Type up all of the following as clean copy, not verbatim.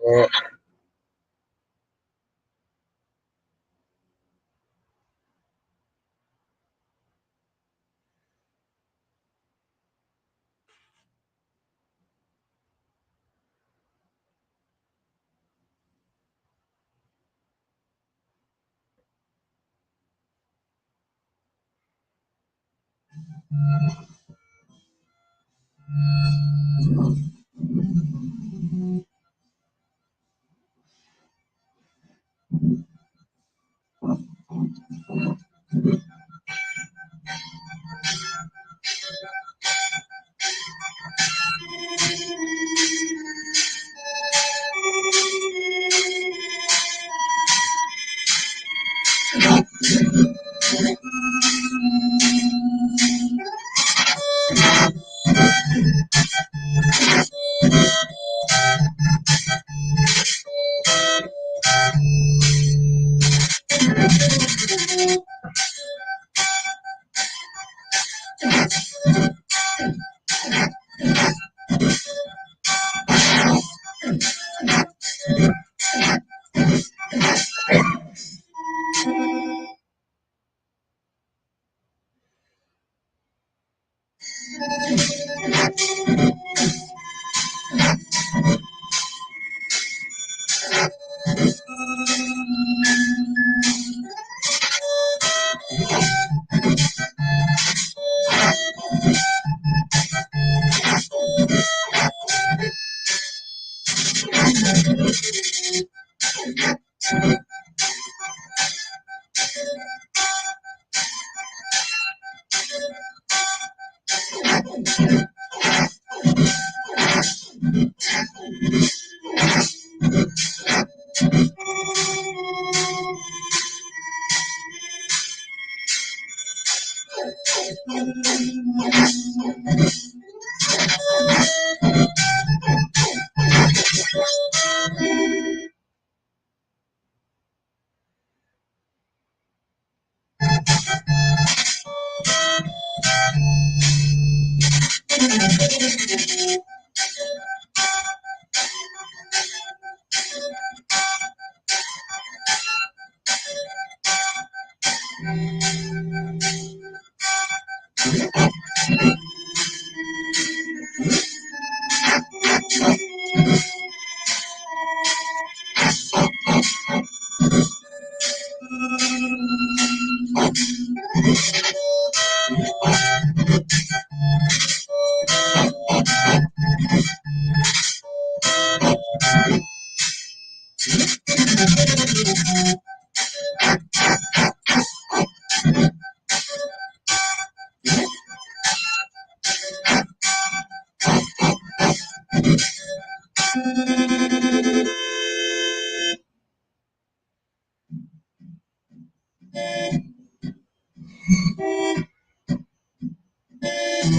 Uh,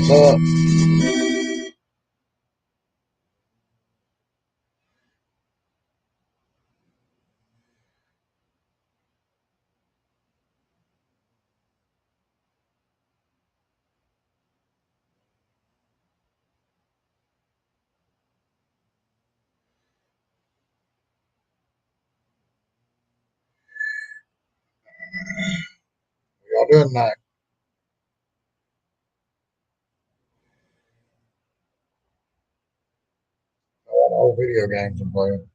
so, y'all doing that? Old video games I'm playing.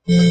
Guess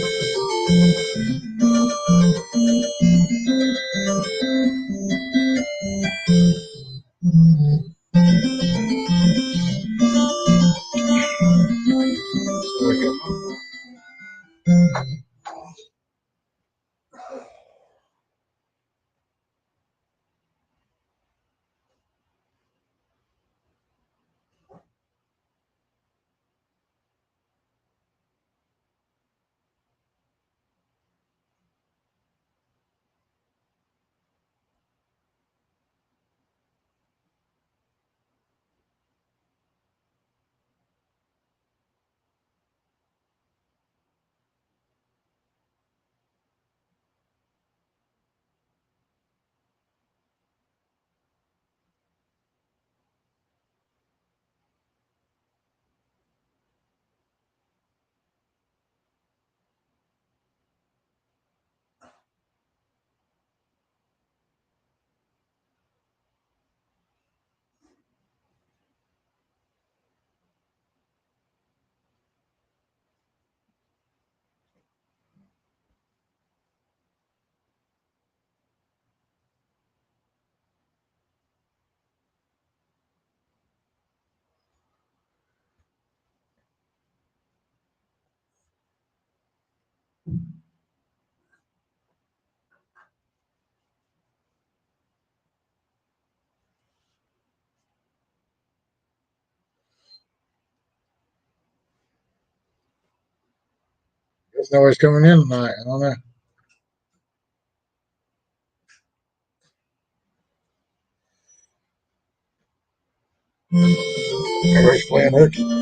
nobody's coming in tonight. I don't know. Everybody's playing hooky.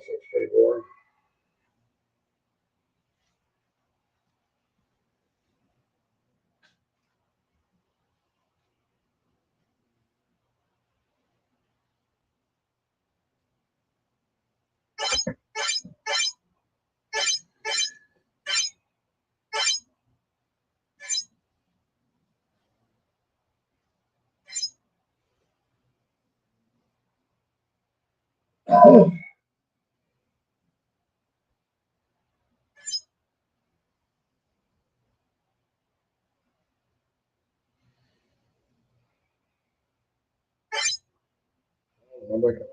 looks pretty boring. Nobody coming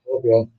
on. Okay.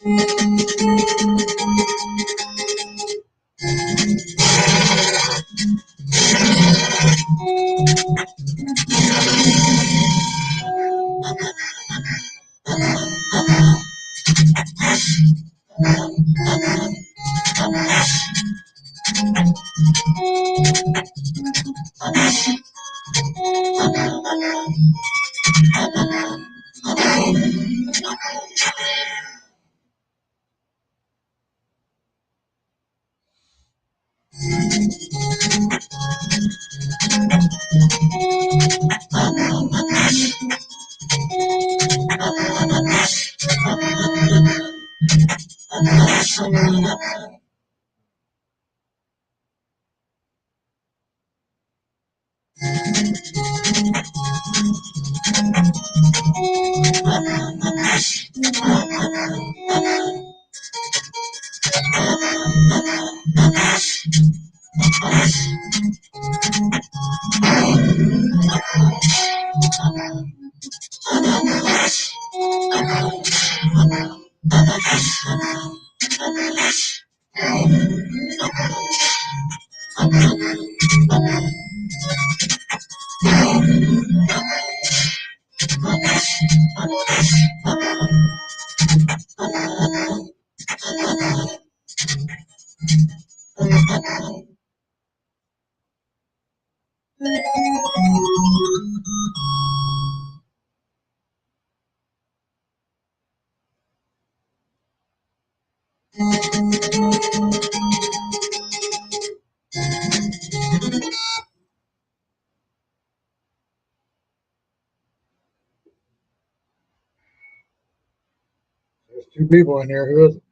There's two people in here. Who is it?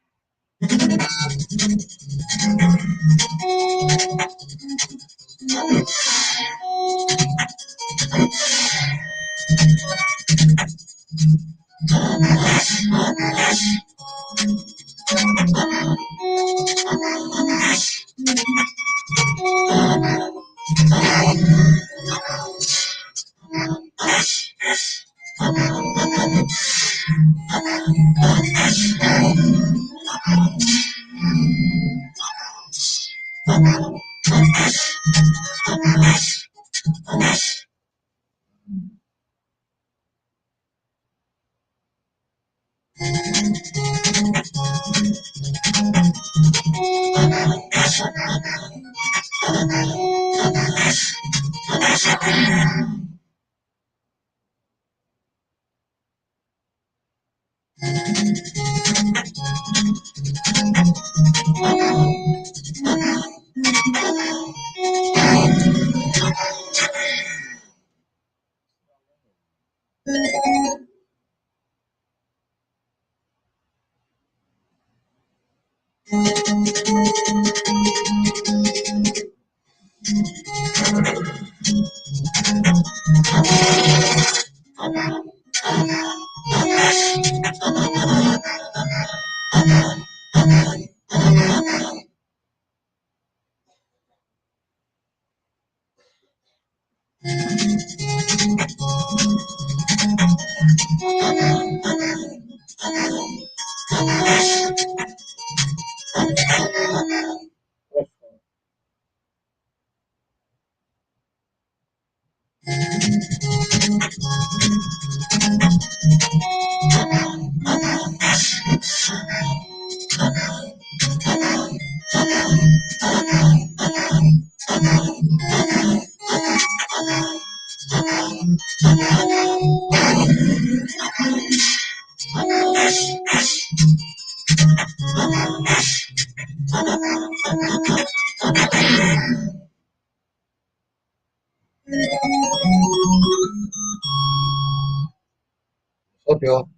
What's up, y'all?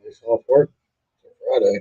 Nice off work for Friday.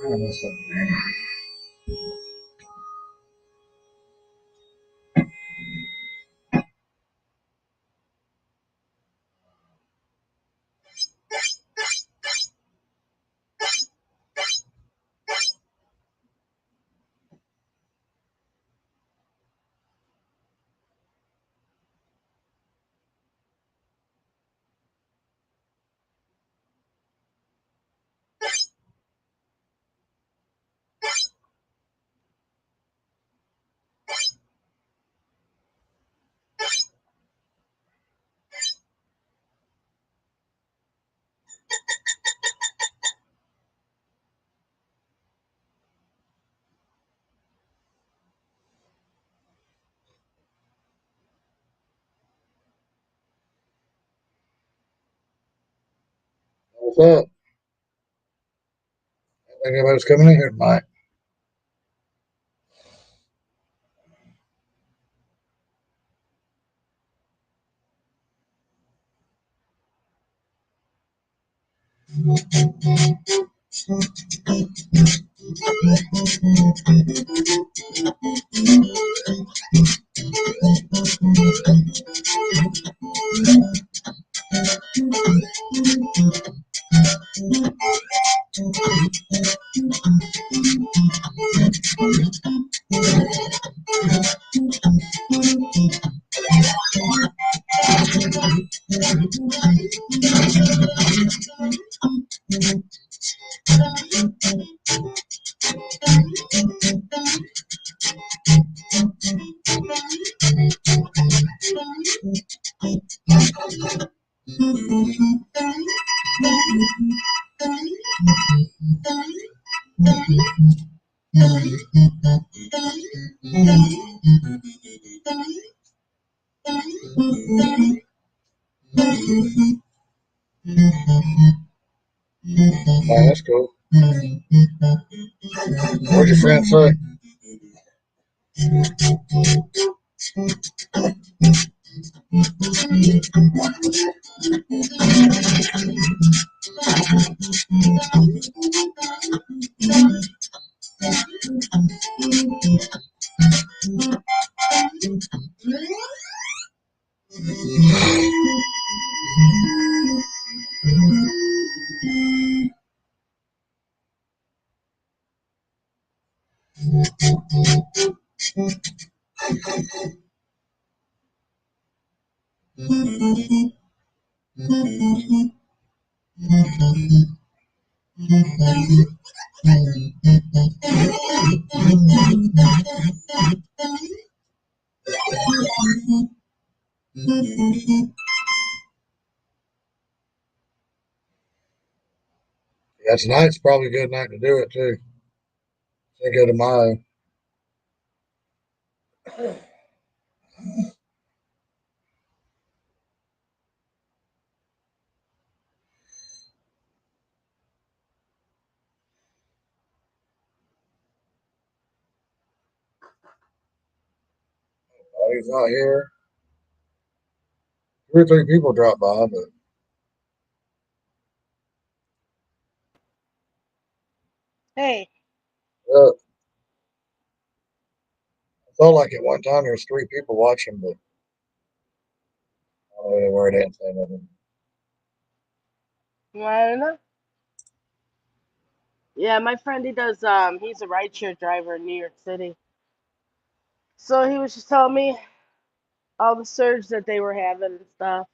Oh, that's so bad. What's up? I think anybody's coming in here tonight. Oh, that's cool. What'd your friend say? Yeah, tonight's probably a good night to do it too. Think of tomorrow. He's not here. 2 or 3 people dropped by, but Hey, uh, I felt like at one time there was 3 people watching, but I don't know where it ain't saying nothing. I don't know. Yeah, my friend, he's a rideshare driver in New York City. So he was just telling me all the surge that they were having and stuff.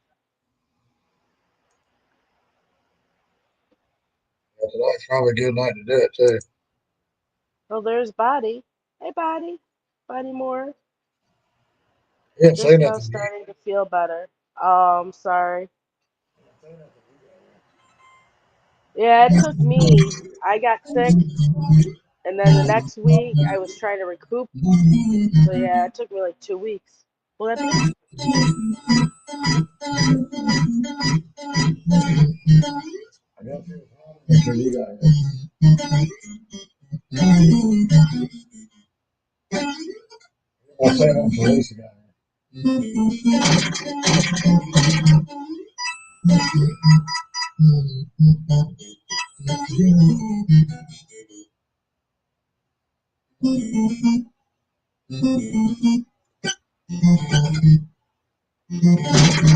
Yeah, tonight's probably a good night to do it too. So there's Body. Hey, Body. Body Moore. He didn't say Just now nothing to starting to feel better. Oh, I'm sorry. Yeah, it took me. I got sick, and then the next week I was trying to recoup. So yeah, it took me like 2 weeks. Will that be? I guess he was home until you got here. I say nothing until Lisa got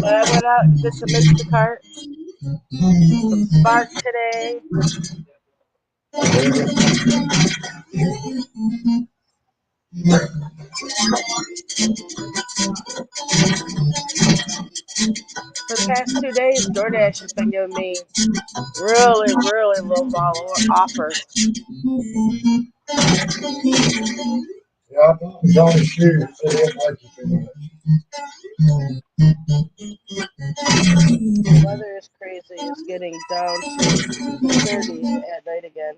But I went out and did some Instacart, some Spark today. For the past 2 days, DoorDash has been giving me really, really low vol offers. Yeah, I thought it was on his shoes. So he didn't like you too The weather is crazy. It's getting down to the 30s at night again.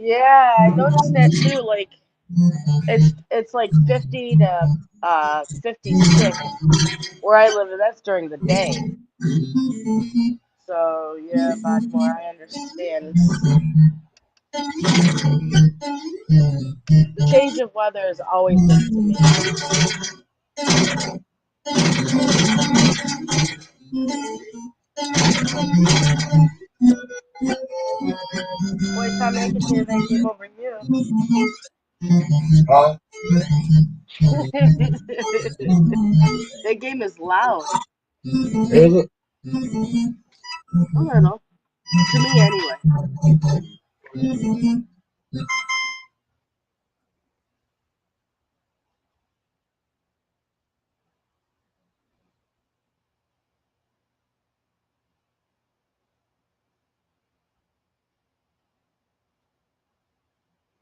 Yeah, I noticed that too. Like it's like 50 to 56 where I live, and that's during the day. So yeah, Bodmore, I understand. The change of weather is always good to me. Boy, Tom McIntyre, that game over you. much. Huh? That game is loud. Is it? A little. To me, anyway.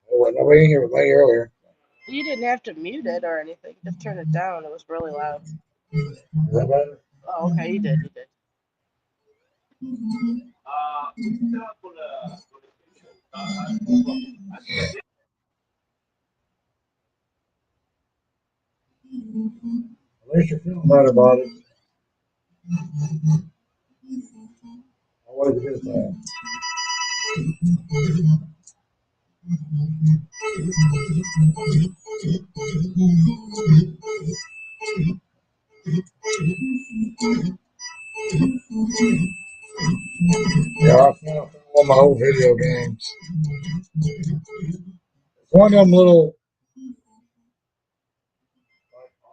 There wasn't nobody in here with me earlier. You didn't have to mute it or anything. Just turn it down. It was really loud. Is that better? Oh, okay, you did. You did. At least you're feeling better about it. Always a good thing. Yeah, I found all my old video games. It's one of them little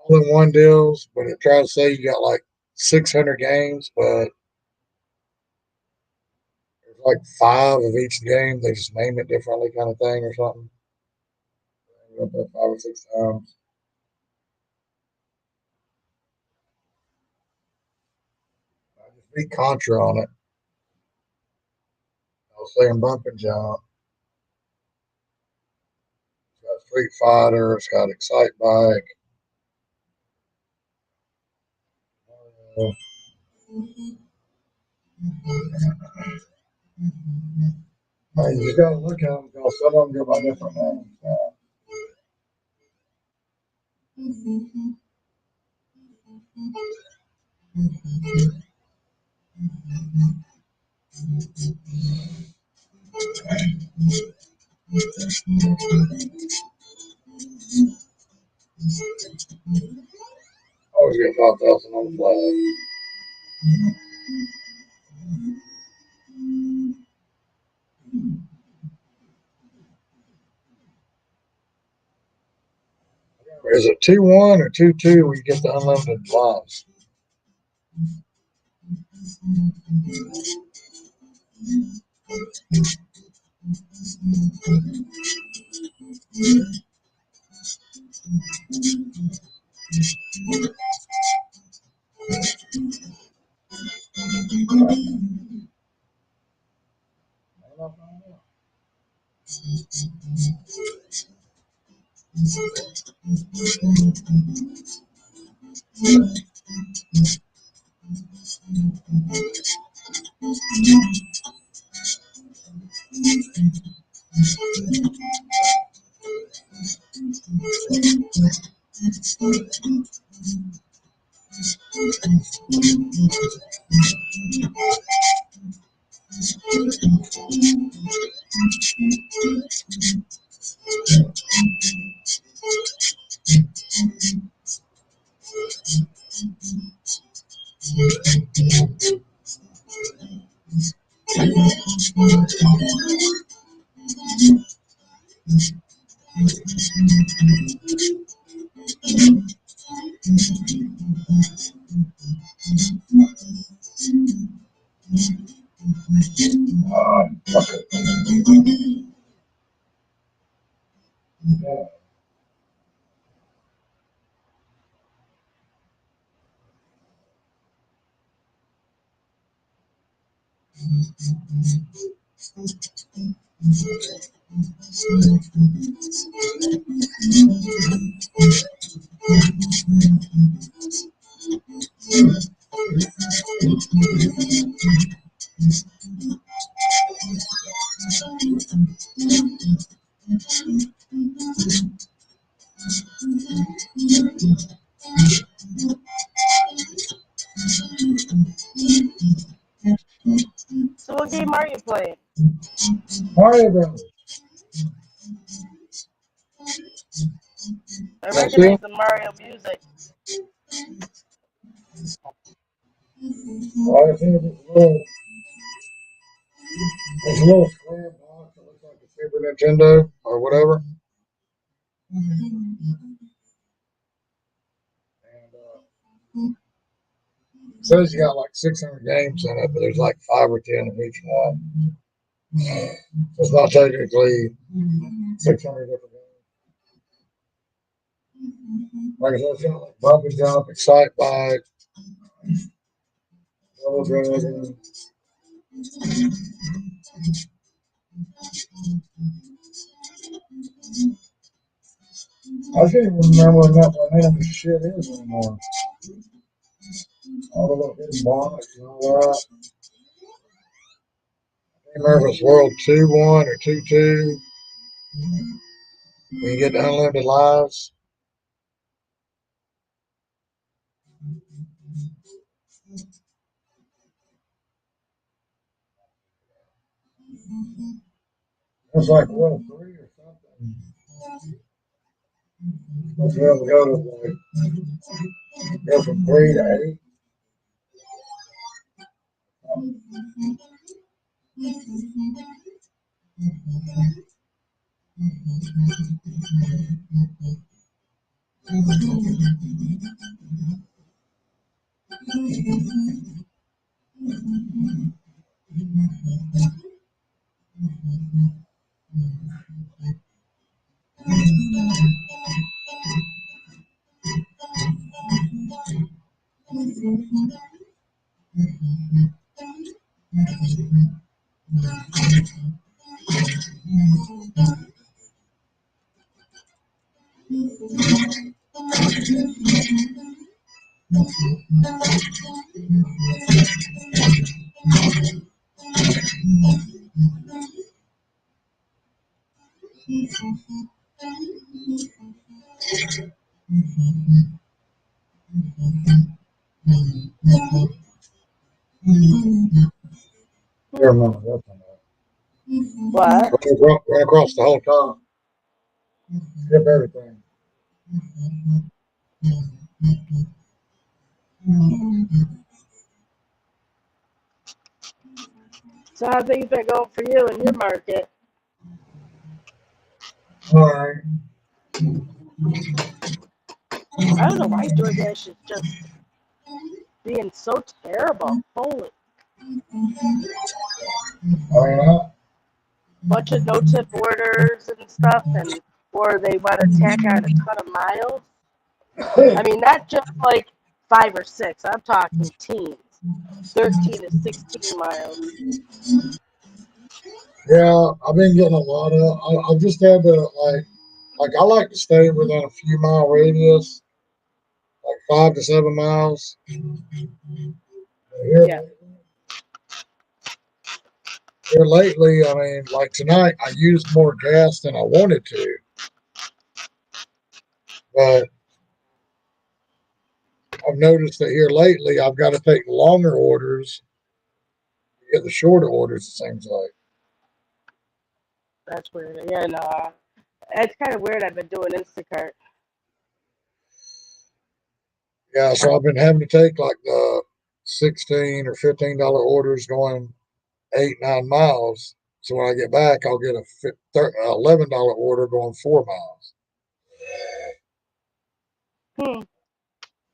all-in-one deals, but it tries to say you got like 600 games, but there's like 5 of each game. They just name it differently, kind of thing, or something. I ended up at 5 or 6 times. I just beat Contra on it. I was saying Bump and Jump. It's got Street Fighter. It's got Excite Bike. Uh, you gotta look at them because some of them go by different names. Always get 5,000 on the flag. Is it 2-1 or 2-2 where you get the unlimited lives? Fuck it. So what game are you playing? Mario Brothers. I That's it? recognize the Mario music. Well, I think it's a little square box that looks like a Super Nintendo or whatever. And it says you got like 600 games in it, but there's like 5 or 10 in each one. So it's not technically 600 different games. Like I said, it's got like Bump and Jump, Excite Bike, Double Dragon. I can't even remember what none of this shit is anymore. All the little hidden blocks and all that. I can't remember if it's World 2-1 or 2-2. When you get the unlimited lives. It's like World 3 or something. Supposed to be able to go to like go from 3 to 8. I remember that one. What? Ran across the whole top. Skip everything. So how things been going for you in your market? All right. I don't know why DoorDash is just being so terrible. Holy. All right. Bunch of no-tip orders and stuff, and or they want to tack on a ton of miles. I mean, not just like 5 or 6. I'm talking teens, 13 to 16 miles. Yeah, I've been getting a lot of. I just had to like I like to stay within a few mile radius, like 5 to 7 miles. Here, Yeah. here lately, I mean, like tonight, I used more gas than I wanted to, but I've noticed that here lately, I've got to take longer orders to get the shorter orders. It seems like. That's weird. Yeah, no, it's kind of weird. I've been doing Instacart. Yeah, so I've been having to take like the $16 or $15 orders going 8, 9 miles. So when I get back, I'll get a $11 order going 4 miles Hmm.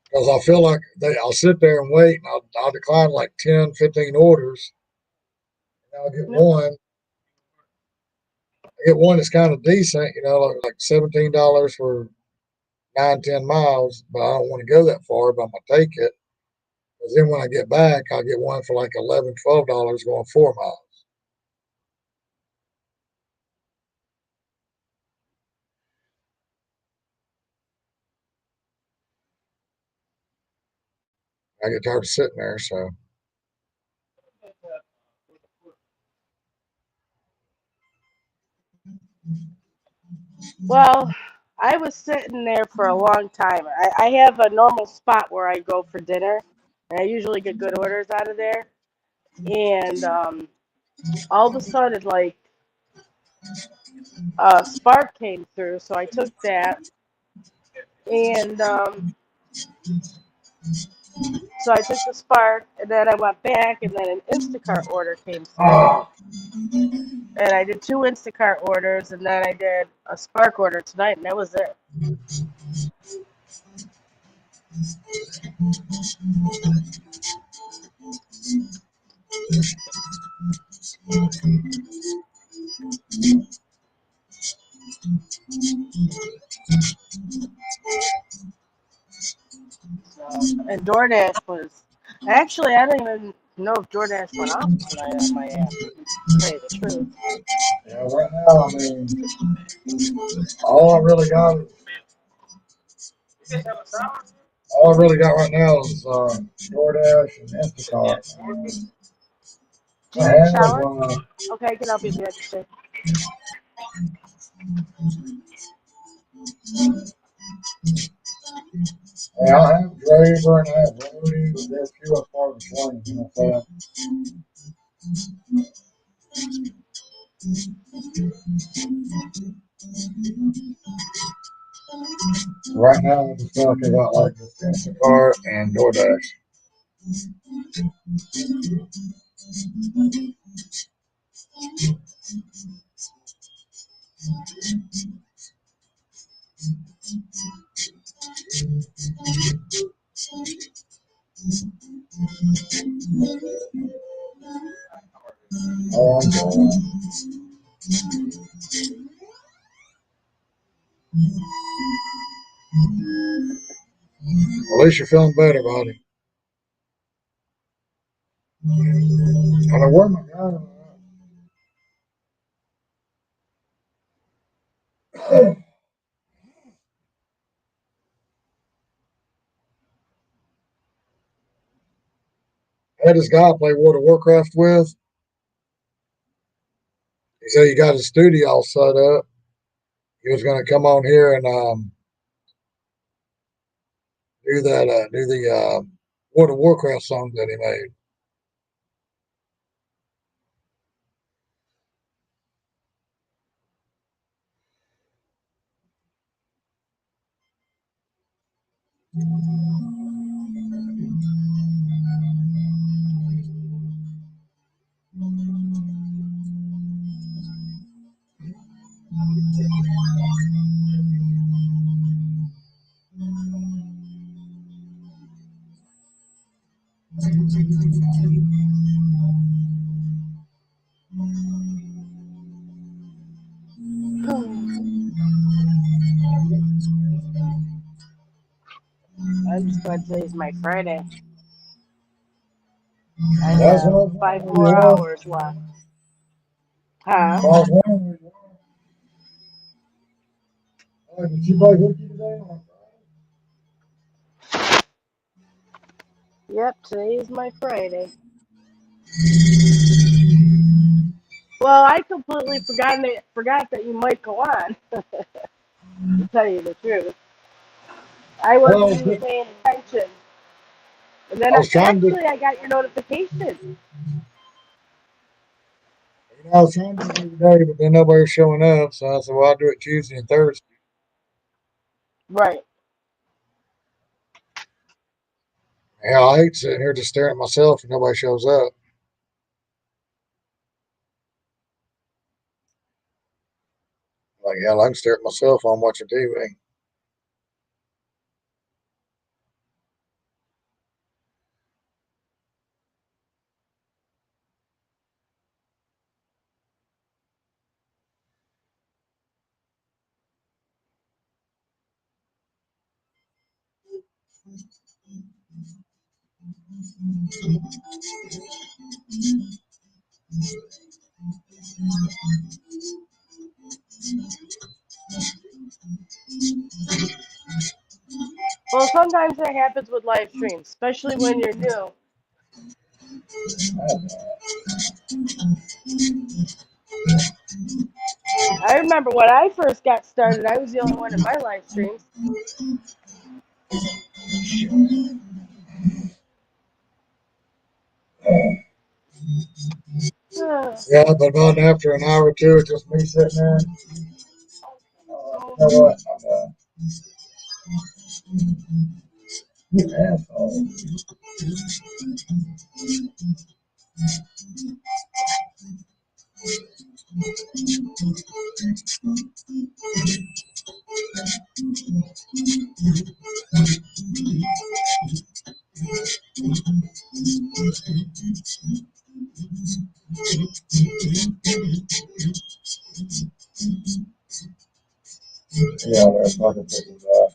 because I feel like I'll sit there and wait, and I'll decline like 10, 15 orders, and I'll get No. one. I get one that's kind of decent, like $17 for 9, 10 miles, but I don't want to go that far, but I'm gonna take it. Because then when I get back, I'll get one for like 11, $12 going 4 miles. I get tired of sitting there, so Well, I was sitting there for a long time. I have a normal spot where I go for dinner, and I usually get good orders out of there. And all of a sudden, like a spark came through, so I took that, and so I took the spark, and then I went back, and then an Instacart order came through, and I did 2 Instacart orders, and then I did a spark order tonight, and that was it. So, and DoorDash was actually I don't even know if DoorDash went off tonight on my app. To tell you the truth. yeah. Right now, I mean, all I really got is all I really got right now is DoorDash and Instacart. Do I you need a have shower? Okay, I can help you at the register. yeah, I have Draper and I have Rudy, but they're few and far between. Right now, I just feel like I got like just Instacart and DoorDash. Oh, I'm going. At least you're feeling better, buddy. I know where my guy. I had this guy I play World of Warcraft with. He said he got his studio all set up. He was going to come on here and do the World of Warcraft song that he made. I'm just glad today's my Friday. I That's what I have was wondering five where you more are. hours left. Huh? I was wondering where you are. Did you play hooky today? Yep, today is my Friday. Well, I completely forgot that you might go on, to tell you the truth. I wasn't Well, even paying attention. And then I was trying to, actually I got your notification. I was trying to do it today, but then nobody was showing up. So I said, well, I'll do it Tuesday and Thursday. Right. Hell, I hate sitting here just staring at myself and nobody shows up. Like, hell, I can stare at myself while I'm watching TV. Well, sometimes that happens with live streams, especially when you're new. I remember when I first got started, I was the only one in my live streams. Yeah, but about after an hour or two, it's just me sitting there. You know what? You asshole. Yeah, that's fucking picking up.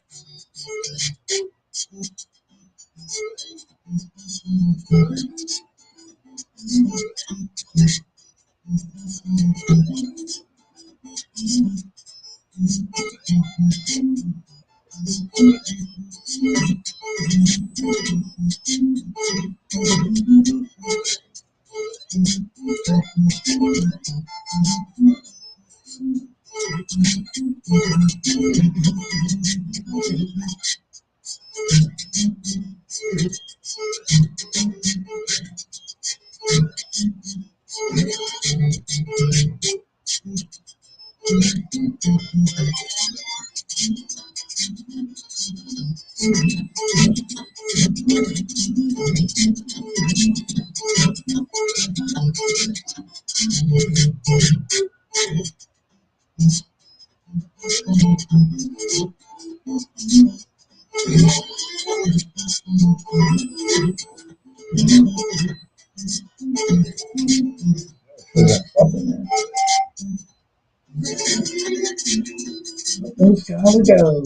Let's gotta go.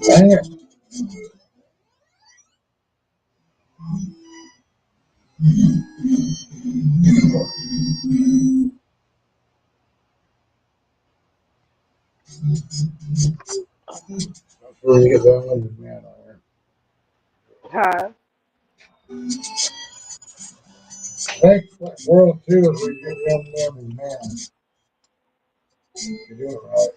Dang it. Before you get done with this man on there. Huh? I think like World 2 is where you get done with them and man, you do it right.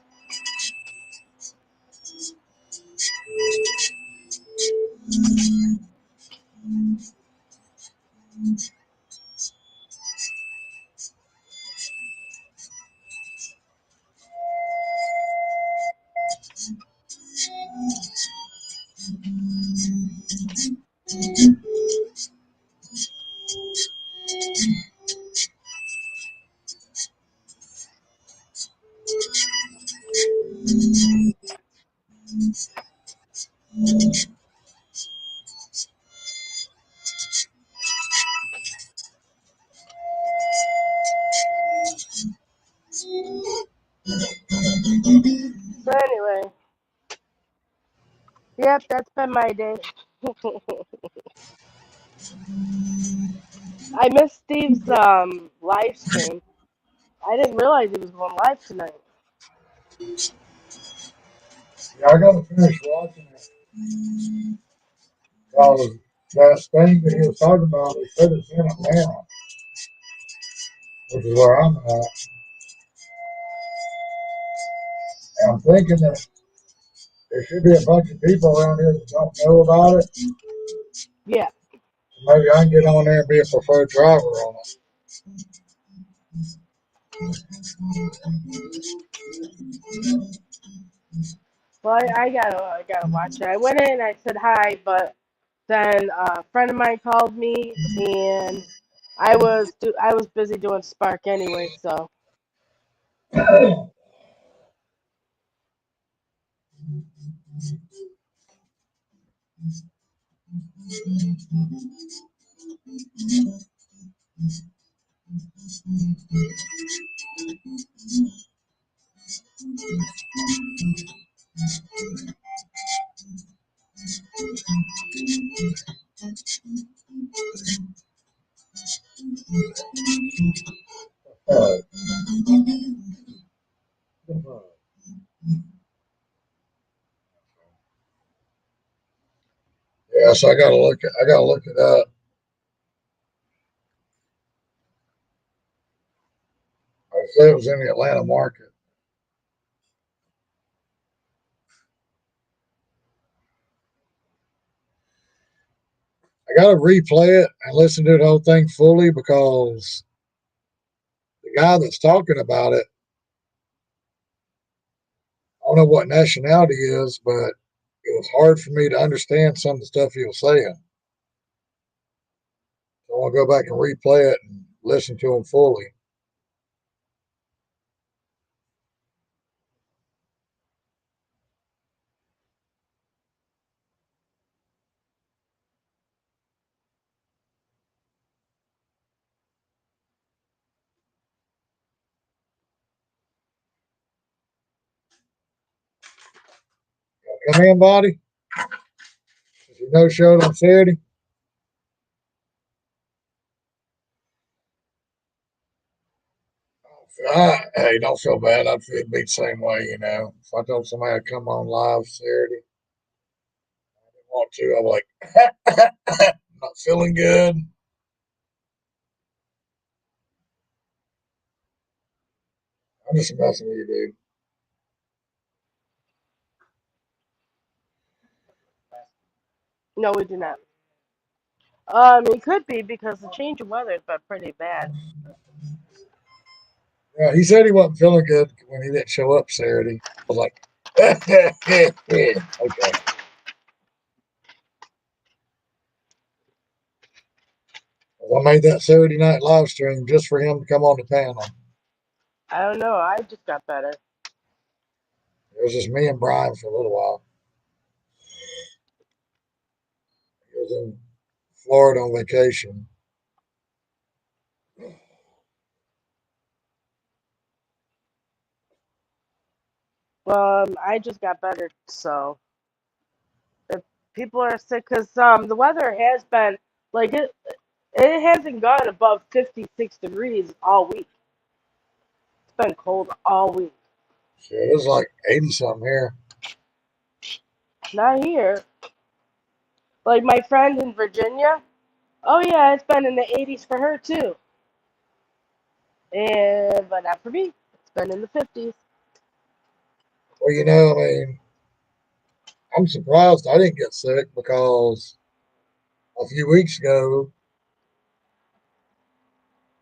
So anyway, yep, that's been my day. I missed Steve's live stream. I didn't realize he was going live tonight. Yeah, I gotta finish watching it. Because that thing that he was talking about, he said it's in Atlanta, which is where I'm at. And I'm thinking that there should be a bunch of people around here that don't know about it. Yeah. So maybe I can get on there and be a preferred driver on it. Well, I gotta watch it. I went in, I said hi, but then a friend of mine called me, and I was busy doing Spark anyway. So Yeah, so I gotta look it up. I said it was in the Atlanta market. I gotta replay it and listen to the whole thing fully because the guy that's talking about it, I don't know what nationality he is, but it was hard for me to understand some of the stuff he was saying. So I want to go back and replay it and listen to him fully. Come in, buddy. You no showed on Saturday. Hey, don't feel bad. I'd feel be the same way, you know. If I told somebody I'd come on live Saturday, I didn't want to. I'm like, not feeling good. I'm just messing with you, dude. no, we do not. It could be because the change of weather has been pretty bad. Yeah, he said he wasn't feeling good when he didn't show up Saturday. I was like, okay. I made that Saturday night live stream just for him to come on the panel. I don't know. I just got better. It was just me and Brian for a little while. He was in Florida on vacation. I just got better. So if people are sick, because the weather has been like it hasn't gone above 56 degrees all week. It's been cold all week. So it was like 80 something here. Not here. Like my friend in Virginia. Oh yeah, it's been in the 80s for her too. And but not for me. It's been in the 50s. Well, I mean, I'm surprised I didn't get sick because a few weeks ago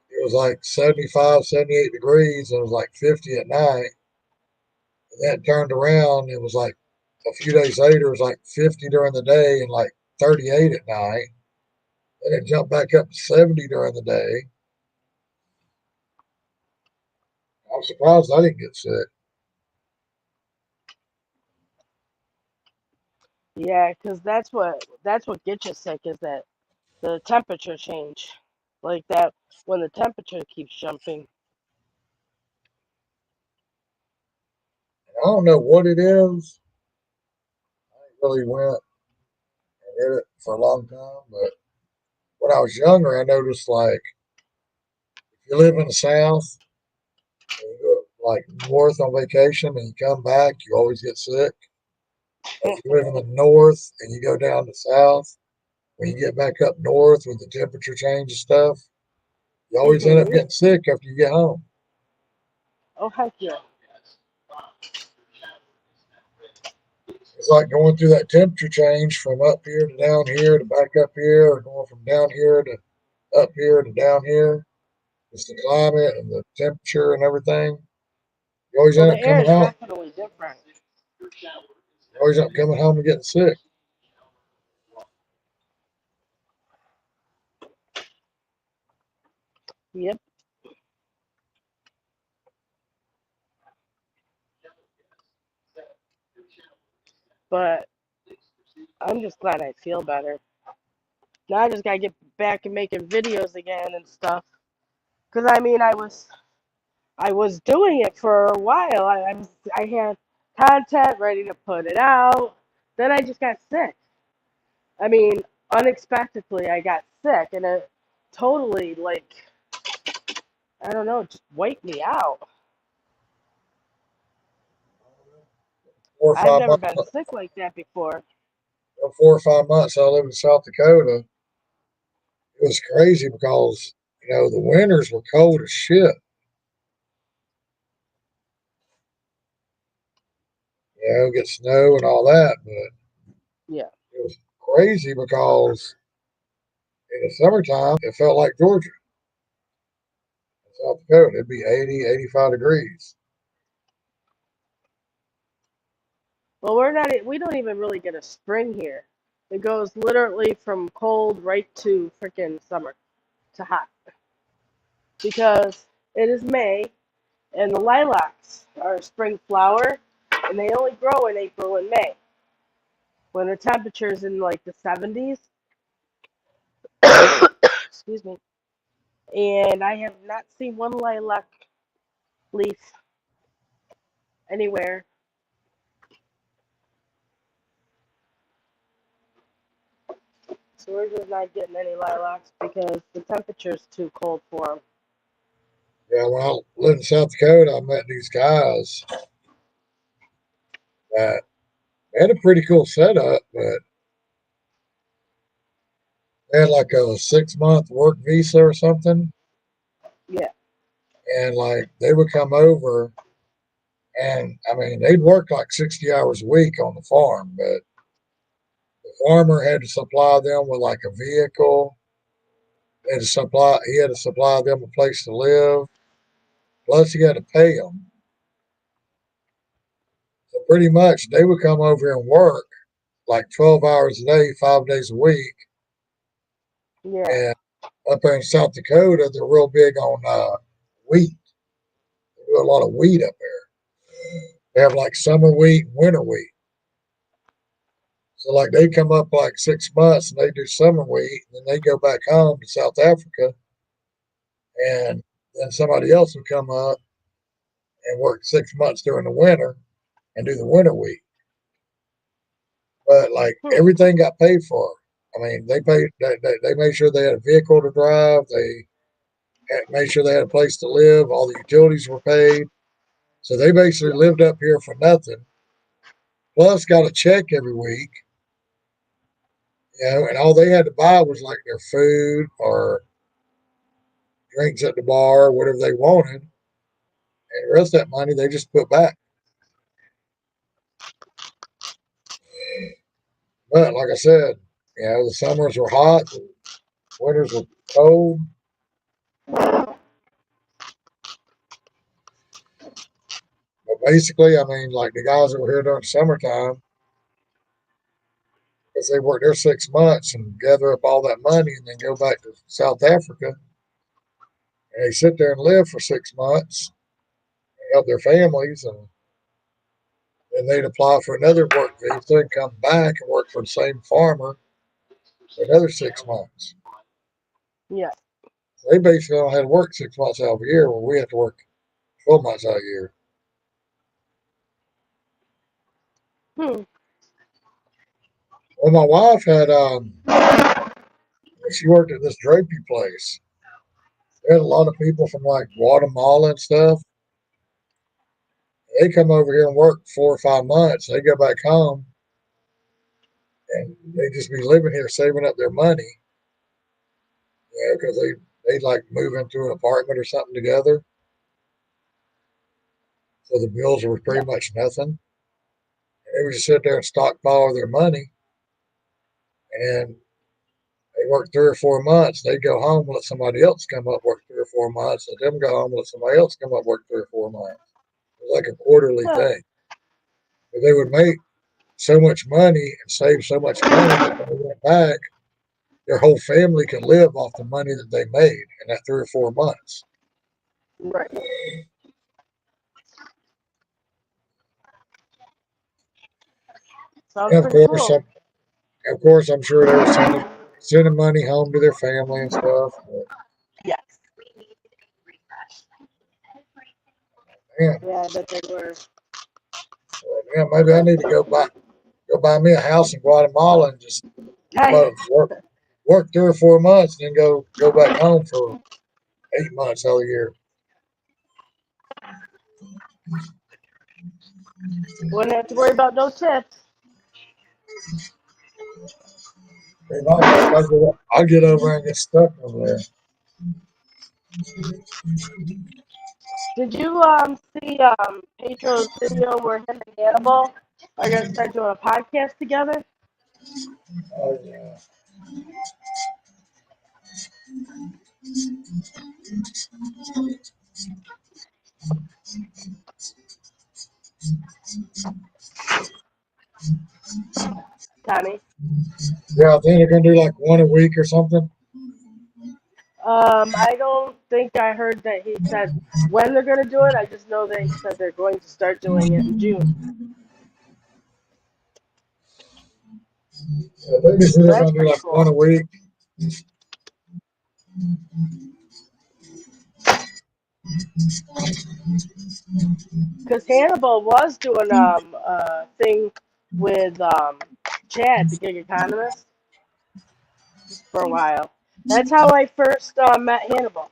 it was like 75, 78 degrees and it was like 50 at night. And then it turned around. It was like a few days later, it was like 50 during the day and like 38 at night. Then it jumped back up to 70 during the day. I'm surprised I didn't get sick. Yeah, because that's what gets you sick is that the temperature change, like that when the temperature keeps jumping. And I don't know what it is. I ain't really went and did it for a long time, but when I was younger, I noticed like if you live in the South and you go like north on vacation and you come back, you always get sick. Or if you live in the north and you go down to south, when you get back up north with the temperature change and stuff, you always end up Mhm. getting sick after you get home. Oh heck yeah. It's like going through that temperature change from up here to down here to back up here, or going from down here to up here to down here. It's the climate and the temperature and everything. You always Well, end the up air coming is home. definitely different. You always end up coming home and getting sick. Yep. But I'm just glad I feel better. Now I just gotta get back and making videos again and stuff. Cause I mean, I was doing it for a while. I had content ready to put it out. Then I just got sick. I mean, unexpectedly, I got sick, and it totally like I don't know, just wiped me out. I've never 4 or 5 months, been sick like that before. 4 or 5 months I lived in South Dakota. It was crazy because the winters were cold as shit. Get snow and all that, but Yeah. it was crazy because in the summertime it felt like Georgia, South Dakota. It'd be 80, 85 degrees. Well, we don't even really get a spring here. It goes literally from cold right to freaking summer to hot because it is May and the lilacs are a spring flower and they only grow in April and May when the temperature's in like the 70s. Excuse me. And I have not seen one lilac leaf anywhere. So we're just not getting any lilacs because the temperature's too cold for them. Yeah, when I lived in South Dakota, I met these guys that had a pretty cool setup, but they had like a 6 month work visa or something. Yeah. And like they would come over and I mean, they'd work like 60 hours a week on the farm, but the farmer had to supply them with like a vehicle. He had to supply them a place to live. Plus, he had to pay them. So pretty much, they would come over and work like 12 hours a day, 5 days a week. Yeah. And up there in South Dakota, they're real big on wheat. They do do a lot of wheat up there. They have like summer wheat and winter wheat. So like they come up like 6 months and they do summer wheat, and then they go back home to South Africa, and then somebody else will come up and work 6 months during the winter and do the winter wheat. But like everything got paid for. I mean, they paid. They made sure they had a vehicle to drive. They made sure they had a place to live. All the utilities were paid. So they basically lived up here for nothing. Plus, got a check every week. And all they had to buy was like their food or drinks at the bar, whatever they wanted, and the rest of that money they just put back. But like I said, the summers were hot, the winters were cold. But basically, I mean, like the guys that were here during summertime, because they work there 6 months and gather up all that money and then go back to South Africa, and they sit there and live for 6 months and help their families, and then they'd apply for another work visa and come back and work for the same farmer for another 6 months. Yeah. So they basically don't have to work 6 months out of the year, where we have to work 12 months out of the year. Well, my wife had she worked at this drapey place. They had a lot of people from like Guatemala and stuff. They come over here and work 4 or 5 months. They go back home and they just be living here, saving up their money. Because they like move into an apartment or something together. So the bills were pretty much nothing. And they would just sit there and stockpile their money. And they work 3 or 4 months. They go home, let somebody else come up work 3 or 4 months. Let them go home, let somebody else come up work 3 or 4 months. It was like a quarterly thing. But they would make so much money and save so much money that when they went back, their whole family could live off the money that they made in that 3 or 4 months. Right. Sounds And pretty cool. of course, I'm sure they were sending money home to their family and stuff. But, Yes. man, Yeah, I bet they were. yeah, maybe I need to go buy me a house in Guatemala and just Hey. work 3 or 4 months and then go back home for 8 months out of the year. Wouldn't have to worry about no tips. I'll get over and get stuck over there. Did you see Pedro's video where him and Hannibal are gonna start doing a podcast together? Oh yeah. Tommy? Yeah, I think they're gonna do like one a week or something. I don't think I heard that he said when they're gonna do it. I just know that he said they're going to start doing it in June. I think So they're that's gonna do pretty like cool. one a week. Because Hannibal was doing a thing with Chad, the gig economist, for a while. That's how I first met Hannibal.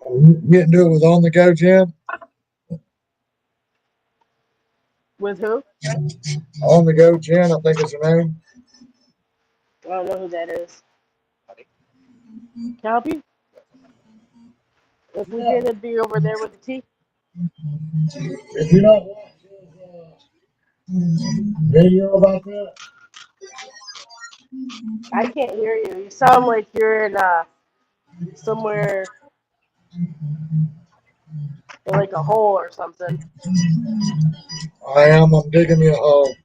You didn't do it with On the Go, Jim? With who? On the Go, Jen, I think is her name. I don't know who that is. Can I help you? If we did, it'd be over there with the T. If you don't watch his video about that, I can't hear you. You sound like you're in somewhere in like a hole or something. I am. I'm digging me a hole.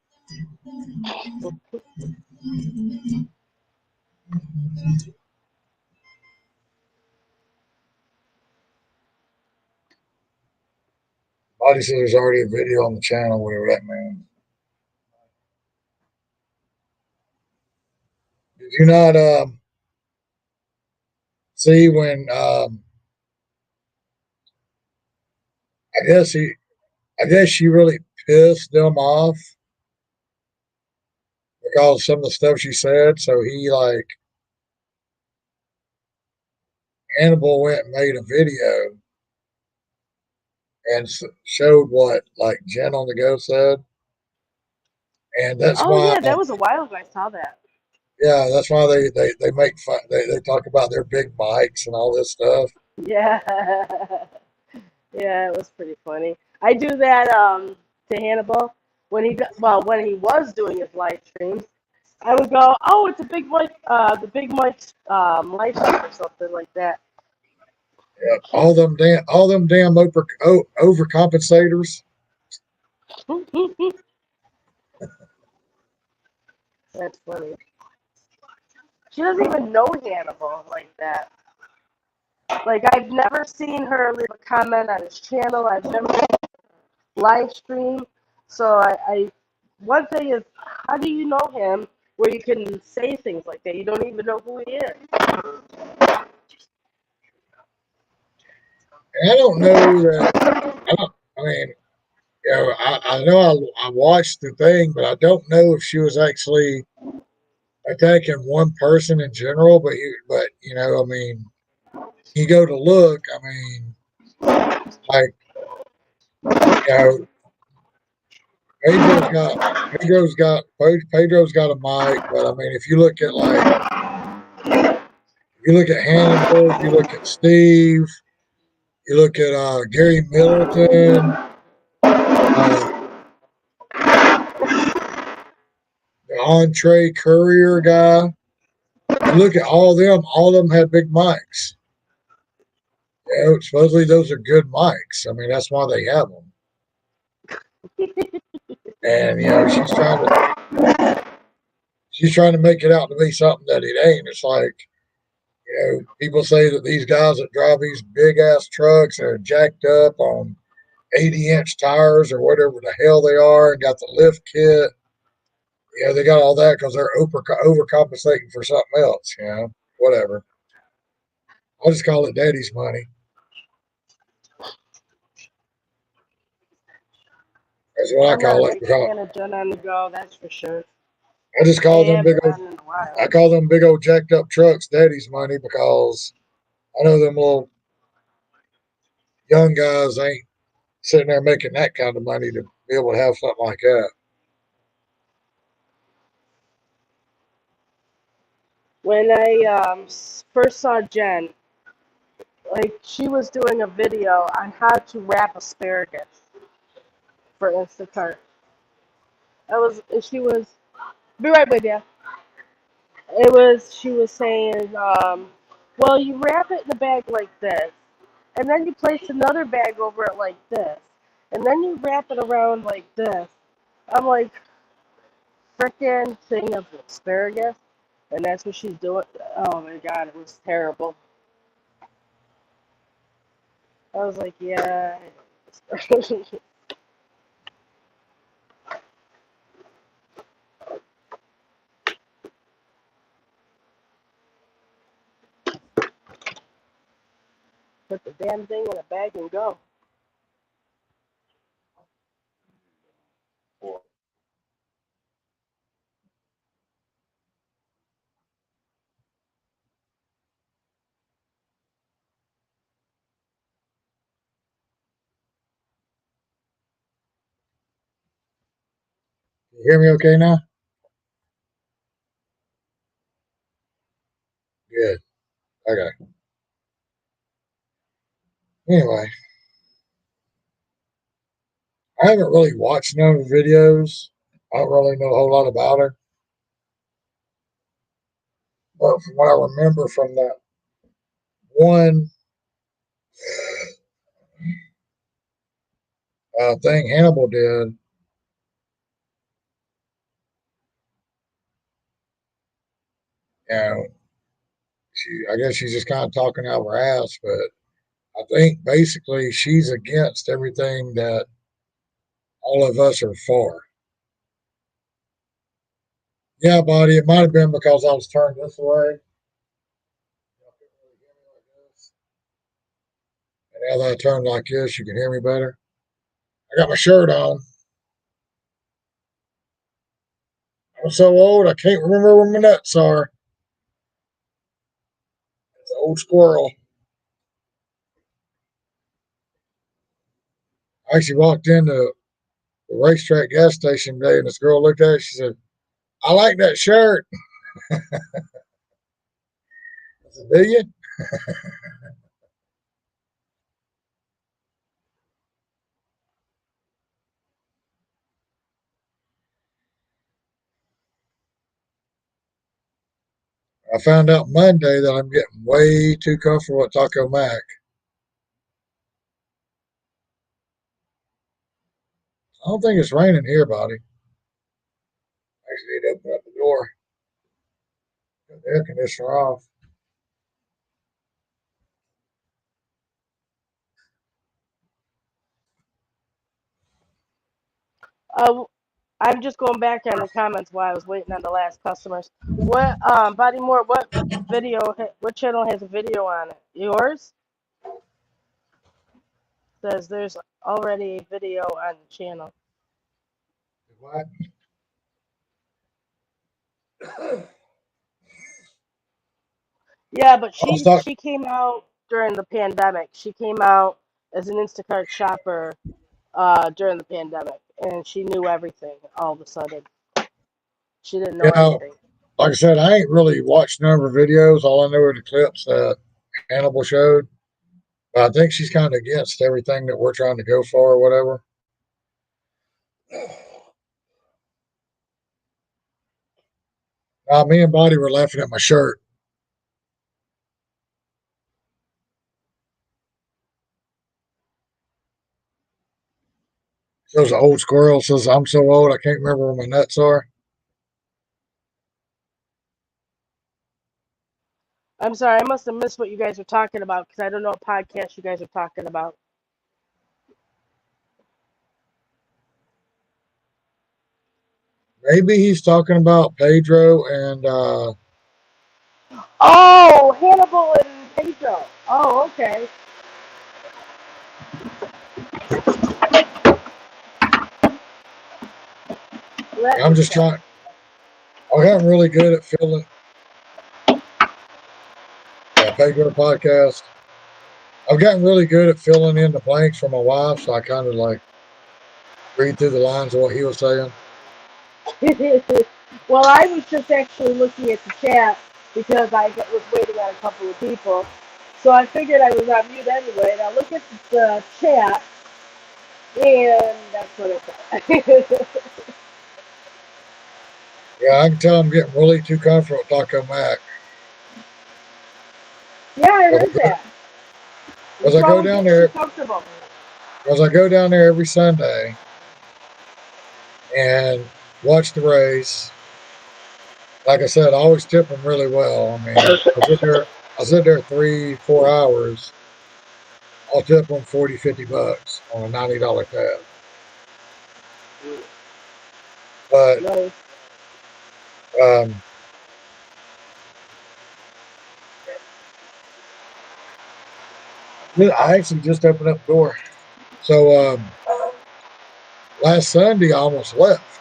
Obviously, there's already a video on the channel, whatever that means. Did you not see when I guess he I guess she really pissed them off because of some of the stuff she said. So he like Hannibal went and made a video and showed what like Jen on the Go said, and that's Oh why yeah, that was a while ago. I saw that. yeah, that's why they make fun. They talk about their big mics and all this stuff. Yeah, yeah, it was pretty funny. I do that to Hannibal when he was doing his live streams. I would go, oh, it's a big mic, the big mic live stream or something like that. Yeah, all them damn overcompensators. That's funny. She doesn't even know Hannibal like that. Like I've never seen her leave a comment on his channel. I've never seen her live stream. So I one thing is, how do you know him where you can say things like that? You don't even know who he is. And I don't know that. I mean, you know, I know I watched the thing, but I don't know if she was actually attacking one person in general. But you know, I mean, you go to look. I mean, like you know, Pedro's got Pedro's got a mic, but I mean, if you look at like if you look at Hannibal, you look at Steve, you look at Gary Middleton, uh, the Entree Courier guy. You look at all of them had big mics. You know, supposedly those are good mics. I mean, that's why they have them. And you know, she's trying to make it out to be something that it ain't. It's like you know, people say that these guys that drive these big ass trucks are jacked up on 80-inch tires or whatever the hell they are, and got the lift kit. You know, they got all that because they're overcompensating for something else. You know, whatever. I'll just call it daddy's money. That's what I I'm not call a it. big fan of Jen on the Go, that's for sure. I just I call them big haven't old. been in a while. I call them big old jacked up trucks daddy's money because I know them little young guys ain't sitting there making that kind of money to be able to have something like that. When I first saw Jen, like she was doing a video on how to wrap asparagus for Instacart. She was, be right with you. She was saying, well, you wrap it in a bag like this, and then you place another bag over it like this, and then you wrap it around like this. I'm like, frickin' thing of asparagus, and that's what she's doing. Oh my god, it was terrible. I was like, yeah. Put the damn thing in a bag and go. You hear me okay now? Good. Okay. Anyway, I haven't really watched none of the videos. I don't really know a whole lot about her. But from what I remember from that one thing Hannibal did, you know, I guess she's just kind of talking out of her ass. But I think basically she's against everything that all of us are far. Yeah, buddy, it might have been because I was turned this way. And now that I turn like this, you can hear me better. I got my shirt on. I'm so old, I can't remember where my nuts are. It's an old squirrel. I actually walked into the racetrack gas station today, and this girl looked at it. She said, "I like that shirt." I said, "Do you?" I found out Monday that I'm getting way too comfortable at Taco Mac. I don't think it's raining here, buddy. I actually need to open up the door. Got the air conditioner off. Uh, I'm just going back on the comments while I was waiting on the last customers. What, Body More, what what channel has a video on it? Yours? Says there's already a video on the channel. What? Yeah, but I was she came out during the pandemic. She came out as an Instacart shopper during the pandemic, and she knew everything all of a sudden. She didn't know yeah, anything. like I said, I ain't really watched none of her videos. All I know are the clips that Hannibal showed. But I think she's kind of against everything that we're trying to go for or whatever. Me and Buddy were laughing at my shirt. Shows an old squirrel says, "I'm so old I can't remember where my nuts are." I'm sorry, I must have missed what you guys were talking about because I don't know what podcast you guys are talking about. Maybe he's talking about Pedro and Oh, Hannibal and Pedro. Oh, okay. That I'm makes just sense. trying. I got really good at filling. Yeah, Pedro podcast. I've gotten really good at filling in the blanks for my wife, so I kind of like read through the lines of what he was saying. Well, I was just actually looking at the chat because I was waiting on a couple of people. So I figured I was on mute anyway. And I look at the chat, and that's what it said. Yeah, I can tell I'm getting really too comfortable with Taco Mac. Yeah, I heard that. Because What's I wrong go with down getting too there, comfortable? because I go down there every Sunday and watch the race. Like I said, I always tip them really well. I mean, I sit there 3, 4 hours. I'll tip them 40, $50 on a $90 tab. But Nice. um, I actually just opened up the door. So last Sunday, I almost left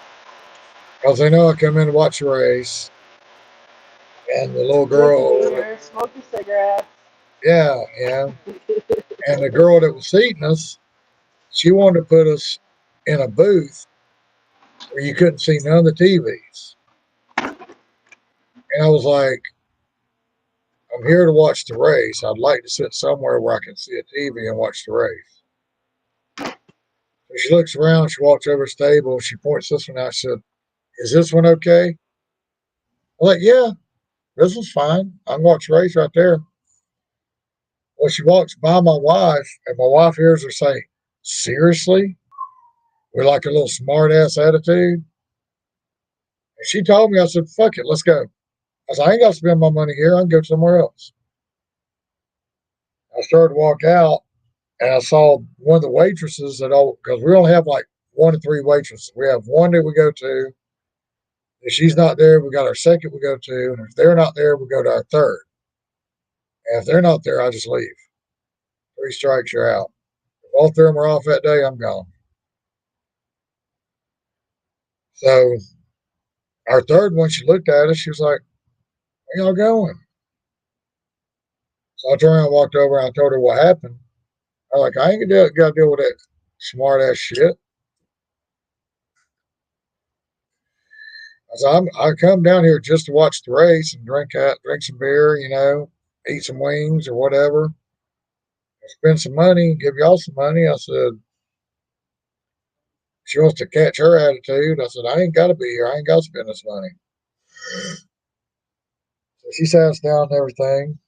because they know I come in to watch the race. And the little Drink a girl, beer, smoke a cigarette. yeah, yeah. And the girl that was seating us, she wanted to put us in a booth where you couldn't see none of the TVs. And I was like, I'm here to watch the race. I'd like to sit somewhere where I can see a TV and watch the race. So she looks around, she walks over to the table, she points this one out. She said, "Is this one okay?" I'm like, "Yeah, this one's fine. I can watch the race right there." Well, she walks by my wife, and my wife hears her say, "Seriously?" With like a little smart ass attitude. And she told me, I said, "Fuck it, let's go." I said, "I ain't got to spend my money here. I can go somewhere else." I started to walk out, and I saw one of the waitresses that all because we only have like 1 to 3 waitresses. We have one that we go to. If she's not there, we got our second we go to. And if they're not there, we go to our third. And if they're not there, I just leave. 3 strikes, you're out. If all 3 of them are off that day, I'm gone. So our third one, she looked at us. She was like, where y'all going? So I turned around and walked over and I told her what happened. I'm like, I ain't got to deal with that smart ass shit. I said, I come down here just to watch the race and drink some beer, eat some wings or whatever, spend some money, give y'all some money. I said, she wants to catch her attitude. I said, I ain't got to be here. I ain't got to spend this money. So she sat us down and everything.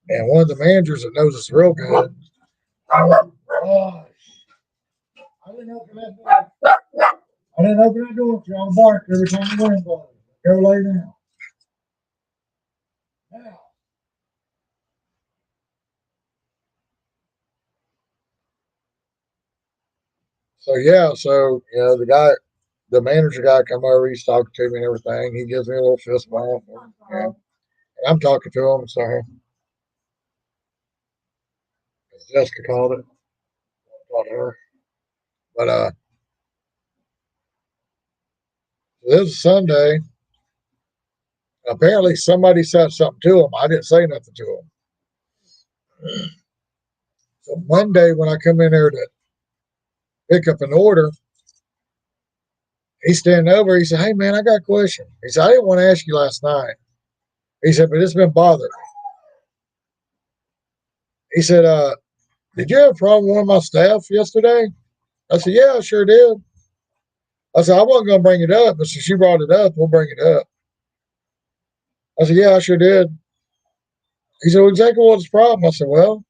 And one of the managers that knows us real good, oh, I didn't open that door. I didn't open that door for y'all to bark every time the wind blows. Go lay down. Now. So yeah, the manager guy come over, he's talking to me and everything. He gives me a little fist bump. And I'm talking to him, so as Jessica called it. Talk to her. But this is Sunday. Apparently somebody said something to him. I didn't say nothing to him. So Monday when I come in there to pick up an order, he's standing over. He said, "Hey man, I got a question." He said, "I didn't want to ask you last night." He said, "But it's been bothering me." He said, "Did you have a problem with one of my staff yesterday?" I said, "Yeah, I sure did." I said, "I wasn't going to bring it up, but since you brought it up, we'll bring it up." I said, "Yeah, I sure did." He said, "Well, exactly what's the problem?" I said, "Well,"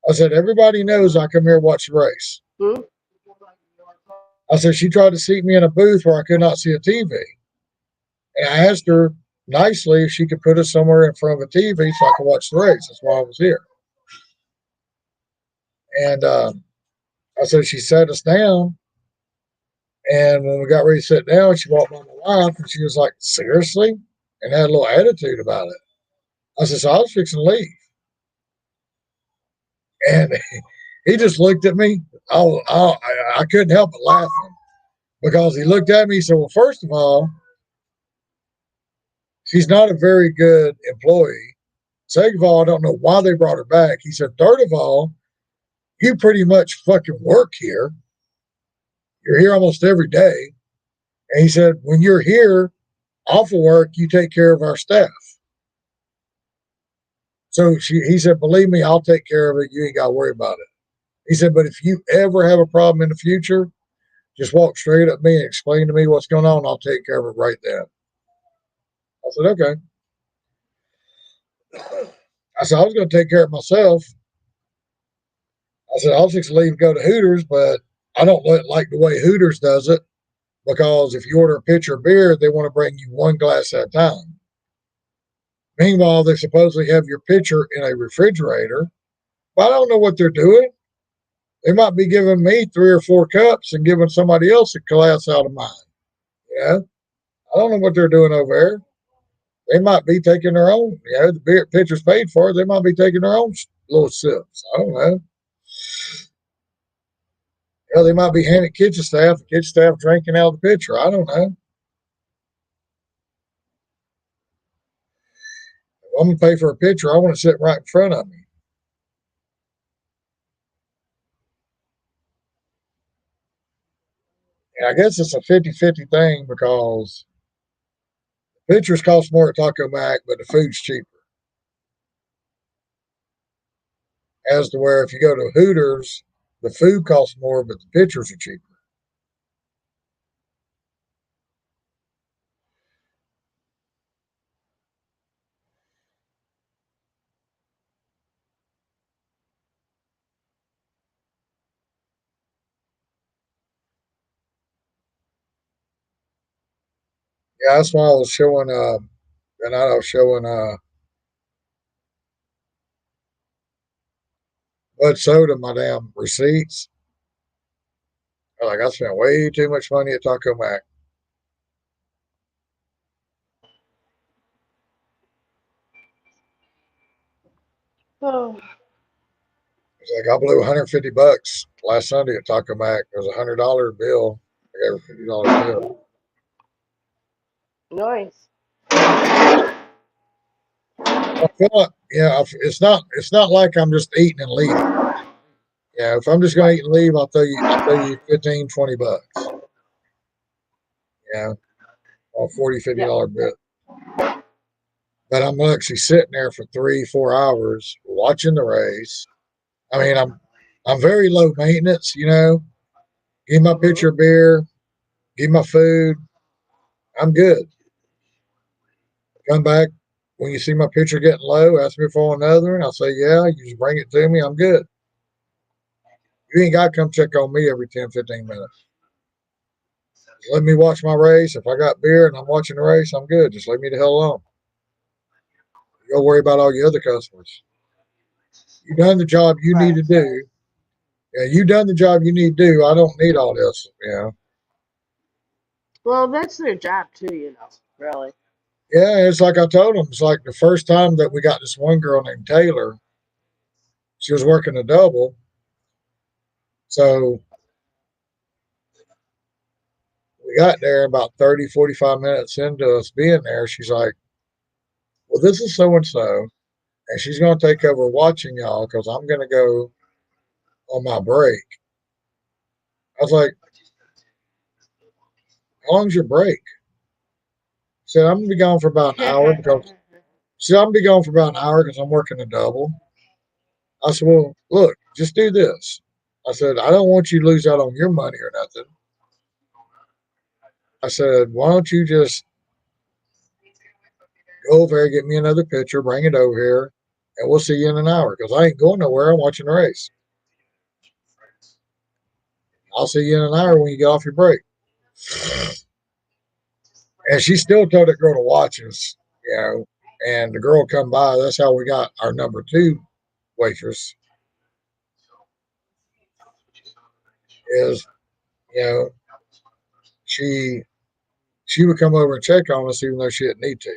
I said, "everybody knows I come here to watch the race." Hmm? I said, "She tried to seat me in a booth where I could not see a TV. And I asked her nicely if she could put us somewhere in front of a TV so I could watch the race. That's why I was here." And I said, she sat us down. And when we got ready to sit down, she walked by my wife and she was like, "Seriously?" And had a little attitude about it. I said, "So I was fixing to leave." And he just looked at me. I couldn't help but laughing because he looked at me. He said, "Well, first of all, she's not a very good employee. Second of all, I don't know why they brought her back." He said, "Third of all, you pretty much fucking work here. You're here almost every day." And he said, "When you're here off of work, you take care of our staff." So he said, "Believe me, I'll take care of it. You ain't got to worry about it." He said, "But if you ever have a problem in the future, just walk straight up to me and explain to me what's going on. I'll take care of it right then." I said, "Okay." I said, "I was going to take care of myself." I said, "I'll just leave and go to Hooters, but I don't like the way Hooters does it because if you order a pitcher of beer, they want to bring you one glass at a time. Meanwhile, they supposedly have your pitcher in a refrigerator. But I don't know what they're doing. They might be giving me 3 or 4 cups and giving somebody else a glass out of mine. Yeah, I don't know what they're doing over there. They might be taking their own. The beer pitcher's paid for. They might be taking their own little sips. I don't know. They might be handing the kitchen staff drinking out of the pitcher. I don't know. If I'm gonna pay for a pitcher, I want to sit right in front of me. And I guess it's a 50-50 thing because pitchers cost more at Taco Mac, but the food's cheaper. As to where if you go to Hooters, the food costs more, but the pitchers are cheaper. Yeah, that's why I was showing. And I was showing but so do my damn receipts. Like I spent way too much money at Taco Mac. Oh, It's like I blew 150 bucks last Sunday at Taco Mac. It was $100 bill. I gave her $50 tip. nice. I feel like, it's not like I'm just eating and leaving. Yeah, if I'm just gonna Right. eat and leave, I'll throw you 15, 20 bucks. Yeah, or 40, Yeah. $50 bill. But I'm actually sitting there for 3, 4 hours watching the race. I mean, I'm very low maintenance, Give my Mhm. pitcher of beer, give my food. I'm good. Come back when you see my pitcher getting low, ask me for another, and I'll say, yeah, you just bring it to me. I'm good. You ain't got to come check on me every 10, 15 minutes. Just let me watch my race. If I got beer and I'm watching the race, I'm good. Just leave me the hell alone. You go worry about all your other customers. You done the job you need Right. to do. Yeah, you done the job you need to do. I don't need all this. Well, that's their job too, really. Yeah, it's like I told them. It's like the first time that we got this one girl named Taylor. She was working a double. So we got there about 30, 45 minutes into us being there. She's like, well, this is so and so. And she's going to take over watching y'all because I'm going to go on my break. I was like, how long's your break? She said, I'm going to be gone for about an hour because she said, I'm going to be gone for about an hour because I'm working a double. I said, well, look, just do this. I said, I don't want you to lose out on your money or nothing. I said, why don't you just go over there, get me another pitcher, bring it over here, and we'll see you in an hour because I ain't going nowhere. I'm watching the race. I'll see you in an hour when you get off your break. And she still told that girl to watch us. And the girl come by. That's how we got our number two waitress. Is you know she she would come over and check on us even though she didn't need to.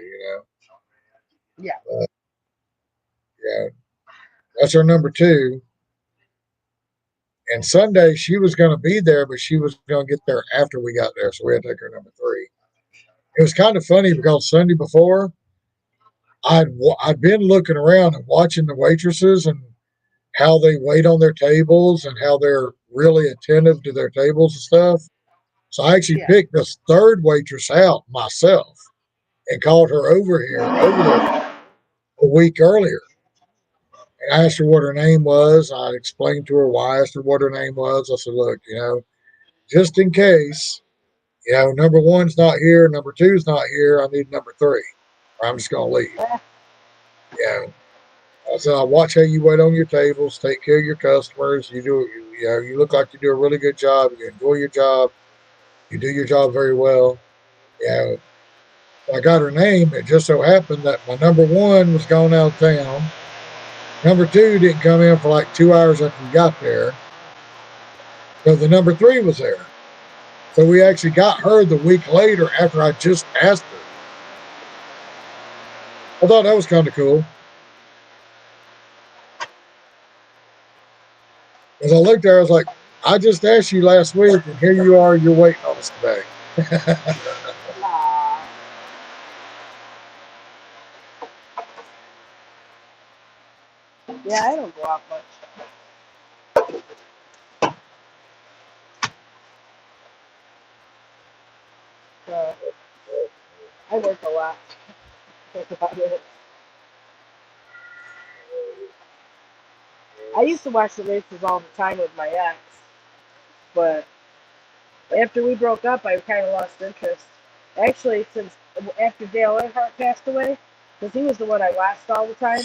Yeah. But yeah, that's our number two. And Sunday she was going to be there, but she was going to get there after we got there, so we had to take her number three. It was kind of funny because Sunday before I'd been looking around and watching the waitresses and how they wait on their tables and how they're really attentive to their tables and stuff. So I actually Yeah. picked this third waitress out myself and called her over there a week earlier. And I asked her what her name was. I explained to her why I asked her what her name was. I said, look, just in case, number one's not here, number two's not here, I need number three, or I'm just going to leave. Yeah. I said, I watch how you wait on your tables, take care of your customers. You look like you do a really good job. You enjoy your job. You do your job very well. Yeah. I got her name. It just so happened that my number one was gone out of town. Number two didn't come in for like 2 hours after we got there. So the number three was there. So we actually got her the week later after I just asked her. I thought that was kind of cool. As I looked there, I was like, I just asked you last week, and here you are, you're waiting on us today. Aw. Yeah, I don't go out much. So I work a lot. That's about it. I used to watch the races all the time with my ex, but after we broke up, I kind of lost interest. Actually, since after Dale Earnhardt passed away, because he was the one I watched all the time.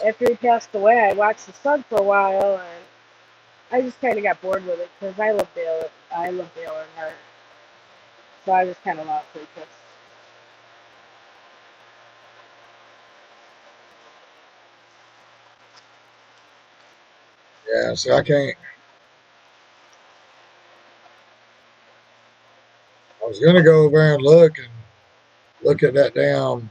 After he passed away, I watched the son for a while, and I just kind of got bored with it because I love Dale. I love Dale Earnhardt, so I just kind of lost interest. Yeah, see, I can't. I was gonna go over there and look at that damn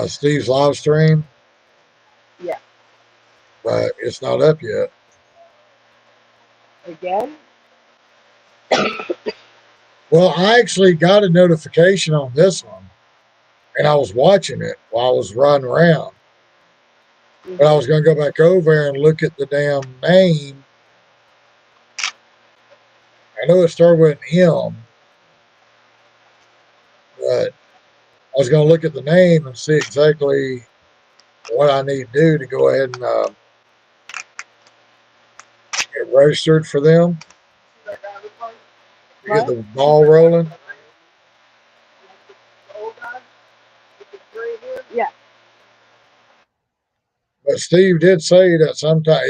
Steve's live stream, Yeah. but it's not up yet. Again? Well, I actually got a notification on this one, and I was watching it while I was riding around. But I was going to go back over there and look at the damn name. I know it started with an M, but I was going to look at the name and see exactly what I need to do to go ahead and get registered for them to get What? the ball rolling. Yeah. But Steve did say that sometimes,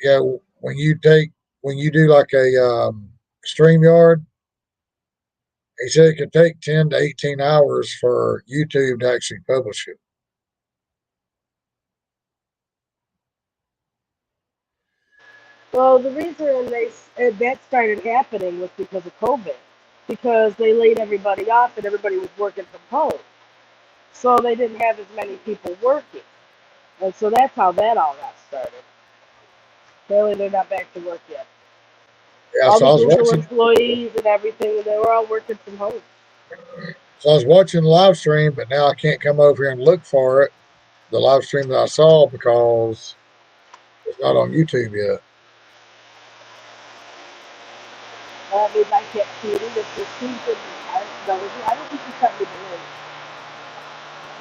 yeah, when you do like a StreamYard, he said it could take 10 to 18 hours for YouTube to actually publish it. Well, the reason that started happening was because of COVID, because they laid everybody off and everybody was working from home, so they didn't have as many people working, and so that's how that all got started. Apparently, they're not back to work yet. Yeah, All so the I was Google watching, employees and everything, they were all working from home. so I was watching the live stream, but now I can't come over here and look for it, the live stream that I saw, because it's not on YouTube yet. I mean, I can't see it either. It seems to be, I don't think he sent me the link.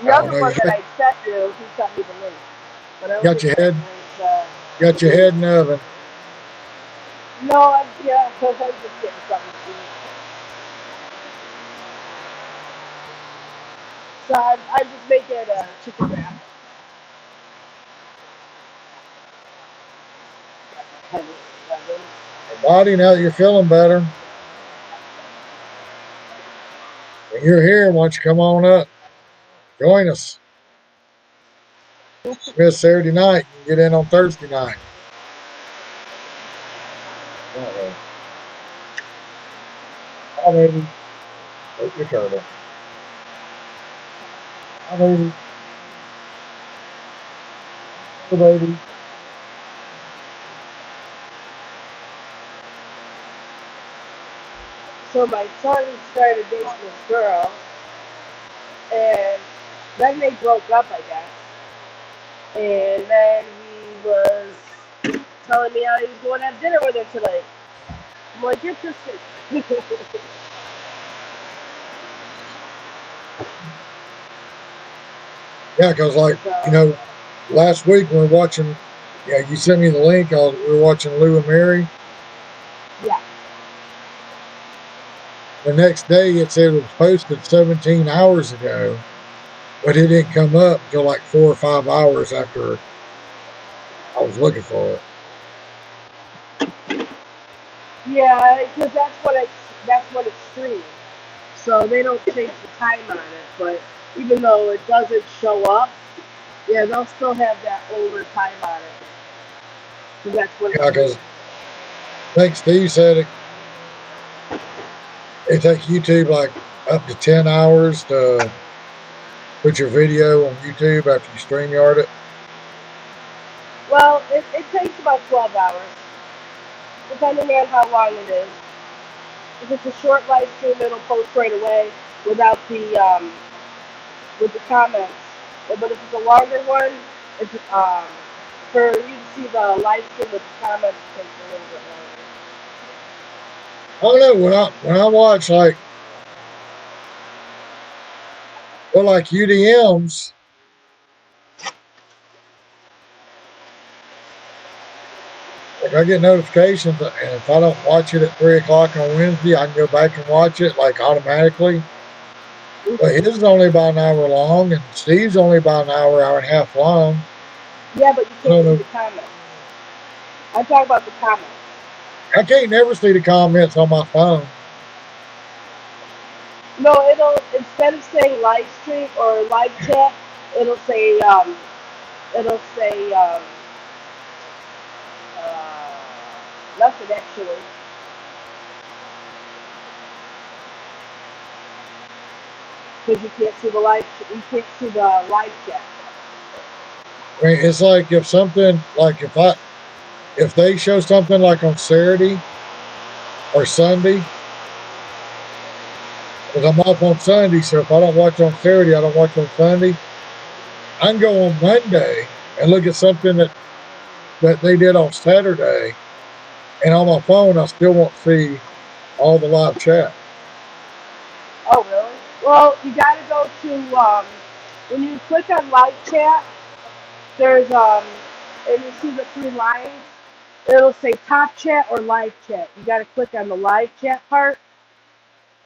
The I don't other know. one that I sent you, he sent me the link, but I don't Got think your that head, link. got your head in the oven. No, yeah, because I'm just getting something to eat. So I'm just making a chicken wrap. Body, now that you're feeling better, when you're here, why don't you come on up, join us? Miss Saturday night, you can get in on Thursday night. Uh-oh. Hi, baby. Take your turtle. Hi, baby. Hi, baby. So my son started dating this girl, and then they broke up, I guess. And then he was telling me how he was going to have dinner with her tonight. I'm like, you're too sick. Yeah, because like So, last week we were watching. Yeah, you sent me the link. We were watching Lou and Mary. yeah. The next day it said it was posted 17 hours ago, but it didn't come up until like 4 or 5 hours after I was looking for it. Yeah, because that's what it's streamed. So they don't change the time on it, but even though it doesn't show up, yeah, they'll still have that older time on it. So that's what it's Yeah, because streamed. I think Steve said it takes YouTube like up to 10 hours to put your video on YouTube after you StreamYard it. Well, it takes about 12 hours, depending on how long it is. If it's a short live stream, it'll post right away without the with the comments. But if it's a longer one, it's for you to see the live stream with the comments, it takes a little bit longer. I don't know when I watch like UDMs. Like I get notifications, and if I don't watch it at 3 o'clock on Wednesday, I can go back and watch it like automatically. But his is only about an hour long, and Steve's only about an hour, hour and a half long. Yeah, but you can't see the comments. I'm talking about the comments. I can't never see the comments on my phone. No, it'll, instead of saying live stream or live chat, it'll say it'll say uh, nothing actually, because you can't see the live chat. I mean, it's like if something like if they show something like on Saturday or Sunday, because I'm off on Sunday, so if I don't watch on Saturday, I don't watch on Sunday. I can go on Monday and look at something that they did on Saturday, and on my phone, I still won't see all the live chat. Oh really? Well, you got to go to when you click on live chat. There's and you see the three lines. It'll say top chat or live chat. You got to click on the live chat part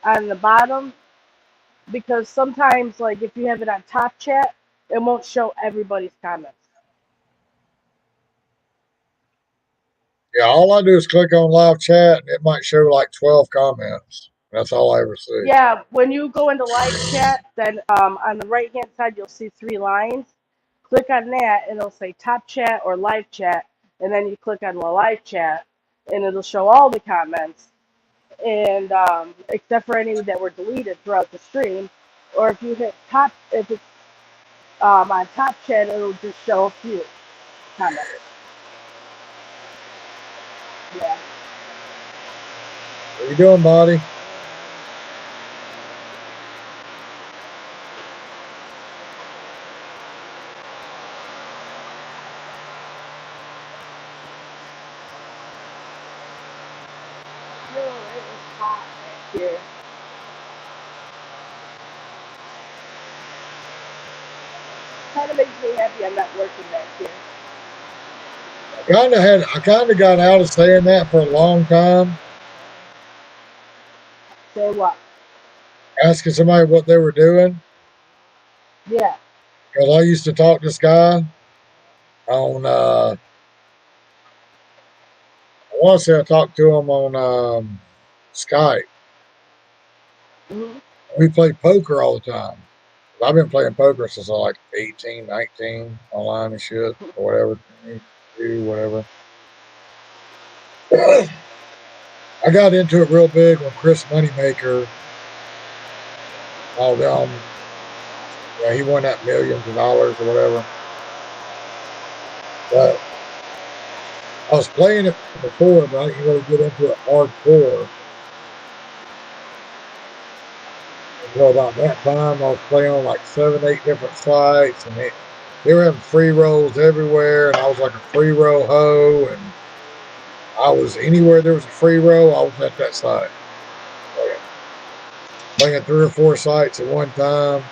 on the bottom, because sometimes, like if you have it on top chat, it won't show everybody's comments. Yeah, all I do is click on live chat, and it might show like 12 comments. That's all I ever see. Yeah, when you go into live chat, then on the right hand side you'll see three lines. Click on that, and it'll say top chat or live chat, and then you click on the live chat, and it'll show all the comments, and except for any that were deleted throughout the stream. Or if you hit top, if it's on top chat, it'll just show a few comments. Yeah. What are you doing, buddy? No, it was hot back here. Kind of makes me happy I'm not working back here. I kind of got out of saying that for a long time, Say what? asking somebody what they were doing. Yeah. Because I used to talk to this guy on, I want to say I talked to him on Skype. Hmm. We played poker all the time. I've been playing poker since I was like 18, 19, online and shit, or whatever, 22, whatever. I got into it real big when Chris Moneymaker, all them, yeah, he won that millions of dollars or whatever. But I was playing it before, but I didn't really get into it hardcore until about that time. I was playing on like 7, 8 different sites, and they were having free rolls everywhere, and I was like a free roll hoe, and I was anywhere there was a free roll, I was at that site playing 3 or 4 sites at one time.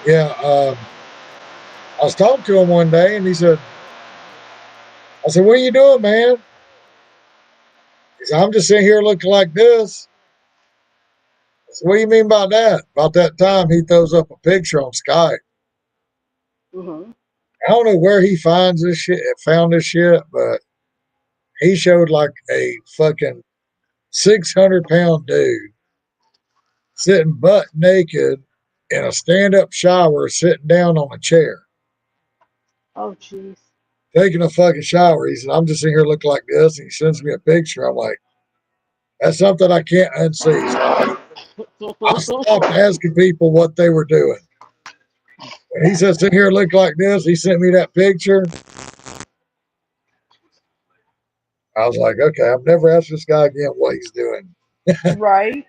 Yeah, I was talking to him one day, and he said, "I said, what are you doing, man?" He said, "I'm just sitting here looking like this." I said, "What do you mean by that?" About that time, he throws up a picture on Skype. Hmm. I don't know where he finds this shit, found this shit, but he showed like a fucking 600-pound dude sitting butt naked in a stand-up shower, sitting down on a chair, Oh, jeez. taking a fucking shower. He said, "I'm just sitting here looking like this." And he sends me a picture. I'm like, that's something I can't unsee. So I stopped asking people what they were doing. When he said, "Sit here, look like this," he sent me that picture. I was like, okay, I've never asked this guy again what he's doing. Right.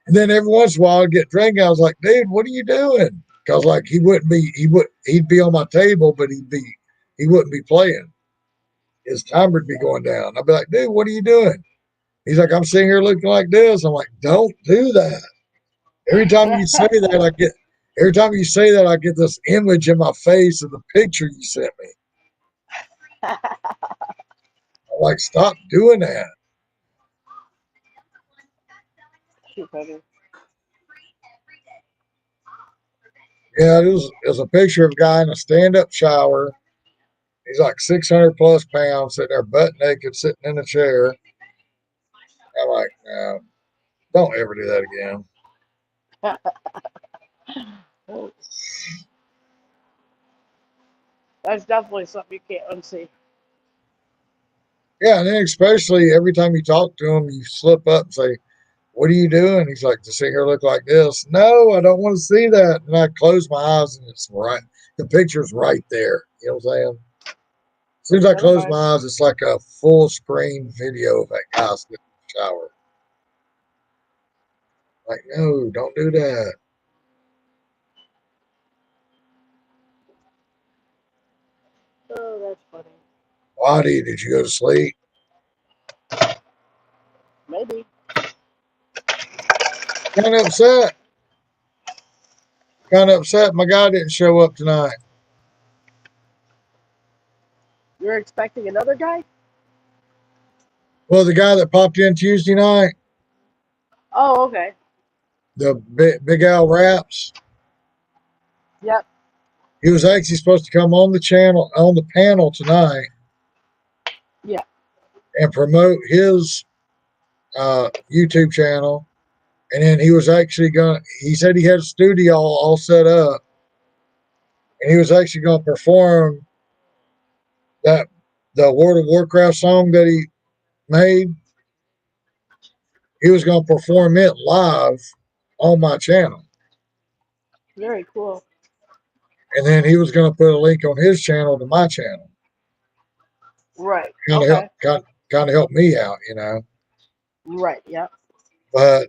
And then every once in a while, I'd get drinking. I was like, dude, what are you doing? Because like he'd be on my table, but he wouldn't be playing. His timer would be going down. I'd be like, dude, what are you doing? He's like, I'm sitting here looking like this. I'm like, don't do that. Every time you say that, every time you say that, I get this image in my face of the picture you sent me. I'm like, stop doing that. Shoot, baby. Yeah, it was a picture of a guy in a stand up shower. He's like 600 plus pounds, sitting there butt naked, sitting in a chair. I'm like, no, don't ever do that again. Oh, that's definitely something you can't unsee. Yeah, and then especially every time you talk to him, you slip up and say, "What are you doing?" He's like, "To sit here look like this." No, I don't want to see that. And I close my eyes, and it's right. The picture's right there. You know what I'm saying? As soon as I Never close mind. my eyes, it's like a full screen video of that guy sitting in the shower. Like, no, don't do that. Oh, that's funny. Waddy, did you go to sleep? Maybe. Kind of upset. Kind of upset. My guy didn't show up tonight. You're expecting another guy? Well, the guy that popped in Tuesday night, Oh, okay. the Big Al Raps, Yep. he was actually supposed to come on the channel, on the panel tonight Yeah. and promote his YouTube channel. And then he was actually he said he had a studio all set up and he was actually going to perform that, the World of Warcraft song that he made. He was going to perform it live on my channel. Very cool. And then he was going to put a link on his channel to my channel. Right. Kind of Okay. kind of help me out, you know. Right. Yep. But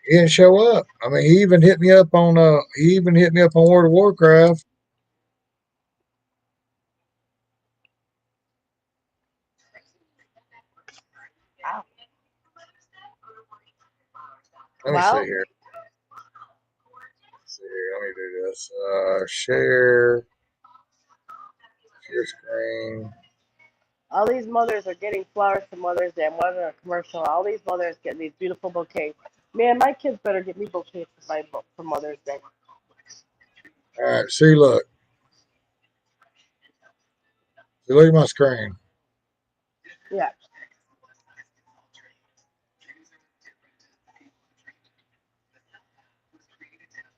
he didn't show up. I mean, he even hit me up on World of Warcraft. Wow. Let me see Well, here. Let me do this. Share screen. all these mothers are getting flowers for Mother's Day. I'm watching a commercial. All these mothers getting these beautiful bouquets. Man, my kids better get me bouquets for Mother's Day. All right, see, look. See, look at my screen. Yeah.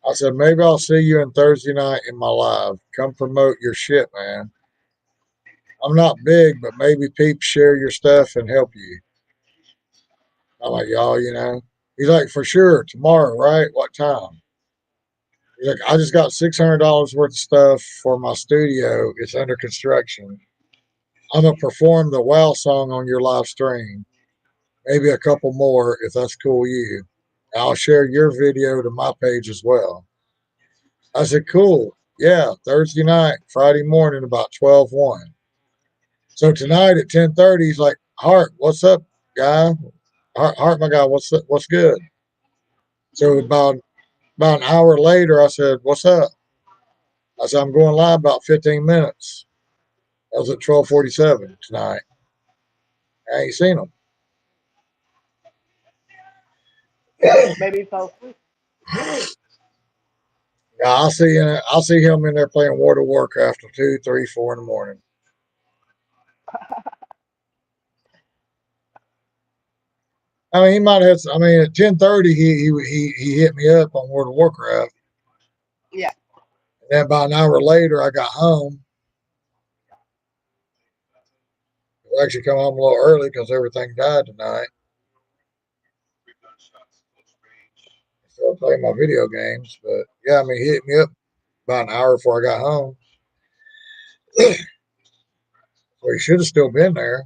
I said, maybe I'll see you on Thursday night in my live. Come promote your shit, man. I'm not big, but maybe peeps share your stuff and help you. I'm like, y'all, you know. He's like, for sure, tomorrow, right? What time? He's like, I just got $600 worth of stuff for my studio. It's under construction. I'm gonna perform the WoW song on your live stream. Maybe a couple more if that's cool with you. I'll share your video to my page as well. I said, cool. Yeah, Thursday night, Friday morning, about 12:01. So tonight at 10:30, he's like, Hart, what's up, guy? Hart, my guy, what's good? So Hmm. about an hour later, I said, what's up? I said, I'm going live about 15 minutes. That was at 12:47 tonight. I ain't seen him. Maybe he fell asleep. Yeah, I'll see him in there playing World of Warcraft till 2, 3, 4 in the morning. I mean, he might have. I mean, at 10:30, he hit me up on World of Warcraft. Yeah. And then about an hour later, I got home. I actually come home a little early because everything died tonight. Still playing my video games, but yeah, I mean, he hit me up about an hour before I got home. So he should have still been there.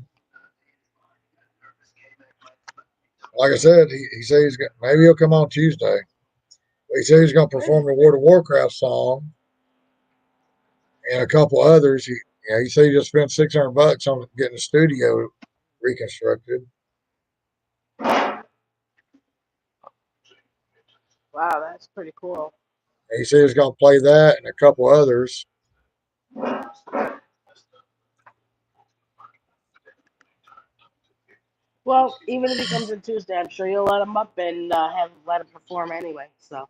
Like I said, he said maybe he'll come on Tuesday. But he said he's going to perform Maybe. the World of Warcraft song and a couple others. He said he just spent $600 on getting the studio reconstructed. Wow, that's pretty cool. And he said he's going to play that and a couple others. Well, even if he comes in Tuesday, I'm sure you'll let him up and let him perform anyway. So.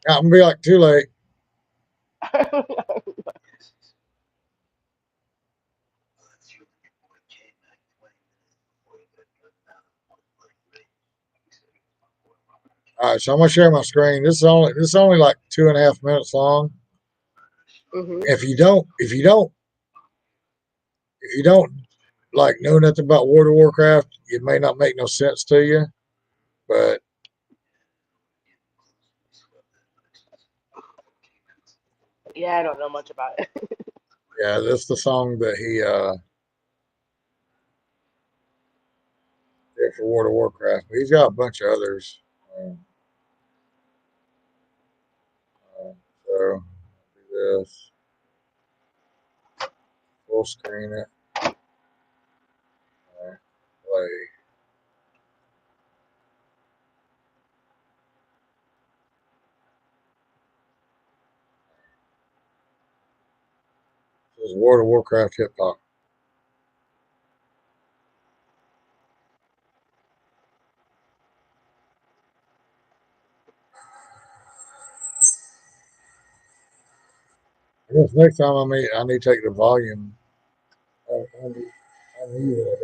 I'm gonna be like, too late. All right, so I'm gonna share my screen. This is only like 2.5 minutes long. Hmm. If you don't like know nothing about World of Warcraft, it may not make no sense to you. But Yeah, I don't know much about it. yeah, this is the song that he did for World of Warcraft. But he's got a bunch of others. Um, so do this full screen it. Play. This is World of Warcraft hip hop. I guess next time I need to take the volume. I need it.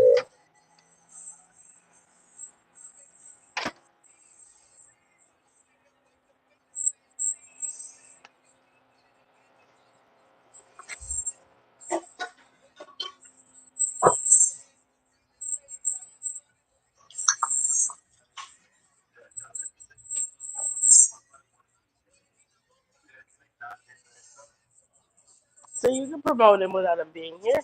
So you can promote him without him being here.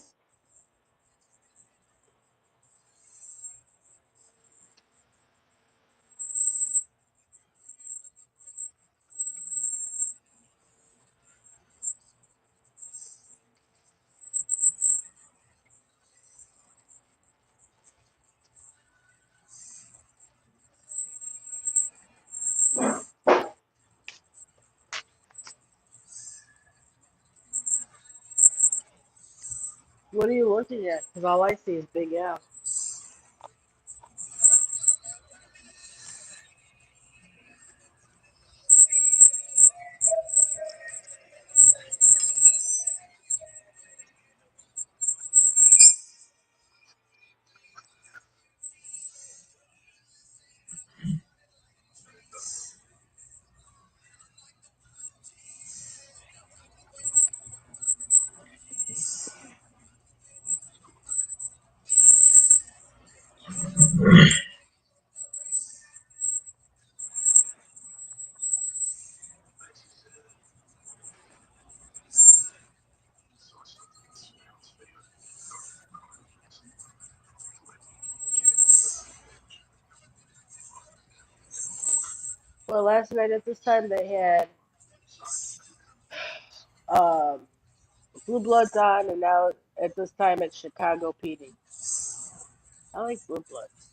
What are you looking at? Because all I see is Big Al. Well, last night at this time they had um, Blue Bloods on, and now at this time it's Chicago PD. I like Blue Bloods.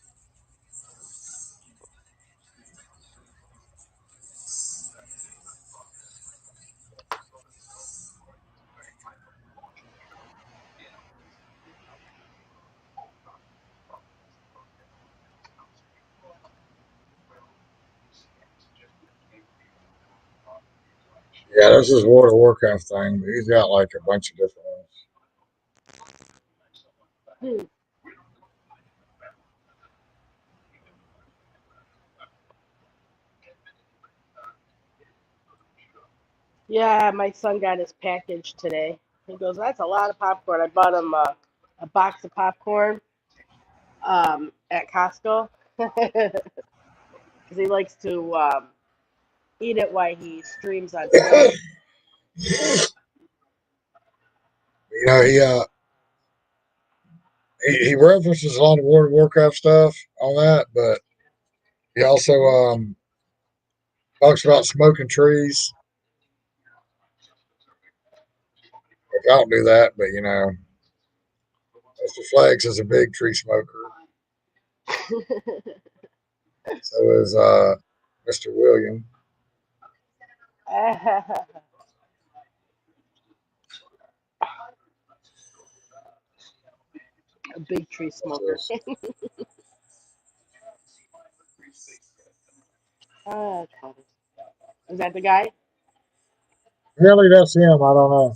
Yeah, this is World of Warcraft thing. But he's got like a bunch of different ones. Hmm. Yeah, my son got his package today. He goes, "That's a lot of popcorn." I bought him a box of popcorn at Costco because he likes to eat it while he streams on Twitch. He references a lot of World of Warcraft stuff on that, but he also talks about smoking trees. Which I don't do that, but Mr. Flex is a big tree smoker. So is Mr. William. A big tree What's smoker. this? Ah, is that the guy? Really, that's him. I don't know.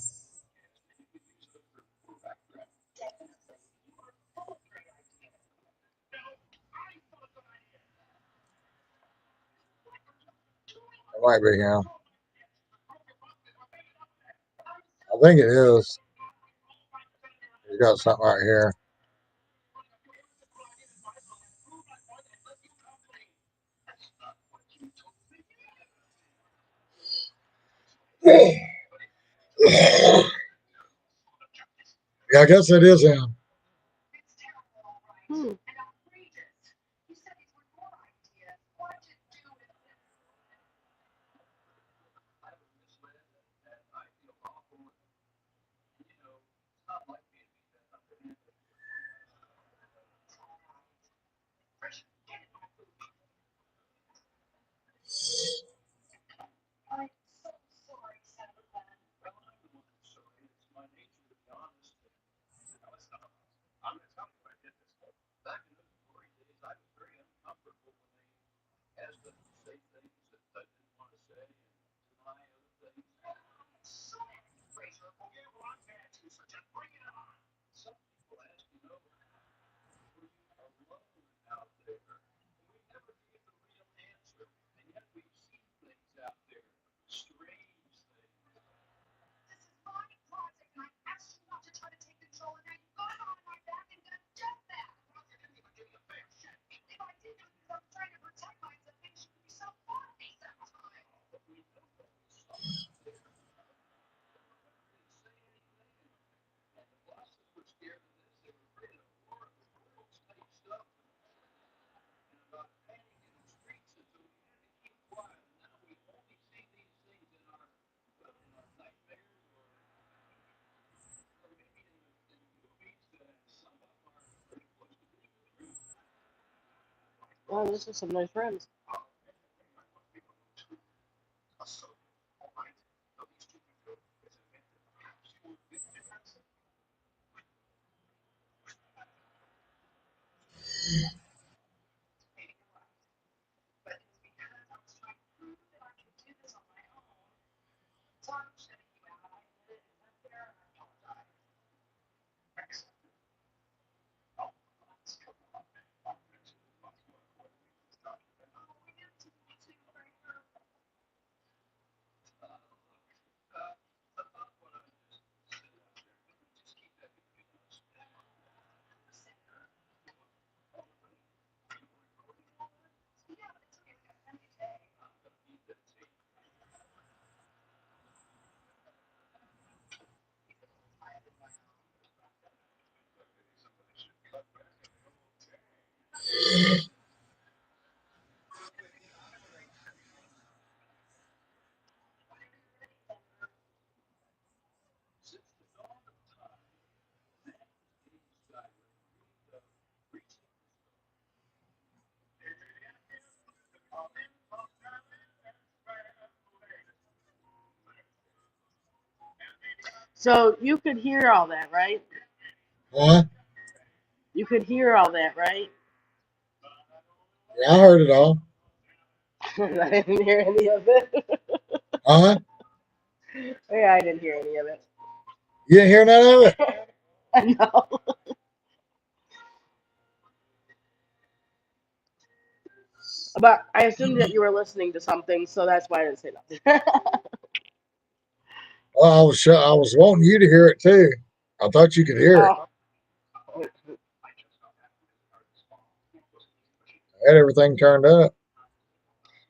might be him. I think it is. He's got something right here. Yeah, I guess it is him. Hmm. Oh, this is some nice friends. So you could hear all that, right? Huh? You could hear all that, right? Yeah, I heard it all. I didn't hear any of it. Huh? Yeah, I didn't hear any of it. You didn't hear none of it? No. But I assumed that you were listening to something, so that's why I didn't say nothing. Well, I was wanting you to hear it too. I thought you could hear it. Oh, I had everything turned up.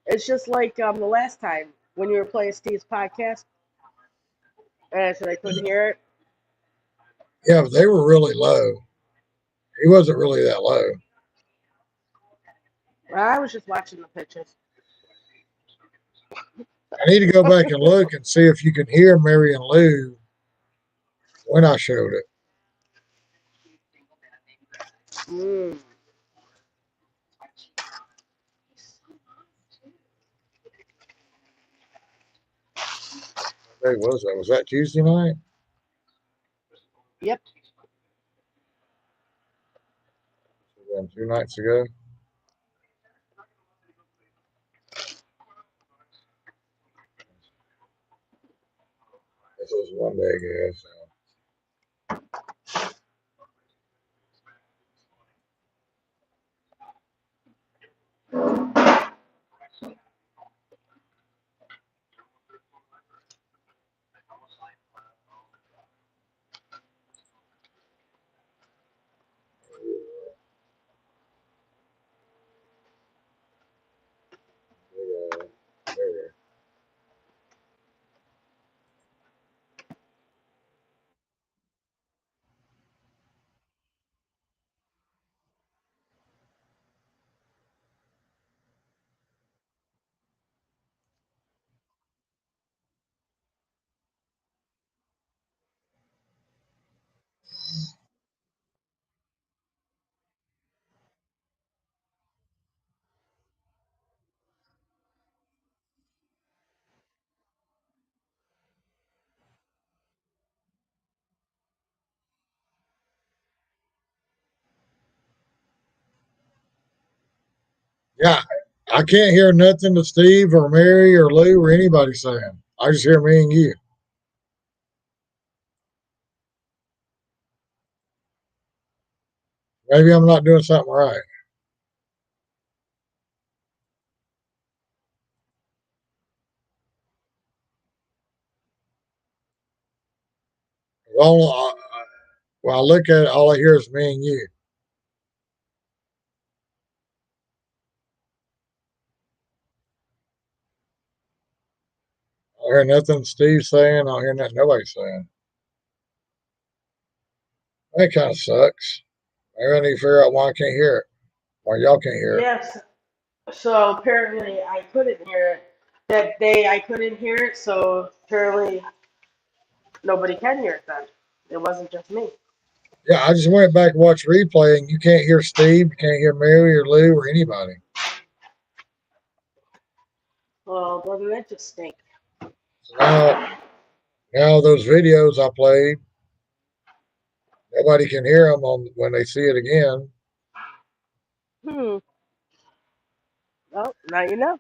it's just like the last time when you were playing Steve's podcast, and I said I couldn't hear it. Yeah, but they were really low. He wasn't really that low. I was just watching the pictures. I need to go back and look and see if you can hear Mary and Lou when I showed it. Mm. What day was that? Was that Tuesday night? Yep. Yeah, 2 nights ago. This was one day ago. So. Yeah, I can't hear nothing that Steve or Mary or Lou or anybody saying. I just hear me and you. Maybe I'm not doing something right. All when I look at it, all I hear is me and you. I hear nothing Steve's saying. I hear nothing nobody's saying. That kind of sucks. Maybe I need to figure out why I can't hear it. Why y'all can't hear it. Yes. So apparently I couldn't hear it. That day I couldn't hear it, so apparently nobody can hear it then. It wasn't just me. Yeah, I just went back and watched replay, and you can't hear Steve, you can't hear Mary or Lou or anybody. Well, doesn't that just stink? So now those videos I played, nobody can hear them on when they see it again. Hmm. Well, now you know.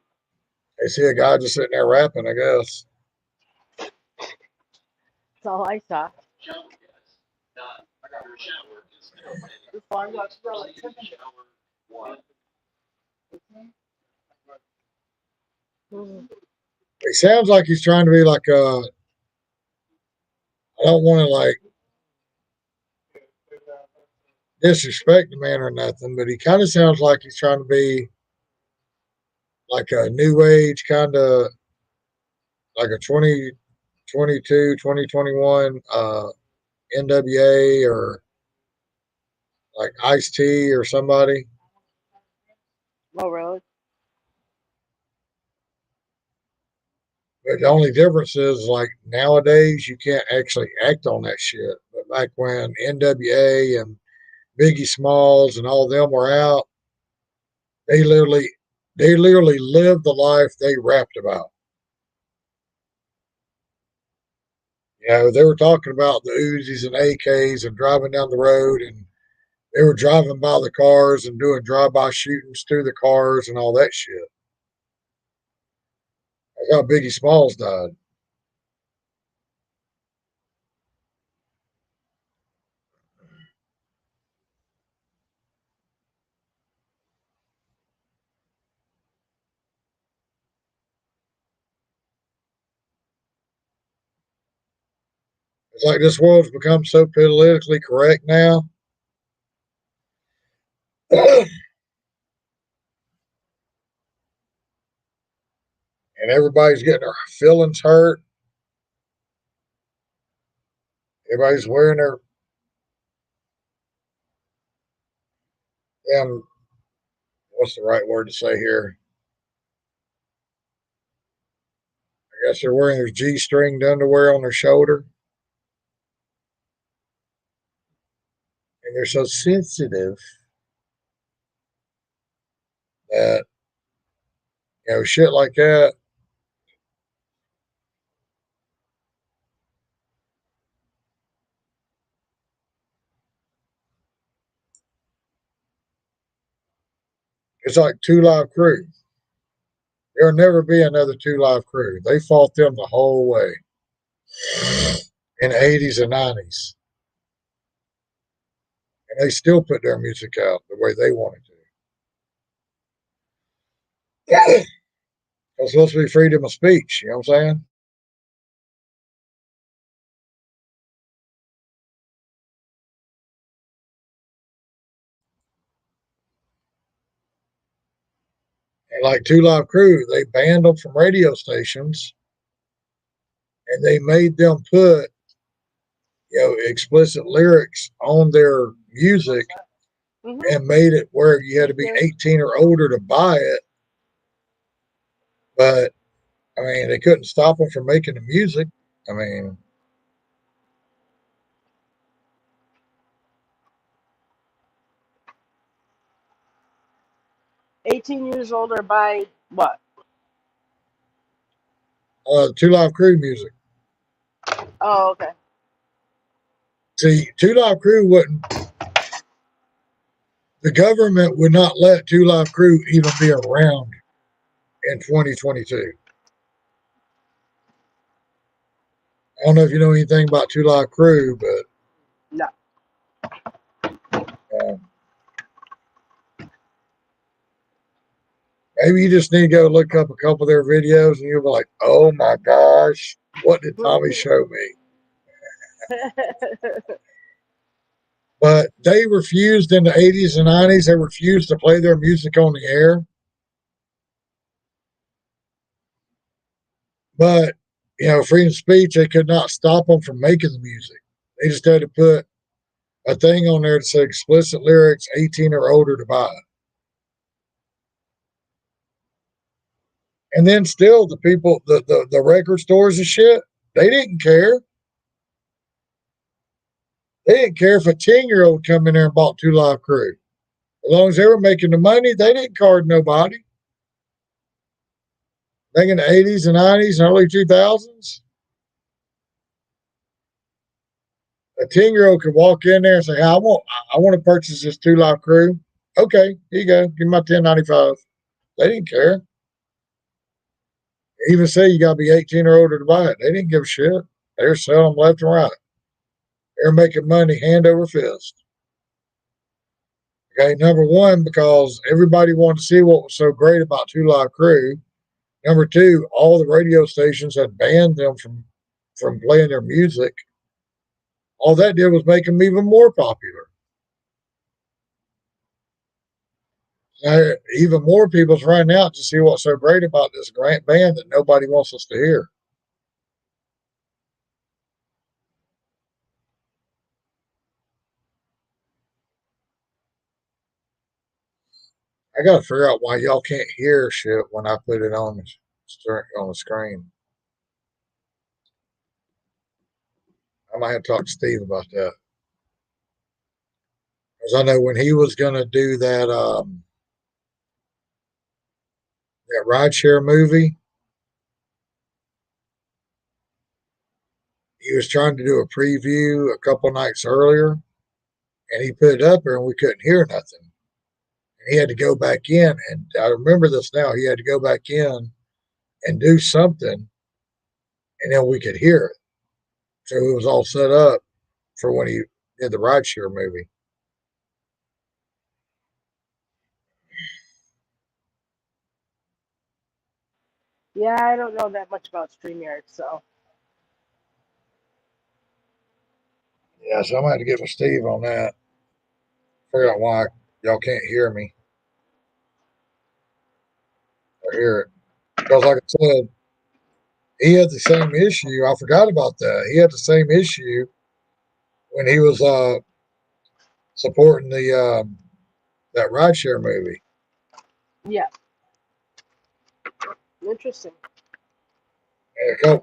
They see a guy just sitting there rapping, I guess. That's all I saw. Hmm. He sounds like he's trying to be like I don't want to like disrespect the man or nothing, but he kind of sounds like he's trying to be like a new age kind of like a 2022, 2021 NWA or like Ice T or somebody. Oh, really? But the only difference is like nowadays you can't actually act on that shit. But back when NWA and Biggie Smalls and all them were out, they literally they literally lived the life they rapped about. You know, they were talking about the Uzis and AKs and driving down the road, and they were driving by the cars and doing drive-by shootings through the cars and all that shit. That's how Biggie Smalls died. It's like this world's become so politically correct now. And everybody's getting their feelings hurt. Everybody's wearing their what's the right word to say here? I guess they're wearing their G-stringed underwear on their shoulder, and they're so sensitive that shit like that. It's like Two Live Crew. There'll never be another Two Live Crew. They fought them the whole way in the 80s and 90s, and they still put their music out the way they wanted to. It's supposed to be freedom of speech. You know what I'm saying? And like Two Live Crew, they banned them from radio stations, and they made them put explicit lyrics on their music Hmm. and made it where you had to be 18 or older to buy it. But I mean, they couldn't stop them from making the music. I mean, 18 years older by what? Two Live Crew music. Oh, okay. See, Two Live Crew wouldn't. the government would not let Two Live Crew even be around in 2022. I don't know if you know anything about Two Live Crew, but No. maybe you just need to go look up a couple of their videos and you'll be like, oh my gosh, what did Tommy show me? But they refused in the 80s and 90s, they refused to play their music on the air. But, you know, freedom of speech, they could not stop them from making the music. They just had to put a thing on there that said explicit lyrics, 18 or older to buy. And then still the people, the record stores and shit, they didn't care. They didn't care if a 10-year-old come in there and bought Two Live Crew. As long as they were making the money, they didn't card nobody. Back in the 80s and 90s and early 2000s, a 10-year-old could walk in there and say, hey, I want to purchase this Two Live Crew. Okay, here you go. Give me my $10.95. They didn't care. They even say you got to be 18 or older to buy it. They didn't give a shit. They were selling them left and right. They're making money hand over fist. Okay, number one, because everybody wanted to see what was so great about Two Live Crew. Number two, all the radio stations had banned them from playing their music. All that did was make them even more popular. Now, even more people's running out to see what's so great about this great band that nobody wants us to hear. I got to figure out why y'all can't hear shit when I put it on the screen. I might have to talk to Steve about that. Because I know when he was going to do that rideshare movie, he was trying to do a preview a couple nights earlier, and he put it up there and we couldn't hear nothing. And he had to go back in, and I remember this now. He had to go back in and do something, and then we could hear it. So it was all set up for when he did the rideshare movie. Yeah, I don't know that much about StreamYard, so. Yeah, so I'm going to have to get with Steve on that. Figure out why y'all can't hear me or hear it. Because, like I said, he had the same issue. I forgot about that. He had the same issue when he was supporting the that rideshare movie. Yeah. Interesting. And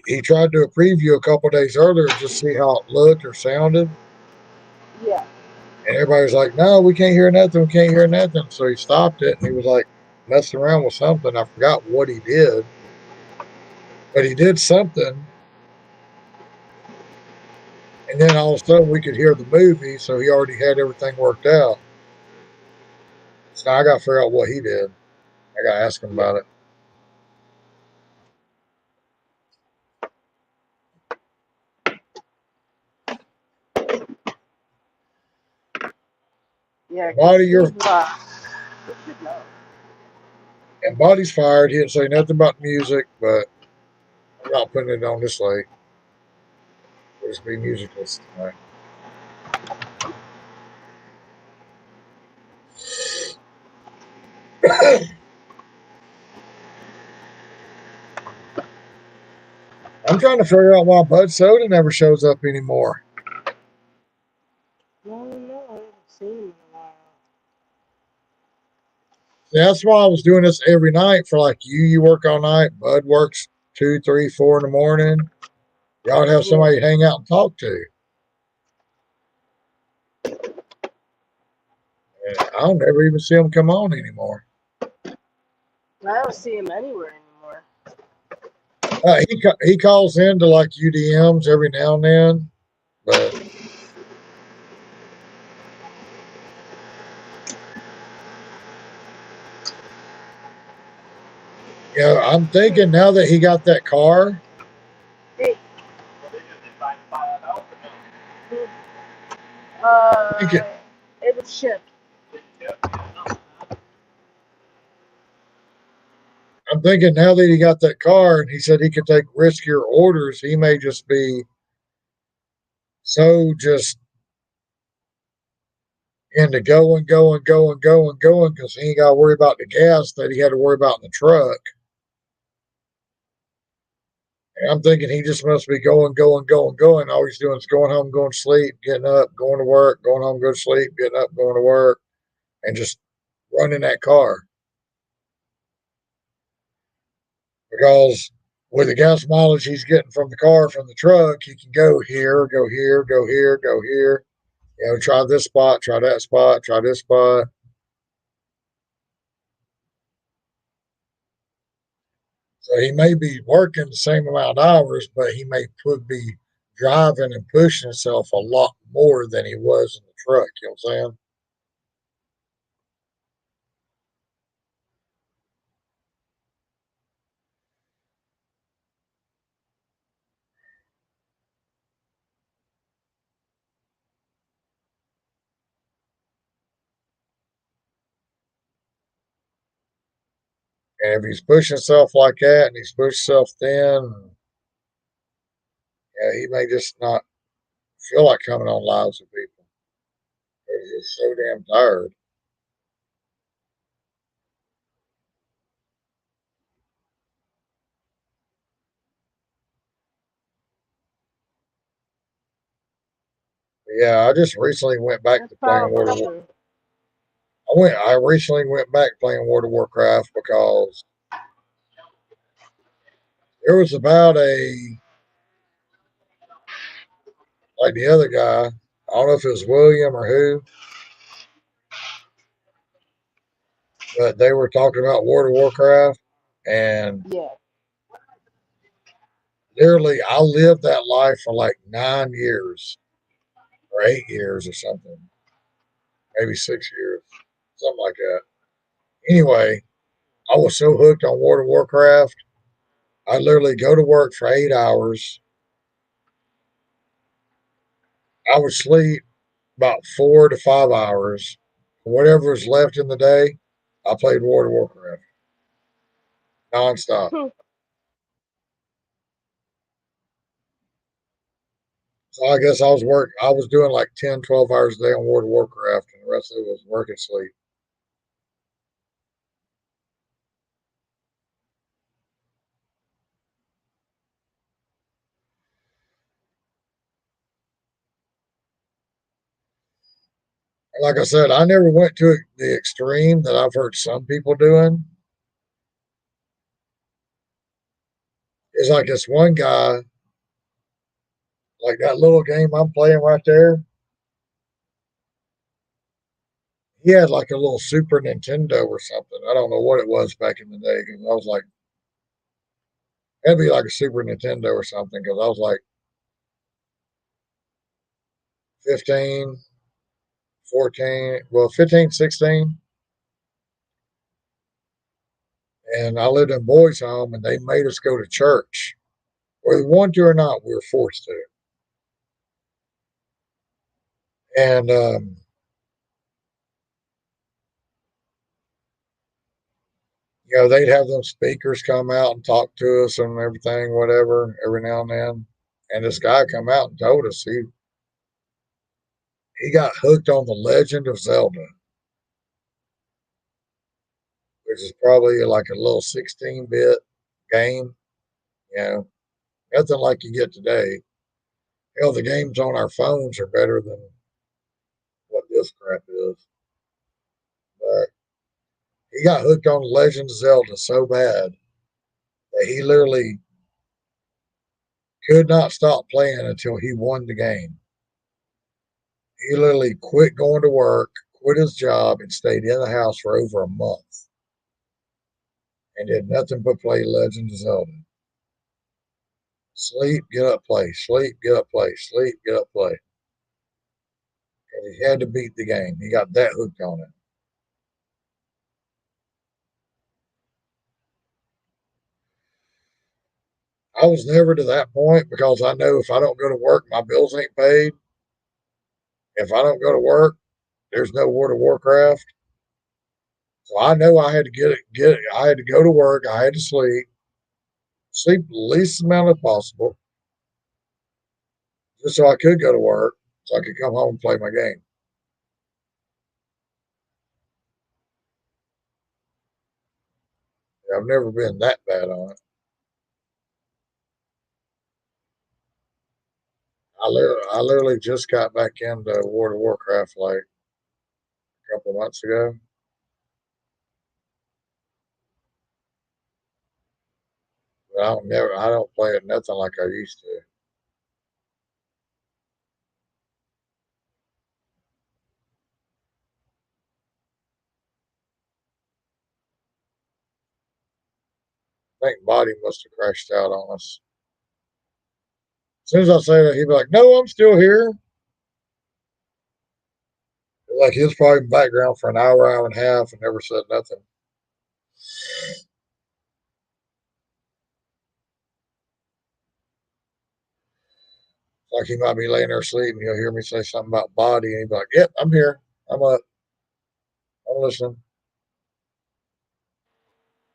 he tried to do a preview a couple days earlier just to see how it looked or sounded. Yeah. And everybody was like, no, we can't hear nothing. We can't hear nothing. So he stopped it and he was like messing around with something. I forgot what he did. But he did something. And then all of a sudden we could hear the movie. So he already had everything worked out. So I got to figure out what he did. I got to ask him about it. Yeah. Body, you're You should know. and Body's fired. He didn't say nothing about music, but I'm not putting it on this late. It'll just be musicless tonight. I'm trying to figure out why Bud Soda never shows up anymore. No, I haven't seen him in a while. That's why I was doing this every night for like you work all night. Bud works 2, 3, 4 in the morning. Y'all have somebody to hang out and talk to. And I don't ever even see him come on anymore. I don't see him anywhere anymore. He calls into like UDMs every now and then, but I'm thinking now that he got that car, Hey, thinking, it was shipped. I'm thinking now that he got that car and he said he could take riskier orders, he may just be so just into going because he ain't got to worry about the gas that he had to worry about in the truck. And I'm thinking he just must be going. All he's doing is going home, going to sleep, getting up, going to work, going home, go to sleep, getting up, going to work, and just running that car. Because with the gas mileage he's getting from the car, from the truck, he can go here, go here, go here, go here. Try this spot, try that spot, try this spot. So he may be working the same amount of hours, but he may be driving and pushing himself a lot more than he was in the truck. You know what I'm saying? And if he's pushing himself like that and he's pushed himself thin, yeah, he may just not feel like coming on lives with people. He's just so damn tired. But yeah, I just recently went back That's to playing probably true. I recently went back playing World of Warcraft because there was about like the other guy. I don't know if it was William or who, but they were talking about World of Warcraft, and Yeah. literally, I lived that life for like 9 years or 8 years or something, maybe 6 years, something like that. Anyway, I was so hooked on World of Warcraft, I literally go to work for 8 hours. I would sleep about 4 to 5 hours. Whatever was left in the day, I played World of Warcraft nonstop. So I guess I was doing like 10, 12 hours a day on World of Warcraft, and the rest of it was work and sleep. And like I said, I never went to the extreme that I've heard some people doing. It's like this one guy, like that little game I'm playing right there. He had like a little Super Nintendo or something. I don't know what it was back in the day because I was like, it'd be like a Super Nintendo or something because I was like 15, 14, well, 15, 16. And I lived in boys' home and they made us go to church. Whether we wanted to or not, we were forced to. And, they'd have them speakers come out and talk to us and everything, whatever, every now and then. And this guy come out and told us he got hooked on the Legend of Zelda, which is probably like a little 16-bit game. You know, nothing like you get today. Hell, the games on our phones are better than what this crap is. But he got hooked on Legend of Zelda so bad that he literally could not stop playing until he won the game. He literally quit going to work, quit his job, and stayed in the house for over a month and did nothing but play Legend of Zelda. Sleep, get up, play. Sleep, get up, play. Sleep, get up, play. And he had to beat the game. He got that hooked on it. I was never to that point because I know if I don't go to work, my bills ain't paid. If I don't go to work, there's no World of Warcraft. So I know I had to get it. I had to go to work. I had to sleep the least amount as possible, just so I could go to work, so I could come home and play my game. Yeah, I've never been that bad on it. I literally just got back into World of Warcraft like a couple months ago. But I don't play it nothing like I used to. I think Body must have crashed out on us. As soon as I say that, he'd be like, "No, I'm still here." Like he was probably in the background for an hour and a half, and never said nothing. Like he might be laying there asleep, and he'll hear me say something about Body, and he'd be like, "Yep, I'm here. I'm up. I'm listening."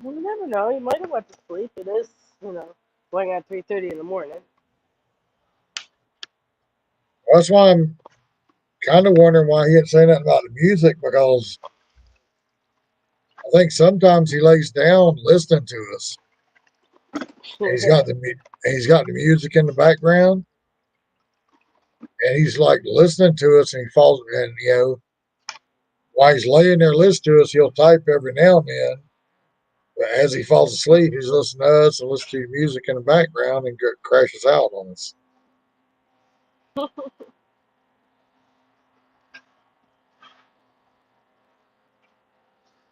You never know. You might have went to sleep. It is, going on 3:30 in the morning. Well, that's why I'm kind of wondering why he didn't say nothing about the music because I think sometimes he lays down listening to us. And he's got the music in the background, and he's like listening to us, and he falls, and while he's laying there listening to us, he'll type every now and then. But as he falls asleep, he's listening to us and listening to the music in the background and crashes out on us.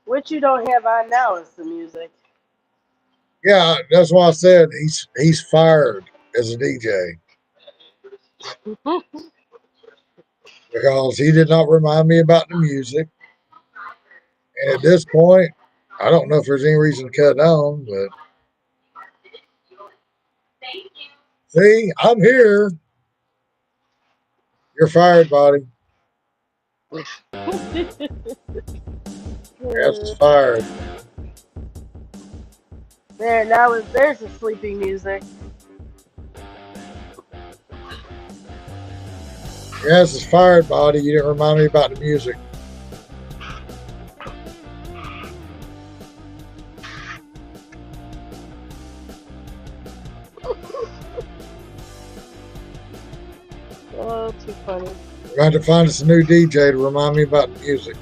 What you don't have on now is the music. Yeah, that's why I said he's fired as a DJ because he did not remind me about the music. And at this point, I don't know if there's any reason to cut on, but see, I'm here. You're fired, Body. Yes, it's fired. There, now there's the sleeping music. Yes, it's fired, Body. You didn't remind me about the music. Oh, too funny. We're going to find us a new DJ to remind me about the music.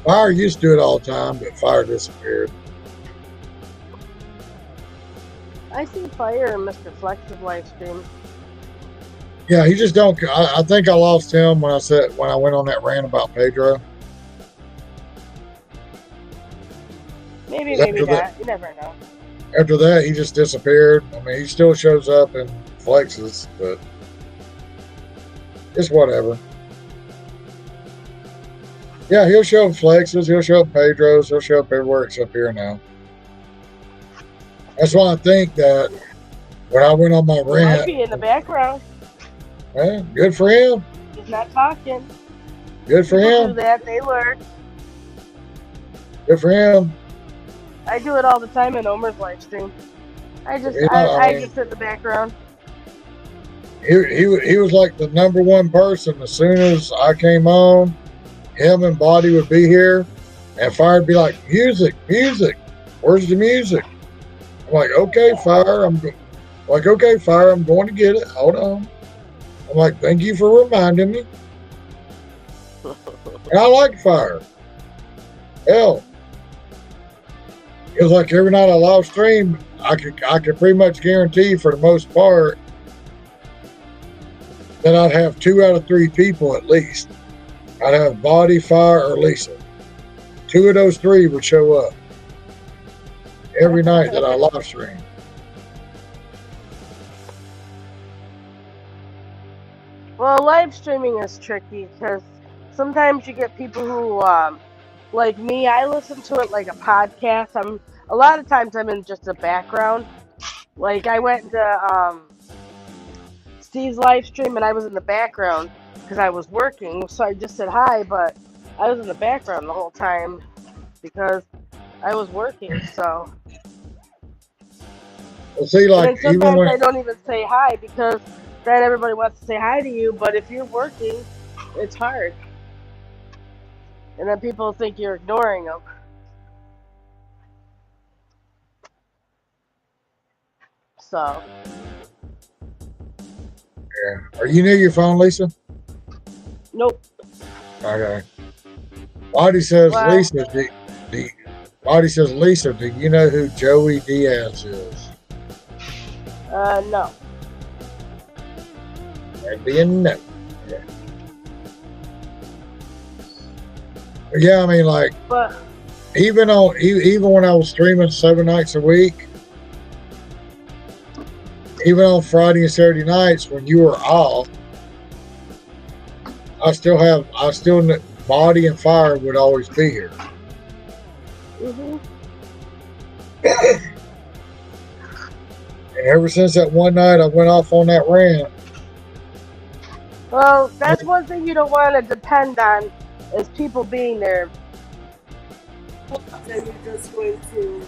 Fire used to do it all the time, but Fire disappeared. I see Fire and Mr. Flex's live stream. Yeah, he just don't. I think I lost him when I went on that rant about Pedro. Maybe After not. that, You never know. after that, he just disappeared. I mean, he still shows up and flexes, but it's whatever. Yeah, he'll show up flexes. He'll show up Pedro's. He'll show up everywhere except here now. That's why I think that when I went on my He might rant, be in the background. good for him. He's not talking. Good for People him. do that. They learn. Good for him. I do it all the time in Omer's live stream. I just sit in the background. He was like the number one person. As soon as I came on, him and Body would be here, and Fire would be like, "Music, music, where's the music?" I'm like, "Okay, Fire, okay, Fire, I'm going to get it. Hold on." I'm like, "Thank you for reminding me." And I like Fire. Hell, it was like every night I live stream, I could pretty much guarantee for the most part that I'd have 2 out of 3 people at least. I'd have Body, Fire, or Lisa. 2 of those 3 would show up every night that I live stream. Well, live streaming is tricky because sometimes you get people who Like me, I listen to it like a podcast. A lot of times I'm in just the background. Like I went to Steve's live stream and I was in the background because I was working. So I just said hi, but I was in the background the whole time because I was working. So Well, see, and like then even sometimes when I don't even say hi because then everybody wants to say hi to you. But if you're working, it's hard, and then people think you're ignoring them. So are you near your phone, Lisa? nope. Okay. Lottie says, Why? Lisa, do, Lottie says, Lisa, do you know who Joey Diaz is? No. That'd be a no. Yeah. But yeah, I mean, like But even when I was streaming 7 nights a week, even on Friday and Saturday nights when you were off, Body and Fire would always be here. mhm. And ever since that one night I went off on that rant, Well, that's one thing you don't want to depend on is people being there. Then you're just going to.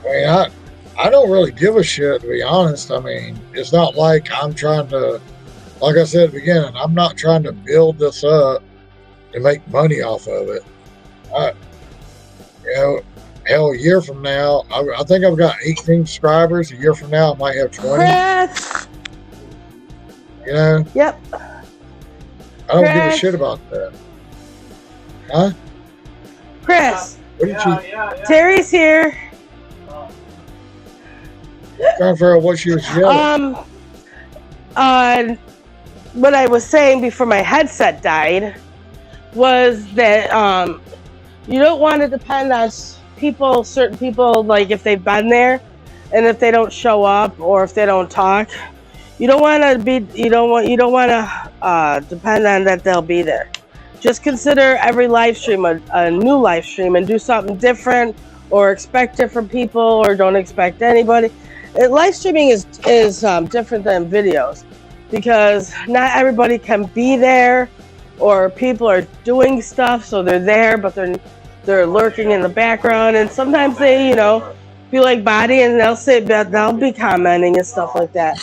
I mean, I don't really give a shit, to be honest. I mean, it's not like I'm trying to, like I said at the beginning, I'm not trying to build this up to make money off of it. Hell, a year from now, I think I've got 18 subscribers. A year from now, I might have 20. Chris. Yep. I don't give a shit about that. Huh? Chris. What did you? Terry's here. Trying to figure out what she was yelling. What I was saying before my headset died was that you don't want to depend on certain people, like if they've been there and if they don't show up or if they don't talk. You don't want to depend on that they'll be there. Just consider every live stream a new live stream and do something different, or expect different people, or don't expect anybody. Live streaming is different than videos because not everybody can be there, or people are doing stuff so they're there but they're lurking in the background, and sometimes they be like Body and they'll be commenting and stuff like that.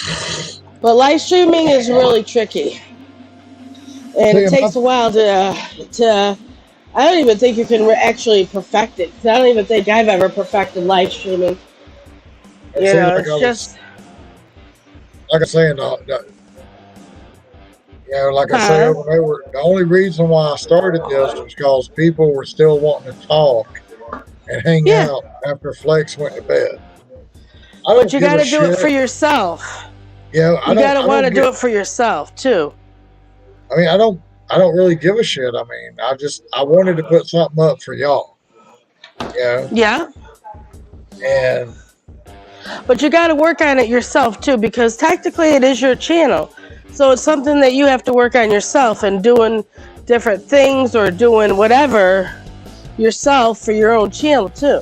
But live streaming is really tricky, and it takes a while to I don't even think you can actually perfect it. I don't even think I've ever perfected live streaming. It's just like I say, like I say over and over. The only reason why I started this was because people were still wanting to talk and hang out after Flex went to bed. But you got to do it for yourself. Yeah, you got to want to do it for yourself too. I mean, I don't really give a shit. I mean, I wanted to put something up for y'all. Yeah. And but you got to work on it yourself too, because technically it is your channel. So it's something that you have to work on yourself and doing different things or doing whatever yourself for your own channel too.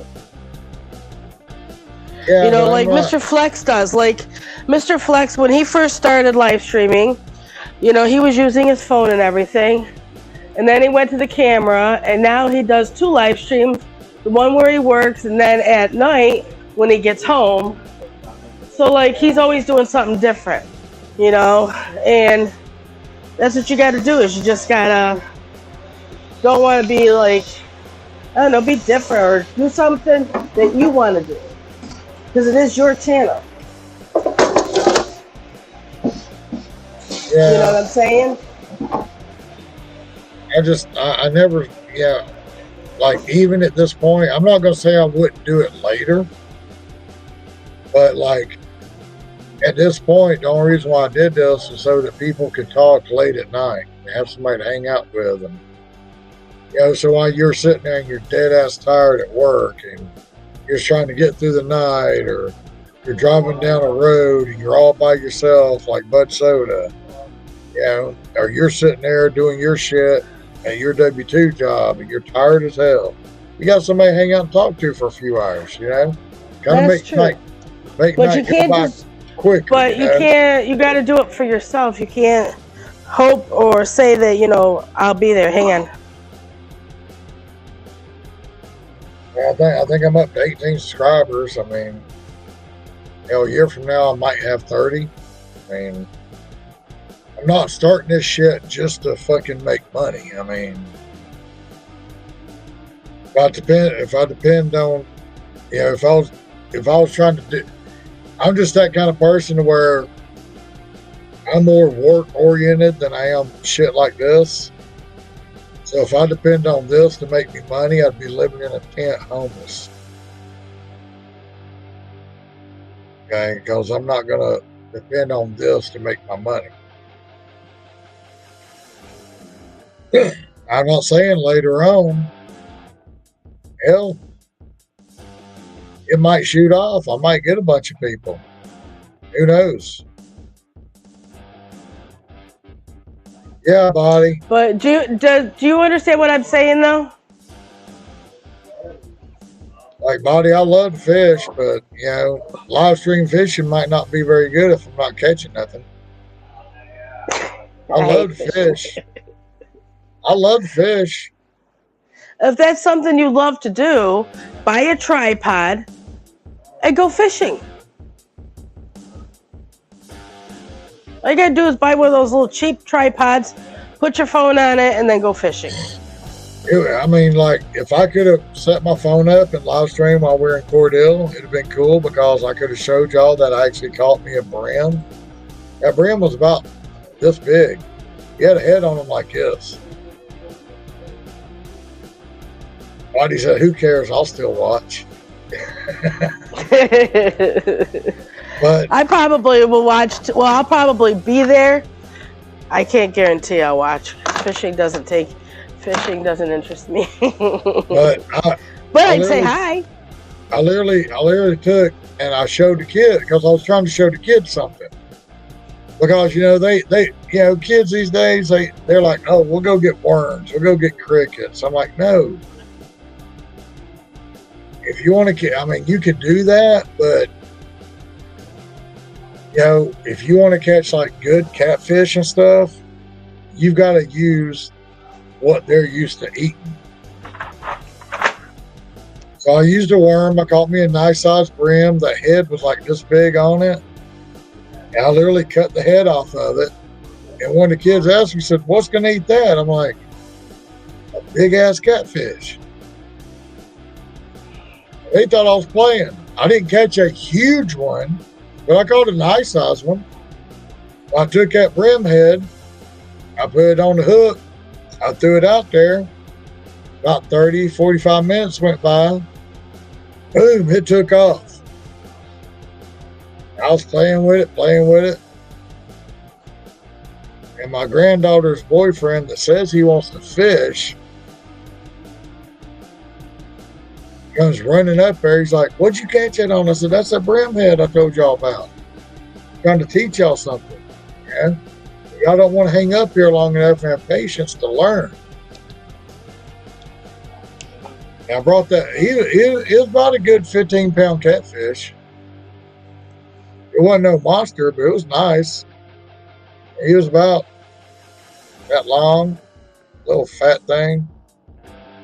Yeah, like Mr. Flex does. Like Mr. Flex, when he first started live streaming, he was using his phone and everything. And then he went to the camera, and now he does 2 live streams. The one where he works, and then at night when he gets home. So like he's always doing something different, and that's what you got to do. Is you just gotta don't want to be like, I don't know, be different or do something that you want to do, because it is your channel. Yeah. You know what I'm saying? I never, like even at this point, I'm not going to say I wouldn't do it later, but like at this point, the only reason why I did this is so that people could talk late at night and have somebody to hang out with. And, so while you're sitting there and you're dead ass tired at work and you're just trying to get through the night, or you're driving down a road and you're all by yourself like Bud Soda, or you're sitting there doing your shit at your W-2 job and you're tired as hell. You got somebody to hang out and talk to for a few hours, Kind of That's make true. night But you go can't by just. quicker. But you can't. You got to do it for yourself. You can't hope or say that I'll be there. Hang on. I think I'm up to 18 subscribers. I mean, a year from now I might have 30. I mean, I'm not starting this shit just to fucking make money. I mean, if I depend on, if I was trying to do, I'm just that kind of person to where I'm more work oriented than I am shit like this. So if I depend on this to make me money, I'd be living in a tent homeless. Okay, because I'm not gonna depend on this to make my money. I'm not saying later on, hell, it might shoot off. I might get a bunch of people. Who knows? Yeah, buddy. But do you understand what I'm saying though? Like, buddy, I love to fish, but live stream fishing might not be very good if I'm not catching nothing. I love to fish. I love to fish. If that's something you love to do, buy a tripod and go fishing. All you gotta do is buy one of those little cheap tripods, put your phone on it, and then go fishing. I mean, like, if I could have set my phone up and live stream while we're in Cordell, it'd have been cool because I could have showed y'all that I actually caught me a brim. That brim was about this big. He had a head on him like this. Buddy said, "Who cares? I'll still watch." But I probably will watch. Well, I'll probably be there. I can't guarantee I'll watch. Fishing doesn't interest me. but I'd say hi. I literally took and I showed the kid because I was trying to show the kid something. Because they kids these days they're like, oh, we'll go get worms, we'll go get crickets. I'm like, no. If you want to, I mean, you could do that, but if you want to catch like good catfish and stuff, you've got to use what they're used to eating. So I used a worm. I caught me a nice sized brim. The head was like this big on it. And I literally cut the head off of it. And when the kids asked me, said, "What's going to eat that?" I'm like, "A big ass catfish." They thought I was playing. I didn't catch a huge one, but I caught a nice size one. I took that brim head, I put it on the hook, I threw it out there. About 30, 45 minutes went by. Boom, it took off. I was playing with it. And my granddaughter's boyfriend that says he wants to fish comes running up there. He's like, "What'd you catch it on?" I said, "That's a brim head I told y'all about. I'm trying to teach y'all something. Yeah? Y'all don't want to hang up here long enough and have patience to learn." And I brought that. It was about a good 15-pound catfish. It wasn't no monster, but it was nice. He was about that long, little fat thing.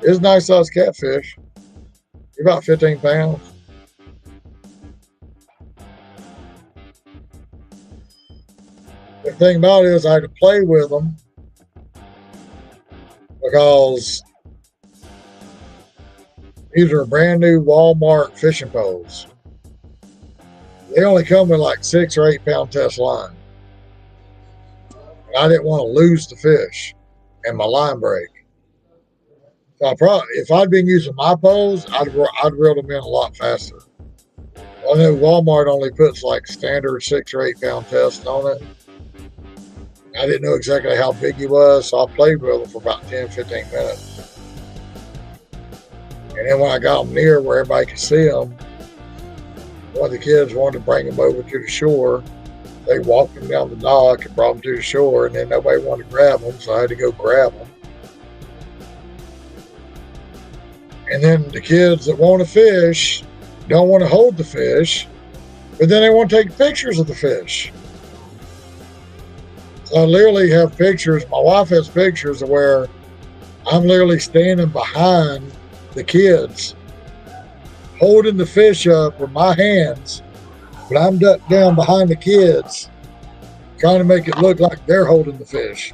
It was a nice sized catfish. About 15 pounds. The thing about it is I had to play with them because these are brand new Walmart fishing poles. They only come with like 6 or 8 pound test line. And I didn't want to lose the fish and my line break. So if I'd been using my poles, I'd reel them in a lot faster. I know Walmart only puts like standard 6 or 8 pound test on it. I didn't know exactly how big he was, so I played with him for about 10, 15 minutes. And then when I got him near where everybody could see him, one of the kids wanted to bring him over to the shore. They walked them down the dock and brought them to the shore, and then nobody wanted to grab them, so I had to go grab them. And then the kids that want to fish don't want to hold the fish, but then they want to take pictures of the fish. So I literally have pictures. My wife has pictures of where I'm literally standing behind the kids, holding the fish up with my hands, but I'm ducked down behind the kids, trying to make it look like they're holding the fish.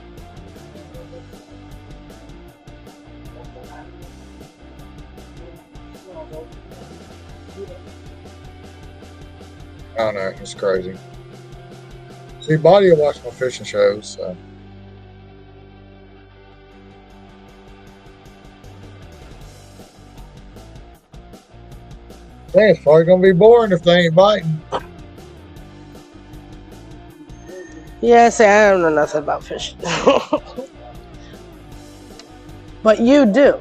I don't know, it's crazy. See, Buddy will watch my fishing shows, so. Hey, it's probably gonna be boring if they ain't biting. Yeah, see, I don't know nothing about fishing. But you do.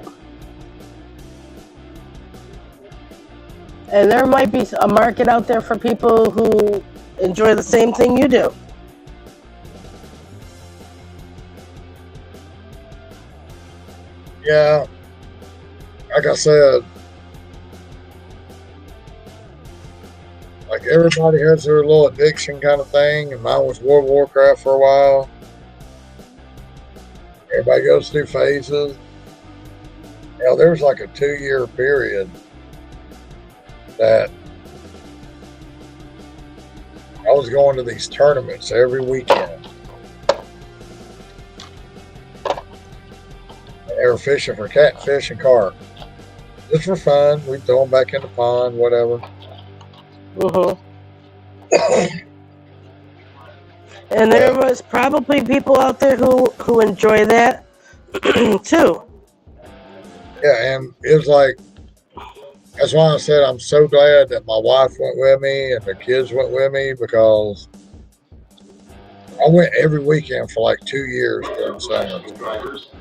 And there might be a market out there for people who enjoy the same thing you do. Yeah, like I said, like everybody has their little addiction kind of thing, and mine was World of Warcraft for a while. Everybody goes through phases. You know, there was like a 2-year period that I was going to these tournaments every weekend. And they were fishing for catfish and carp. Just for fun. We'd throw them back in the pond, whatever. And there was probably people out there who enjoy that too. Yeah, and it was like, that's why I said I'm so glad that my wife went with me and the kids went with me, because I went every weekend for like 2 years during summers.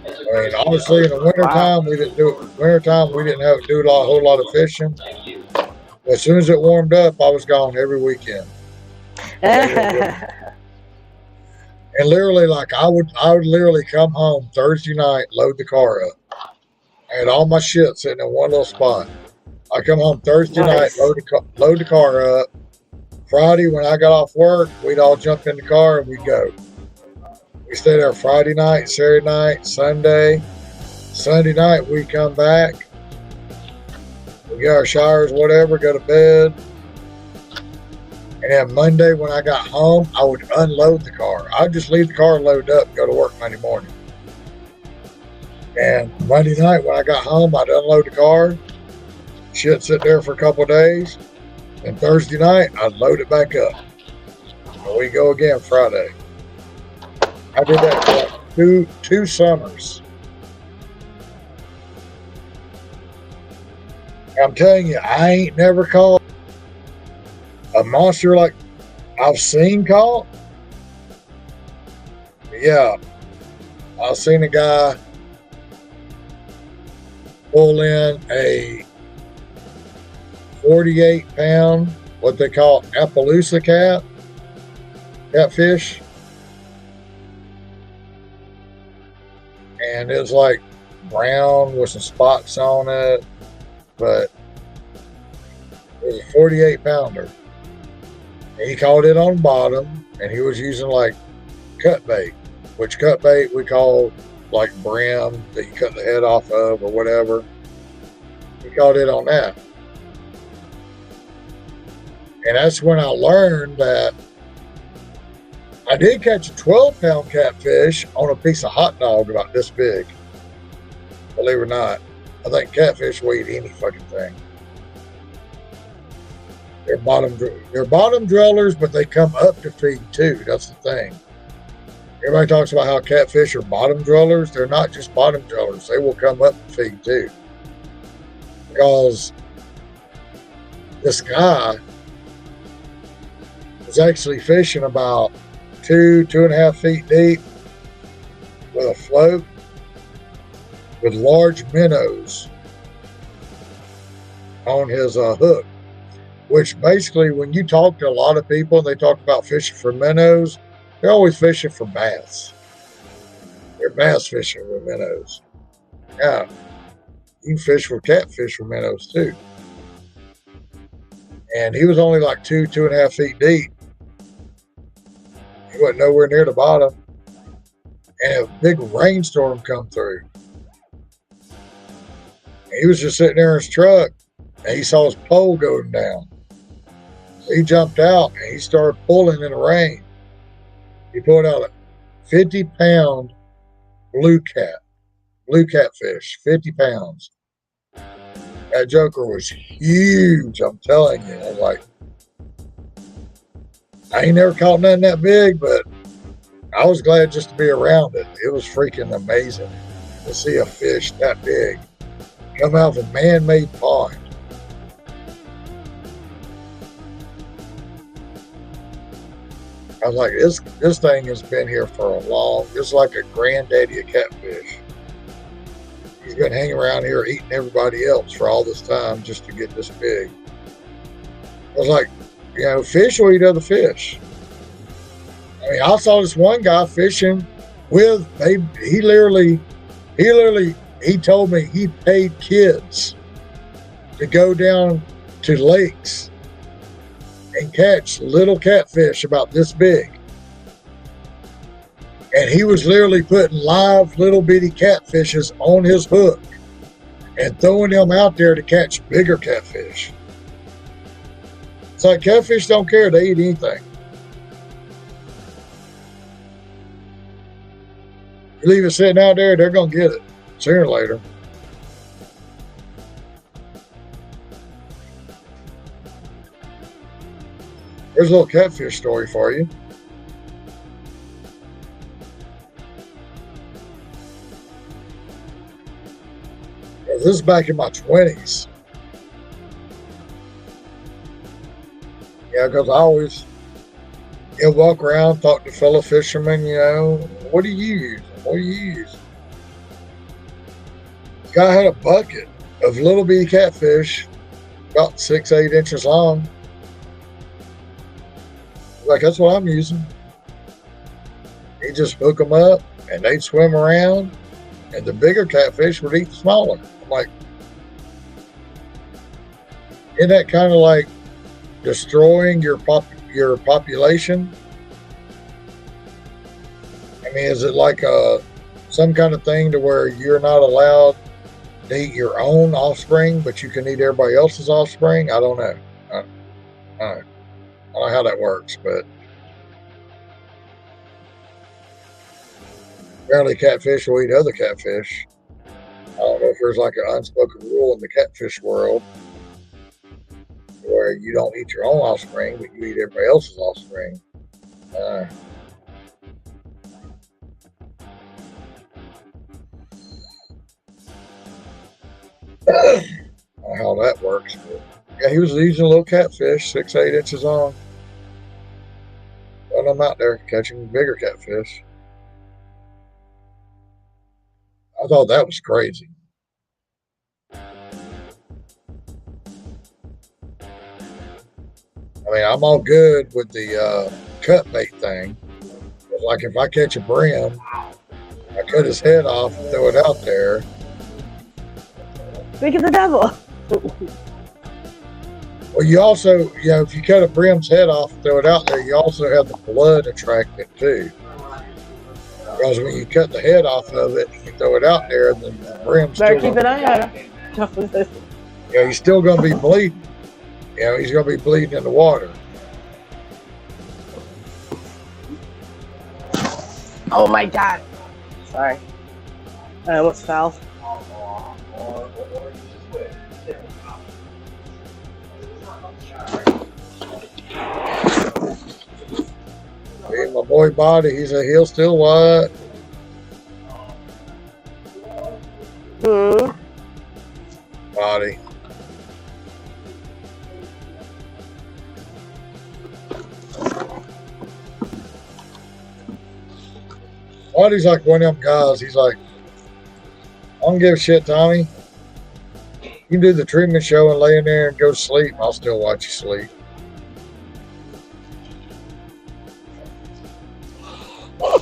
I mean, obviously in the wintertime, we didn't do it. Wintertime, we didn't have to do a whole lot of fishing. But as soon as it warmed up, I was gone every weekend. And literally, like I would literally come home Thursday night, load the car up. I had all my shit sitting in one little spot. I come home Thursday night, load the car up. Friday, when I got off work, we'd all jump in the car and we'd go. We stay there Friday night, Saturday night, Sunday. Sunday night, we come back. We get our showers, whatever, go to bed. And then Monday, when I got home, I would unload the car. I'd just leave the car loaded up and go to work Monday morning. And Monday night, when I got home, I'd unload the car. Shit sit there for a couple of days. And Thursday night, I'd load it back up. And we go again Friday. I did that for like two summers. I'm telling you, I ain't never caught a monster like I've seen caught. Yeah, I've seen a guy pull in a 48-pound, what they call Appaloosa catfish. And it was like brown with some spots on it, but it was a 48-pounder. And he caught it on bottom, and he was using like cut bait, which cut bait we call like brim that you cut the head off of or whatever. He caught it on that. And that's when I learned that I did catch a 12-pound catfish on a piece of hot dog about this big. Believe it or not, I think catfish will eat any fucking thing. They're bottom dwellers, but they come up to feed too. That's the thing. Everybody talks about how catfish are bottom dwellers. They're not just bottom dwellers. They will come up to feed too. Because this guy was actually fishing about 2.5 feet deep with a float with large minnows on his hook, which basically when you talk to a lot of people and they talk about fishing for minnows, they're always fishing for bass. They're bass fishing with minnows. Yeah, you can fish for catfish for minnows too. And he was only like 2.5 feet deep. He wasn't nowhere near the bottom. And a big rainstorm come through. And he was just sitting there in his truck, and he saw his pole going down. So he jumped out, and he started pulling in the rain. He pulled out a 50-pound blue catfish, 50 pounds. That joker was huge, I'm telling you. I was like, I ain't never caught nothing that big, but I was glad just to be around it. It was freaking amazing to see a fish that big come out of a man-made pond. I was like, this thing has been here for a long, it's like a granddaddy of catfish. He's been hanging around here eating everybody else for all this time just to get this big. I was like, you know, fish will eat other fish. I mean, I saw this one guy fishing with, he told me he paid kids to go down to lakes and catch little catfish about this big. And he was literally putting live little bitty catfishes on his hook and throwing them out there to catch bigger catfish. It's like catfish don't care, they eat anything. You leave it sitting out there, they're going to get it sooner or later. There's a little catfish story for you. This is back in my 20s. Yeah, because I always walk around, talk to fellow fishermen, what do you use? What do you use? This guy had a bucket of little bitty catfish, about 6-8 inches long. Like, that's what I'm using. He'd just hook them up and they'd swim around, and the bigger catfish would eat the smaller. I'm like, isn't that kind of like destroying your population? I mean, is it like some kind of thing to where you're not allowed to eat your own offspring, but you can eat everybody else's offspring? I don't know. I don't know how that works, but apparently catfish will eat other catfish. I don't know if there's like an unspoken rule in the catfish world where you don't eat your own offspring, but you eat everybody else's offspring. I don't know how that works, but yeah, he was using a little catfish, 6-8 inches long. When I'm out there catching bigger catfish. I thought that was crazy. I mean, I'm all good with the cut bait thing. But like if I catch a brim, I cut his head off and throw it out there. Speak of the devil. Well, you also, if you cut a brim's head off and throw it out there, you also have the blood attract it too. Because when you cut the head off of it and you throw it out there, then the brim's Better still keep an eye on him. he's still going to be bleeding. He's going to be bleeding in the water. Oh my God. Sorry. I almost fell. Hey, my boy Body, he'll still what? Body. Body's like one of them guys. He's like, I don't give a shit, Tommy. You can do the treatment show and lay in there and go to sleep. I'll still watch you sleep. I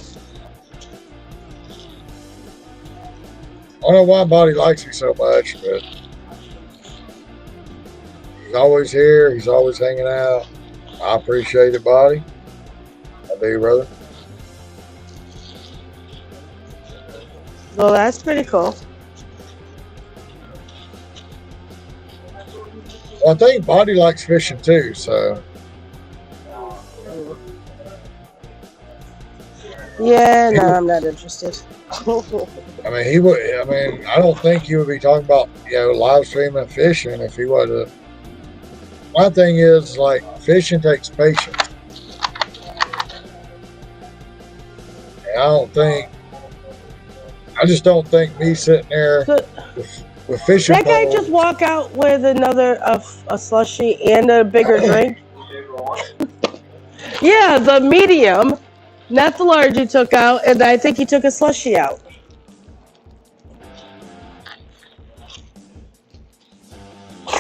don't know why Buddy likes me so much, but he's always here. He's always hanging out. I appreciate it, Buddy. I do, brother. Well, that's pretty cool. Well, I think Buddy likes fishing too, so. Yeah, no, I'm not interested. I mean, he would. I mean, I don't think he would be talking about live streaming fishing if he was. My thing is like fishing takes patience. And I just don't think me sitting there So, with fishing. that guy poles. just walk out with another a slushy and a bigger drink. Yeah, the medium, not the large he took out, and I think he took a slushy out.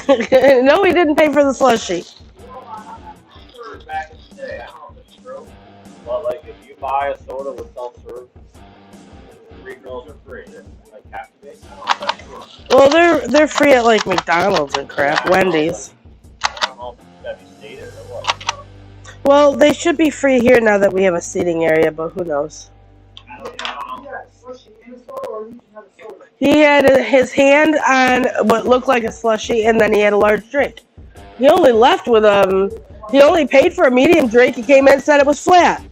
No, he didn't pay for the slushy. Back in the day, I don't know if it's true, but like if you buy a soda with self-serve, 3 girls are free. That's like Captivate. I don't know if that's true. Well, they're free at like McDonald's and crap, Wendy's. I don't know if that be stated or what. Well, they should be free here now that we have a seating area, but who knows? I don't know. He had his hand on what looked like a slushy, and then he had a large drink. He only left with he only paid for a medium drink. He came in and said it was flat.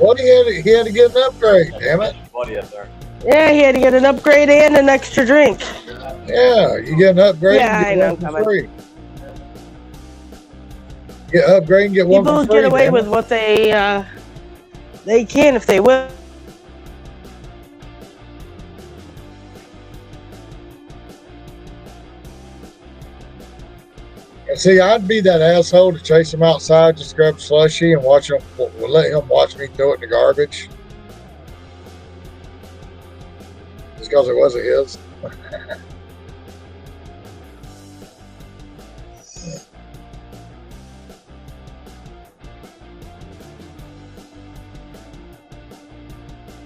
Well, he had to get an upgrade. Damn it! Buddy up there. Yeah, he had to get an upgrade and an extra drink. Yeah, you get an upgrade. Yeah, and I get know, one for free. Get upgrade and get one People for free. get away damn with it. what they can if they will. And see, I'd be that asshole to chase him outside, just grab a slushy and watch him. Let him watch me throw it in the garbage, just because it wasn't his.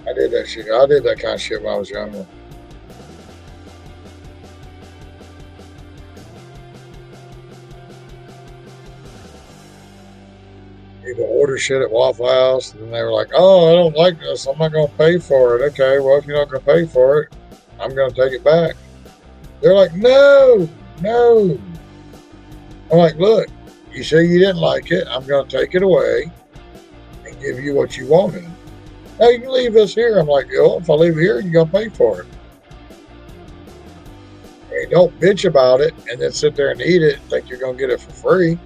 I did that shit. I did that kind of shit when I was younger. People order shit at Waffle House, and then they were like, "Oh, I don't like this. I'm not going to pay for it." Okay, well, if you're not going to pay for it, I'm going to take it back. They're like, "No, no." I'm like, "Look, you say you didn't like it. I'm going to take it away and give you what you wanted. Now you can leave this here." I'm like, "Well, if I leave it here, you're going to pay for it." Hey, don't bitch about it and then sit there and eat it and think you're going to get it for free.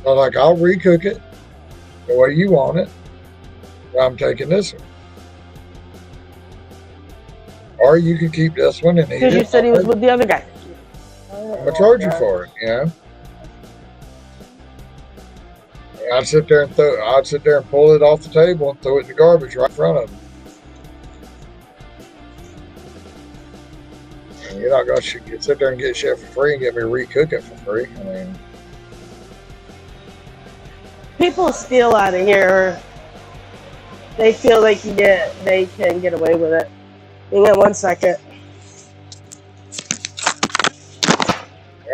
So like, I'll recook it the way you want it. But I'm taking this one. Or you can keep this one and eat Because it. you said he was with the other guy. I'm going to charge you for it, you know? And I'd sit there and pull it off the table and throw it in the garbage right in front of him. And you're not going to sit there and get shit for free and get me to recook it for free. I mean, People steal out of here. They feel they can get away with it. Hang on 1 second.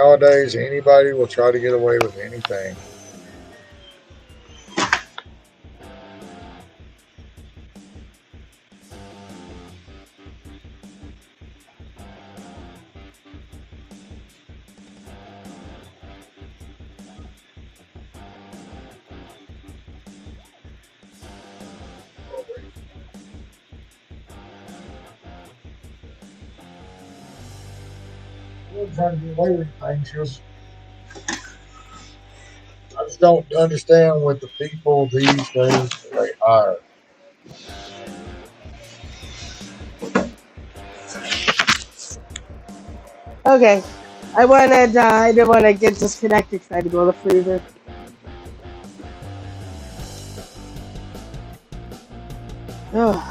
nowadays, anybody will try to get away with anything. Trying to get away with things. I just don't understand what the people these days that they hire. Okay. I didn't want to get disconnected because I had to go to the freezer. Oh.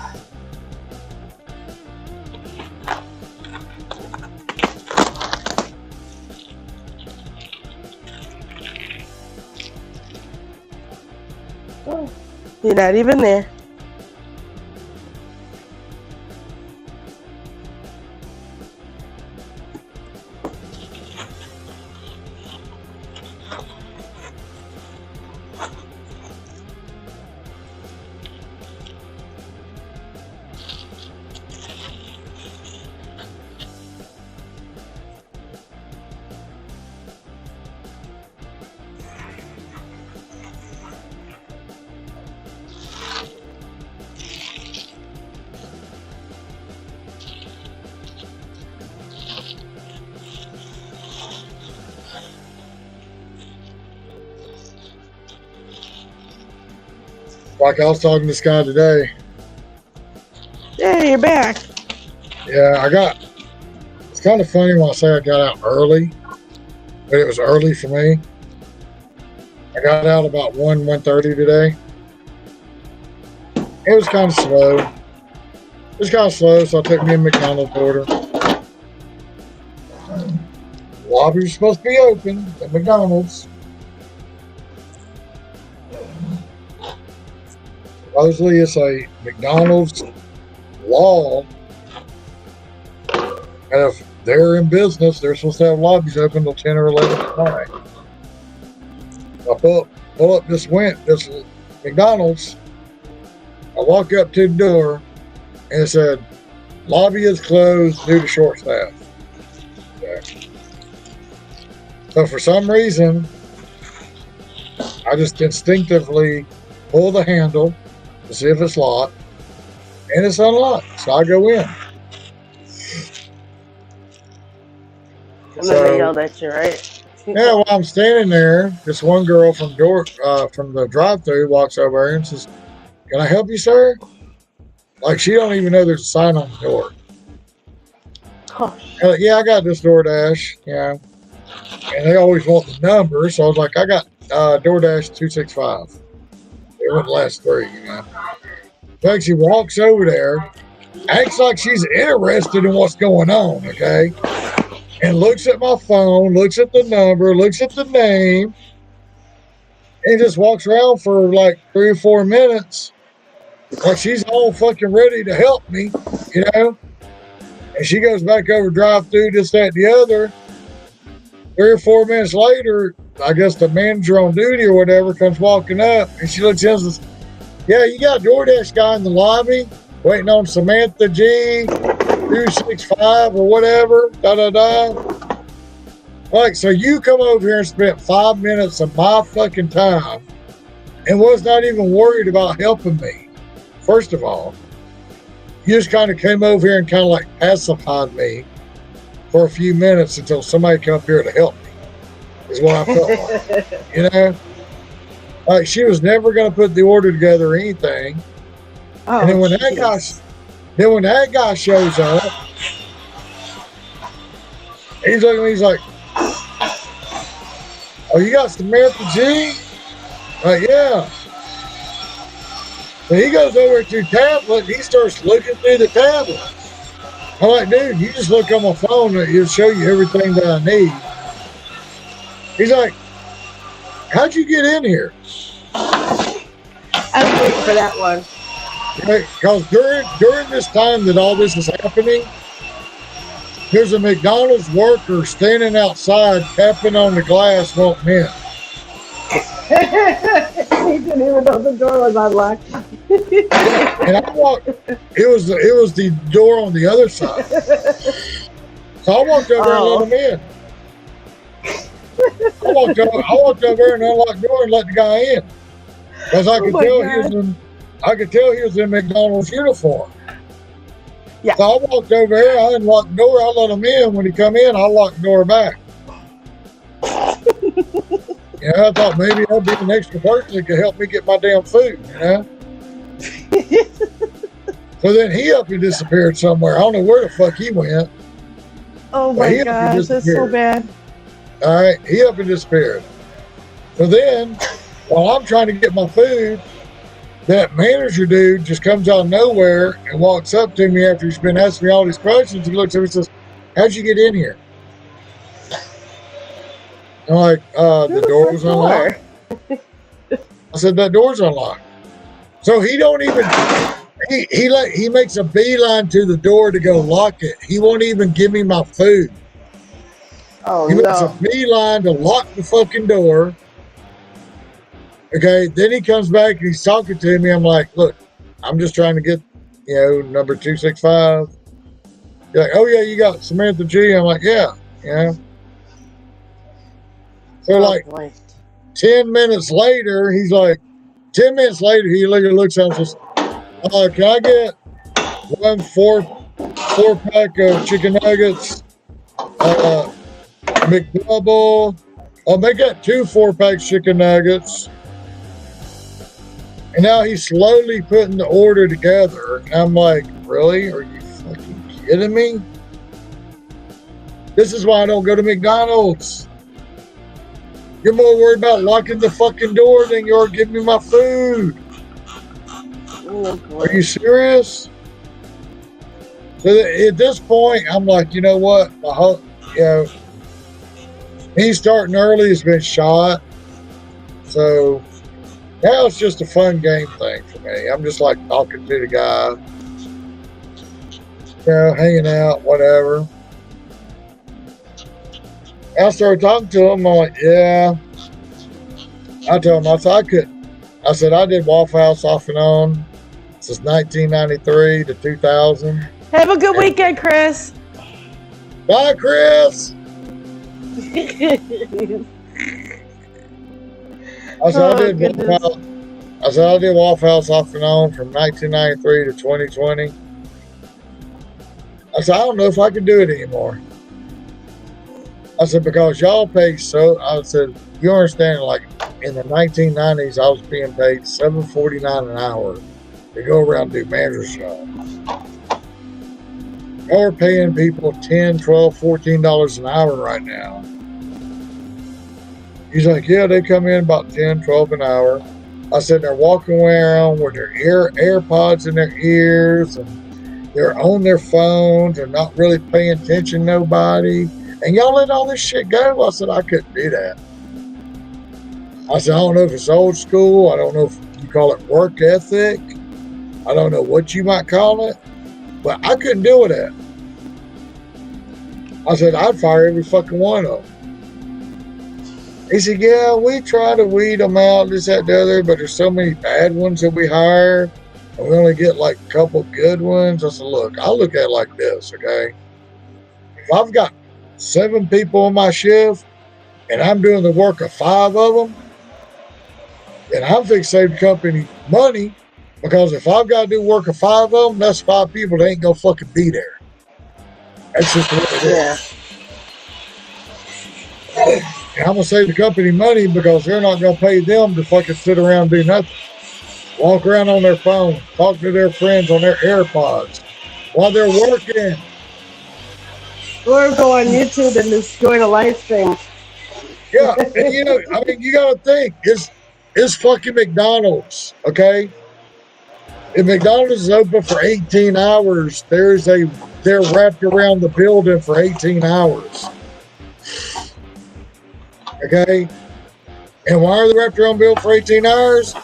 You're not even there. Like I was talking to this guy today. Yeah, you're back. Yeah, it's kind of funny when I say I got out early, but it was early for me. I got out about 1:30 today. It was kind of slow. So I took me a McDonald's order. Lobby was supposed to be open at McDonald's. Supposedly it's a McDonald's law. And if they're in business, they're supposed to have lobbies open until 10 or 11 at night. I pull up this McDonald's. I walk up to the door and it said, lobby is closed due to short staff. Okay. So for some reason, I just instinctively pull the handle to see if it's locked, and it's unlocked. So I go in. And then they yelled at you, right? Yeah, while I'm standing there, this one girl from the drive-thru walks over and says, "Can I help you, sir?" Like she don't even know there's a sign on the door. Oh, Yeah, I got this DoorDash. Yeah, and they always want the number, so I was like, I got DoorDash 265. It wouldn't last 3, you know. Like she walks over there, acts like she's interested in what's going on, okay? And looks at my phone, looks at the number, looks at the name, and just walks around for like 3 or 4 minutes. Like she's all fucking ready to help me, you know? And she goes back over drive-through, this, that, and the other. 3 or 4 minutes later, I guess the manager on duty or whatever comes walking up, and she looks in and says, "Yeah, you got a DoorDash guy in the lobby waiting on Samantha G 265 or whatever, da-da-da." Like, so you come over here and spent 5 minutes of my fucking time and was not even worried about helping me. First of all, you just kind of came over here and kind of like pacified me for a few minutes until somebody come up here to help me, is what I felt like, you know? Like, she was never going to put the order together or anything. oh, And then when that guy shows up, he's looking at me, he's like, "Oh, you got Samantha G?" Like, yeah. So he goes over to the tablet and he starts looking through the tablet. I'm like, "Dude, you just look on my phone and it'll show you everything that I need." He's like, "How'd you get in here?" I was waiting for that one. Because during this time that all this is happening, there's a McDonald's worker standing outside tapping on the glass wanting in. He didn't even know the door was unlocked. And I walked, it was the door on the other side. So I walked over and let him in. I walked over there and unlocked the door and let the guy in. Because I could tell he was in McDonald's uniform. Yeah. So I walked over there, I unlocked the door, I let him in. When he come in, I locked the door back. I thought maybe I'd be an extra person that could help me get my damn food, you know? So then he up and disappeared somewhere. I don't know where the fuck he went. Oh my gosh, that's so bad. All right, he up and disappeared. So then, while I'm trying to get my food, that manager dude just comes out of nowhere and walks up to me after he's been asking me all these questions. He looks at me and says, "How'd you get in here?" I'm like, the door was unlocked. I said, that door's unlocked. So he don't even, he makes a beeline to the door to go lock it. He won't even give me my food. Oh He makes a no. beeline to lock the fucking door. Okay, then he comes back and he's talking to me. I'm like, look, I'm just trying to get, number 265. You're like, oh yeah, you got Samantha G. I'm like, yeah. So Oh, like boy. 10 minutes later, he literally looks at me and says, can I get one four pack of chicken nuggets, McDouble? I'll make that 2 4-packs chicken nuggets. And now he's slowly putting the order together. And I'm like, really? Are you fucking kidding me? This is why I don't go to McDonald's. You're more worried about locking the fucking door than you are giving me my food. Oh, boy. Are you serious? So at this point, I'm like, you know what? Me starting early has been shot. So now it's just a fun game thing for me. I'm just like talking to the guy, hanging out, whatever. I started talking to him. I'm like, yeah. I told him, I said, I did Waffle House off and on since 1993 to 2000. Have a good weekend, Chris. Bye, Chris. I said, I did Waffle House off and on from 1993 to 2020. I said, I don't know if I can do it anymore. I said, because y'all pay I said, you understand, like in the 1990s, I was being paid $7.49 an hour to go around and do manager's jobs. Y'all are paying people $10, $12, $14 an hour right now. He's like, yeah, they come in about 10, 12 an hour. I said, they're walking around with their AirPods in their ears and they're on their phones. They're not really paying attention to nobody. And y'all let all this shit go? I said, I couldn't do that. I said, I don't know if it's old school. I don't know if you call it work ethic. I don't know what you might call it. But I couldn't deal with that. I said, I'd fire every fucking one of them. He said, yeah, we try to weed them out, this, that, the other, but there's so many bad ones that we hire, and we only get like a couple good ones. I said, look, I look at it like this, okay? If I've got 7 people on my shift, and I'm doing the work of 5 of them, then I'm fixing to save the company money, because if I've got to do work of 5 of them, that's 5 people that ain't gonna fucking be there. That's just what it is. And I'm gonna save the company money because they're not gonna pay them to fucking sit around and do nothing. Walk around on their phone, talk to their friends on their AirPods while they're working. Or go on YouTube and just join a live stream. Yeah, and you gotta think, it's fucking McDonald's, okay? If McDonald's is open for 18 hours, they're wrapped around the building for 18 hours. Okay? And why are they wrapped around the building for 18 hours?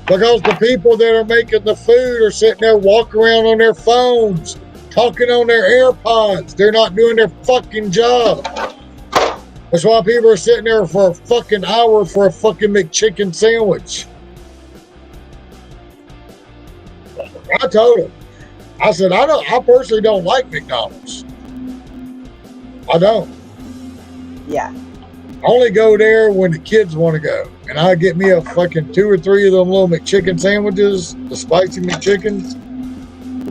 Because the people that are making the food are sitting there walking around on their phones, talking on their AirPods. They're not doing their fucking job. That's why people are sitting there for a fucking hour for a fucking McChicken sandwich. I told him. I said, I personally don't like McDonald's. I don't. Yeah. I only go there when the kids want to go. And I get me a fucking 2 or 3 of them little McChicken sandwiches, the spicy McChickens.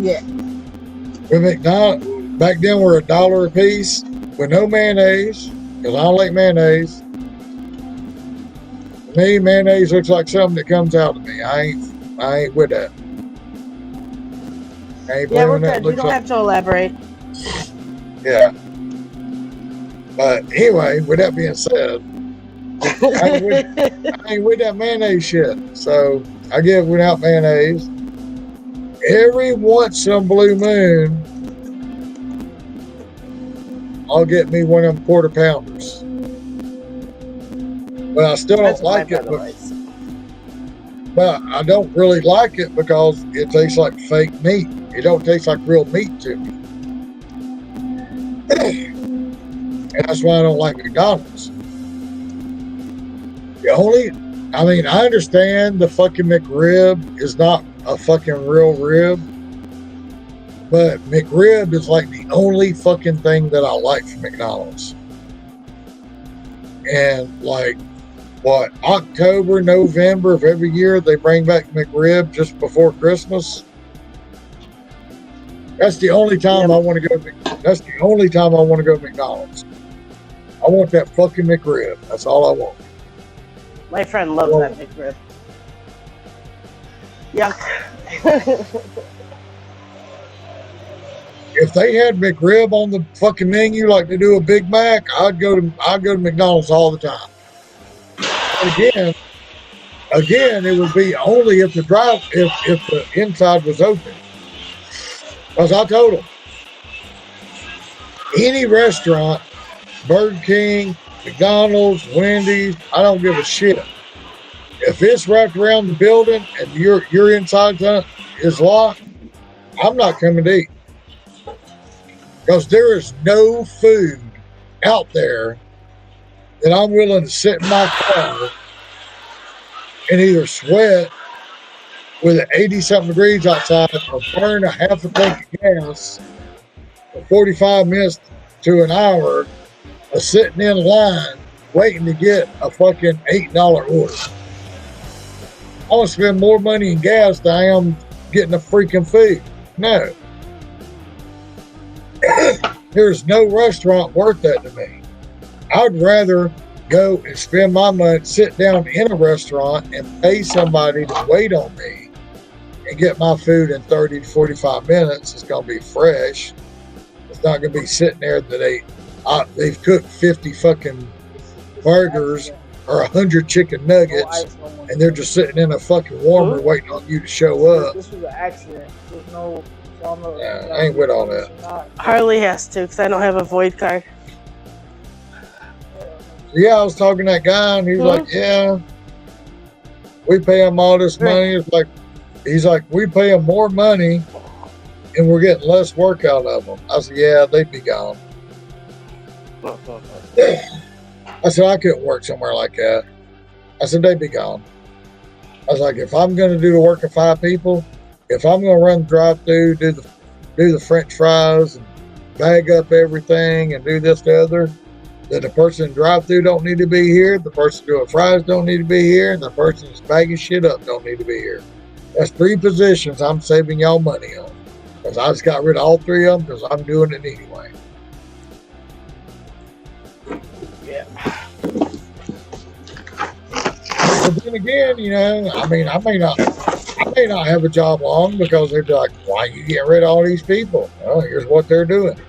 Yeah. With McDonald's, back then were $1 a piece with no mayonnaise, because I don't like mayonnaise. To me, mayonnaise looks like something that comes out of me. I ain't with that. Yeah, we're good. You don't have to elaborate. Yeah. But anyway, with that being said, I ain't with that mayonnaise shit. So I get without mayonnaise. Every once in a blue moon, I'll get me one of them quarter pounders. But I still don't like it. but I don't really like it because it tastes like fake meat. It don't taste like real meat to me. And that's why I don't like McDonald's. I understand the fucking McRib is not a fucking real rib, but McRib is like the only fucking thing that I like from McDonald's. And like, what, October, November of every year, they bring back McRib just before Christmas. That's the only time I want to go. That's the only time I want to go to McDonald's. I want that fucking McRib. That's all I want. My friend loves that McRib. Yuck. If they had McRib on the fucking menu like they do a Big Mac, I'd go to McDonald's all the time. Again, it would be only if the inside was open. Because I told them, any restaurant, Burger King, McDonald's, Wendy's, I don't give a shit. If it's wrapped around the building and your inside is locked, I'm not coming to eat. Because there is no food out there that I'm willing to sit in my car and either sweat with it 80-something degrees outside or burn a half a tank of gas for 45 minutes to an hour of sitting in line waiting to get a fucking $8 order. I want to spend more money in gas than I am getting the freaking food. No. There's no restaurant worth that to me. I'd rather go and spend my money, sit down in a restaurant and pay somebody to wait on me and get my food in 30 to 45 minutes. It's going to be fresh. It's not going to be sitting there that they've cooked 50 fucking burgers or 100 chicken nuggets and they're just sitting in a fucking warmer waiting on you to show up. This was an accident. There's no... I ain't with all that. Harley has to, because I don't have a void card. Yeah, I was talking to that guy, and he's like, yeah, we pay him all this money. He's like, we pay him more money, and we're getting less work out of them. I said, yeah, they'd be gone. I said, I couldn't work somewhere like that. I said, they'd be gone. I was like, if I'm going to do the work of 5 people, if I'm going to run the drive-through, do the French fries, and bag up everything, and do this, the other, then the person in drive-through don't need to be here, the person doing fries don't need to be here, and the person that's bagging shit up don't need to be here. That's 3 positions I'm saving y'all money on. Because I just got rid of all 3 of them because I'm doing it anyway. Yeah. But then again, I may not have a job long because they're like, why are you getting rid of all these people? Well, here's what they're doing.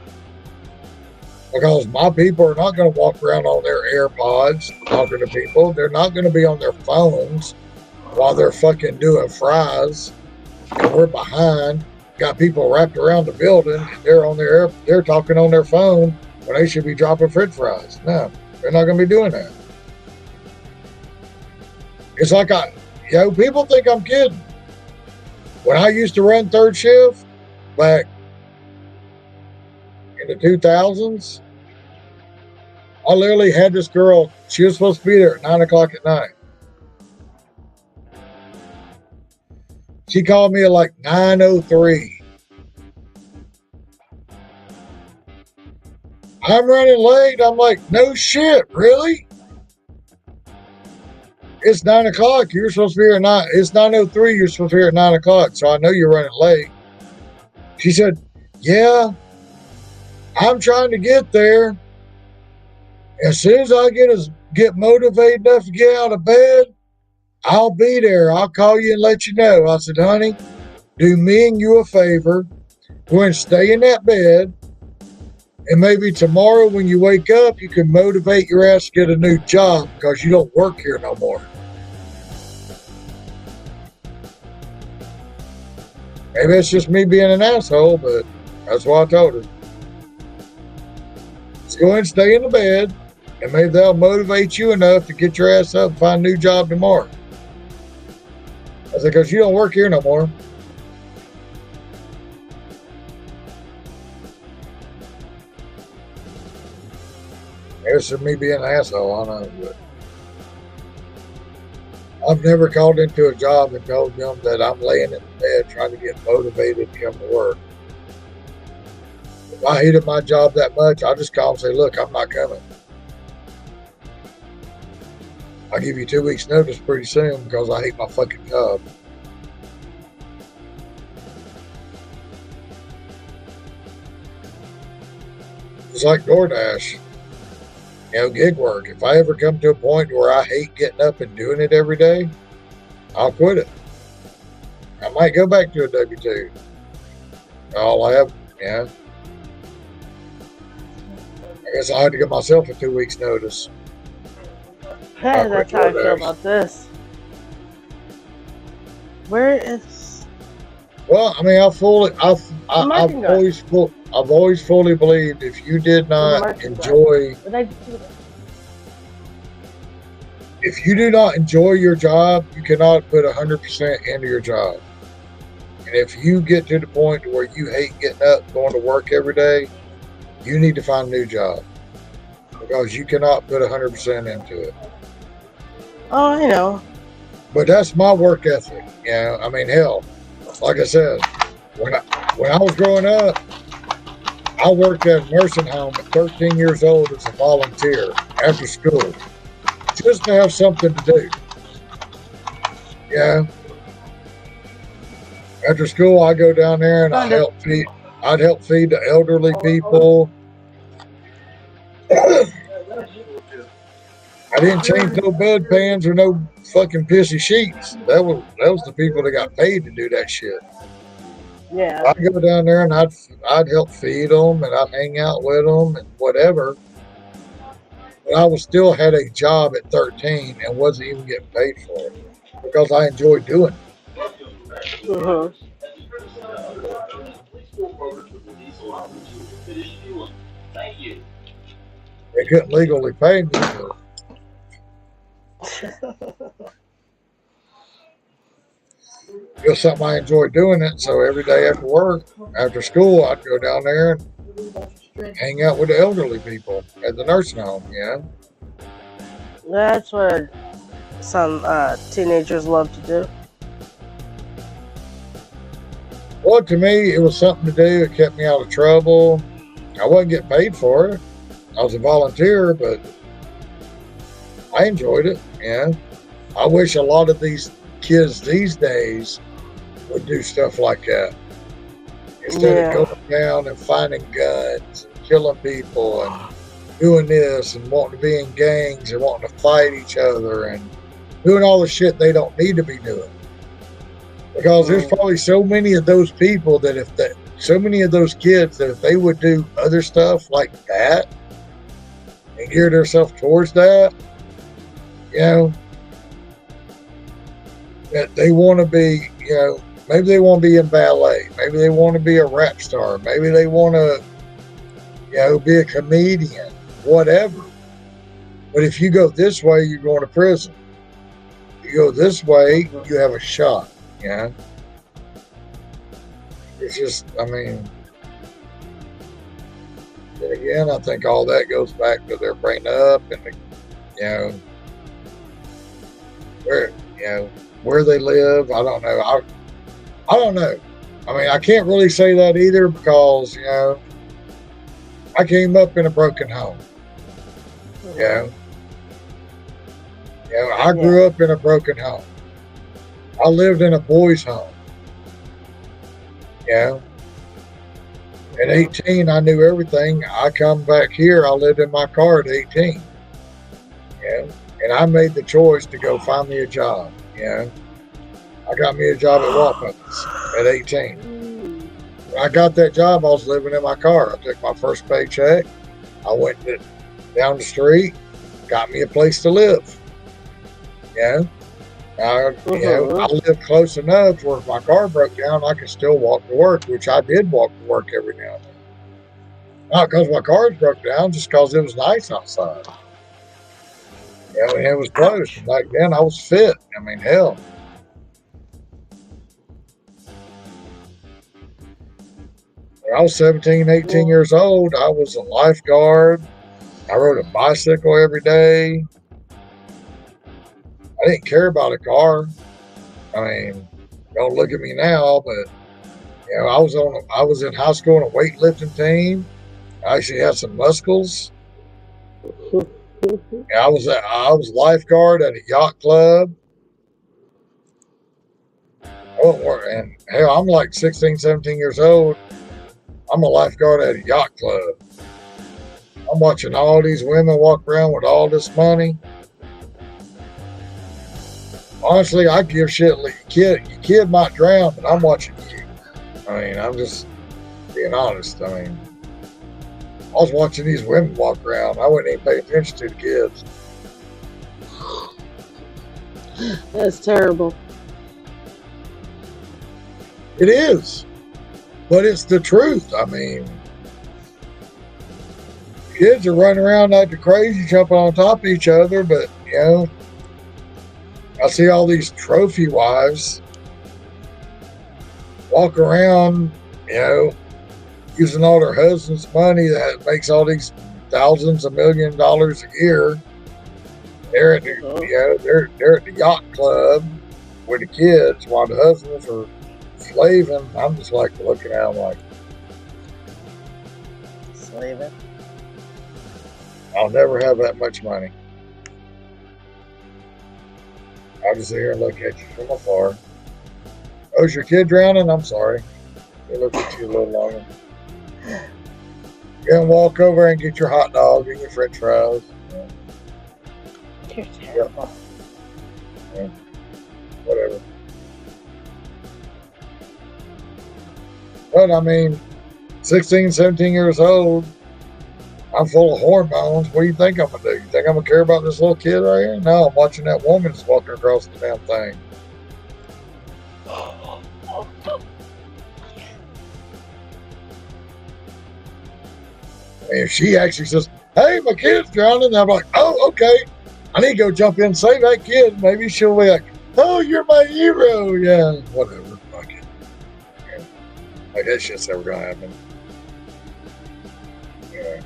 Because my people are not going to walk around on their AirPods talking to people. They're not going to be on their phones while they're fucking doing fries. And we're behind. Got people wrapped around the building. And they're talking on their phone when they should be dropping French fries. No, they're not going to be doing that. It's like people think I'm kidding. When I used to run third shift back in the 2000s, I literally had this girl. She was supposed to be there at 9 o'clock at night. She called me at like 9:03. I'm running late. I'm like, no shit, really? It's 9 o'clock. You're supposed to be here at 9. It's 9:03. You're supposed to be here at 9 o'clock. So I know you're running late. She said, yeah, I'm trying to get there. As soon as I get motivated enough to get out of bed, I'll be there. I'll call you and let you know. I said, honey, do me and you a favor. Go ahead and stay in that bed. And maybe tomorrow when you wake up, you can motivate your ass to get a new job because you don't work here no more. Maybe it's just me being an asshole, but that's what I told her. Just go ahead and stay in the bed, and maybe they'll motivate you enough to get your ass up and find a new job tomorrow. I said, because you don't work here no more. Here's me being an asshole, I know, but I've never called into a job and told them that I'm laying in bed trying to get motivated to come to work. If I hated my job that much, I'll just call and say, look, I'm not coming. I'll give you 2 weeks notice pretty soon because I hate my fucking job. It's like DoorDash, gig work. If I ever come to a point where I hate getting up and doing it every day, I'll quit it. I might go back to a W-2. All I have, I guess I had to give myself a 2 weeks notice. Hey, that's how I feel about this. Where is? Well, I mean, I've always fully believed if you did not enjoy, if you do not enjoy your job, you cannot put 100% into your job. And if you get to the point where you hate getting up, going to work every day, you need to find a new job because you cannot put 100% into it. Oh, I know. But that's my work ethic. I mean, hell, like I said, when I was growing up, I worked at a nursing home at 13 years old as a volunteer after school, just to have something to do. After school, I go down there and I'd help feed the elderly people. I didn't change no bedpans or no fucking pissy sheets. That was the people that got paid to do that shit. Yeah. I'd go down there and I'd help feed them and I'd hang out with them and whatever. But I was still had a job at 13 and wasn't even getting paid for it because I enjoyed doing it. Mm-hmm. They couldn't legally pay me. But it was something I enjoyed doing it. So every day after work, after school, I'd go down there and hang out with the elderly people at the nursing home. That's what some teenagers love to do. Well, to me, it was something to do. It kept me out of trouble. I wasn't getting paid for it. I was a volunteer, but I enjoyed it. I wish a lot of these kids these days would do stuff like that instead of going down and finding guns and killing people and doing this and wanting to be in gangs and wanting to fight each other and doing all the shit they don't need to be doing. Because there's probably so many of those people that so many of those kids that if they would do other stuff like that and gear themselves towards that, that they want to be, maybe they want to be in ballet. Maybe they want to be a rap star. Maybe they want to, be a comedian, whatever. But if you go this way, you're going to prison. If you go this way, you have a shot. It's just, I mean, and again, I think all that goes back to their bringing up and, where they live. I don't know. I don't know. I mean, I can't really say that either because, I came up in a broken home. I grew up in a broken home. I lived in a boys' home. At 18, I knew everything. I come back here. I lived in my car at 18. And I made the choice to go find me a job. I got me a job at Walmart at 18. When I got that job, I was living in my car. I took my first paycheck. I went down the street, got me a place to live. I live close enough where if my car broke down, I could still walk to work, which I did walk to work every now and then. Not because my car broke down, just because it was nice outside. And it was close. Back then, I was fit. I mean, hell. When I was 17, 18 years old, I was a lifeguard. I rode a bicycle every day. I didn't care about a car. I mean, don't look at me now, but you know, I was in high school on a weightlifting team. I actually had some muscles. I was lifeguard at a yacht club. And hell, I'm like 16, 17 years old. I'm a lifeguard at a yacht club. I'm watching all these women walk around with all this money. Honestly, I give shit. Your kid might drown, but I'm watching you. I mean, I'm just being honest. I mean, I was watching these women walk around. I wouldn't even pay attention to the kids. That's terrible. It is, but it's the truth. I mean, kids are running around like the crazy, jumping on top of each other, but you know, I see all these trophy wives walk around, you know, using all their husband's money that makes all these thousands of $millions a year. They're at they're at the yacht club with the kids while the husbands are slaving. I'm just like looking at them like, Slaving. I'll never have that much money. I'll just sit here and look at you from afar. Oh, is your kid drowning? I'm sorry. They look at you a little longer. You can walk over and get your hot dog and your french fries. You're terrible. Yeah. Whatever. But I mean, 16, 17 years old, I'm full of hormones. What do you think I'm going to do? You think I'm going to care about this little kid right here? No, I'm watching that woman that's walking across the damn thing. And if she actually says, hey, my kid's drowning, I'm like, oh, okay. I need to go jump in and save that kid. Maybe she'll be like, oh, you're my hero. Yeah, whatever. Fuck it. Yeah. Like that shit's never going to happen. Yeah.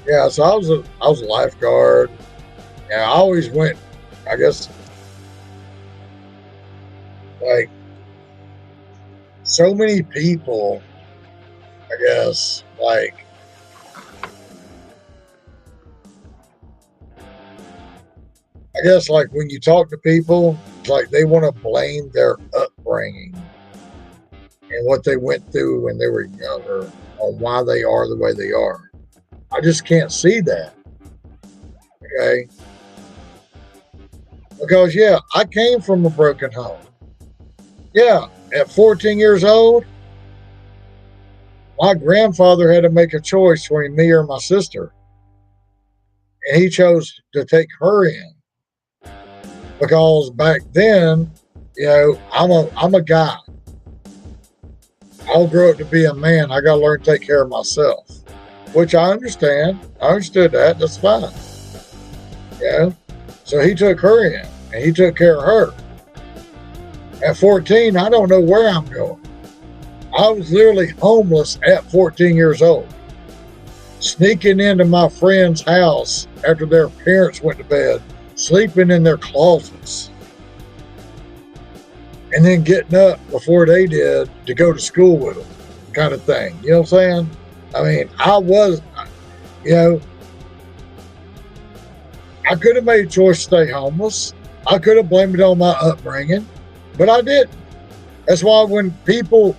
Yeah, so I was a lifeguard. Yeah, I always went, I guess, like, so many people, I guess, like, when you talk to people, it's like they want to blame their upbringing and what they went through when they were younger on why they are the way they are. I just can't see that. Okay? Because, yeah, I came from a broken home. Yeah, at 14 years old, my grandfather had to make a choice between me or my sister. And he chose to take her in. Because back then, you know, I'm a guy. I'll grow up to be a man. I got to learn to take care of myself. Which I understand. I understood that. That's fine. Yeah. So he took her in. And he took care of her. At 14, I don't know where I'm going. I was literally homeless at 14 years old. Sneaking into my friend's house after their parents went to bed, sleeping in their closets. And then getting up before they did to go to school with them, kind of thing. You know what I'm saying? I mean, I was, you know, I could have made a choice to stay homeless. I could have blamed it on my upbringing, but I didn't. That's why when people,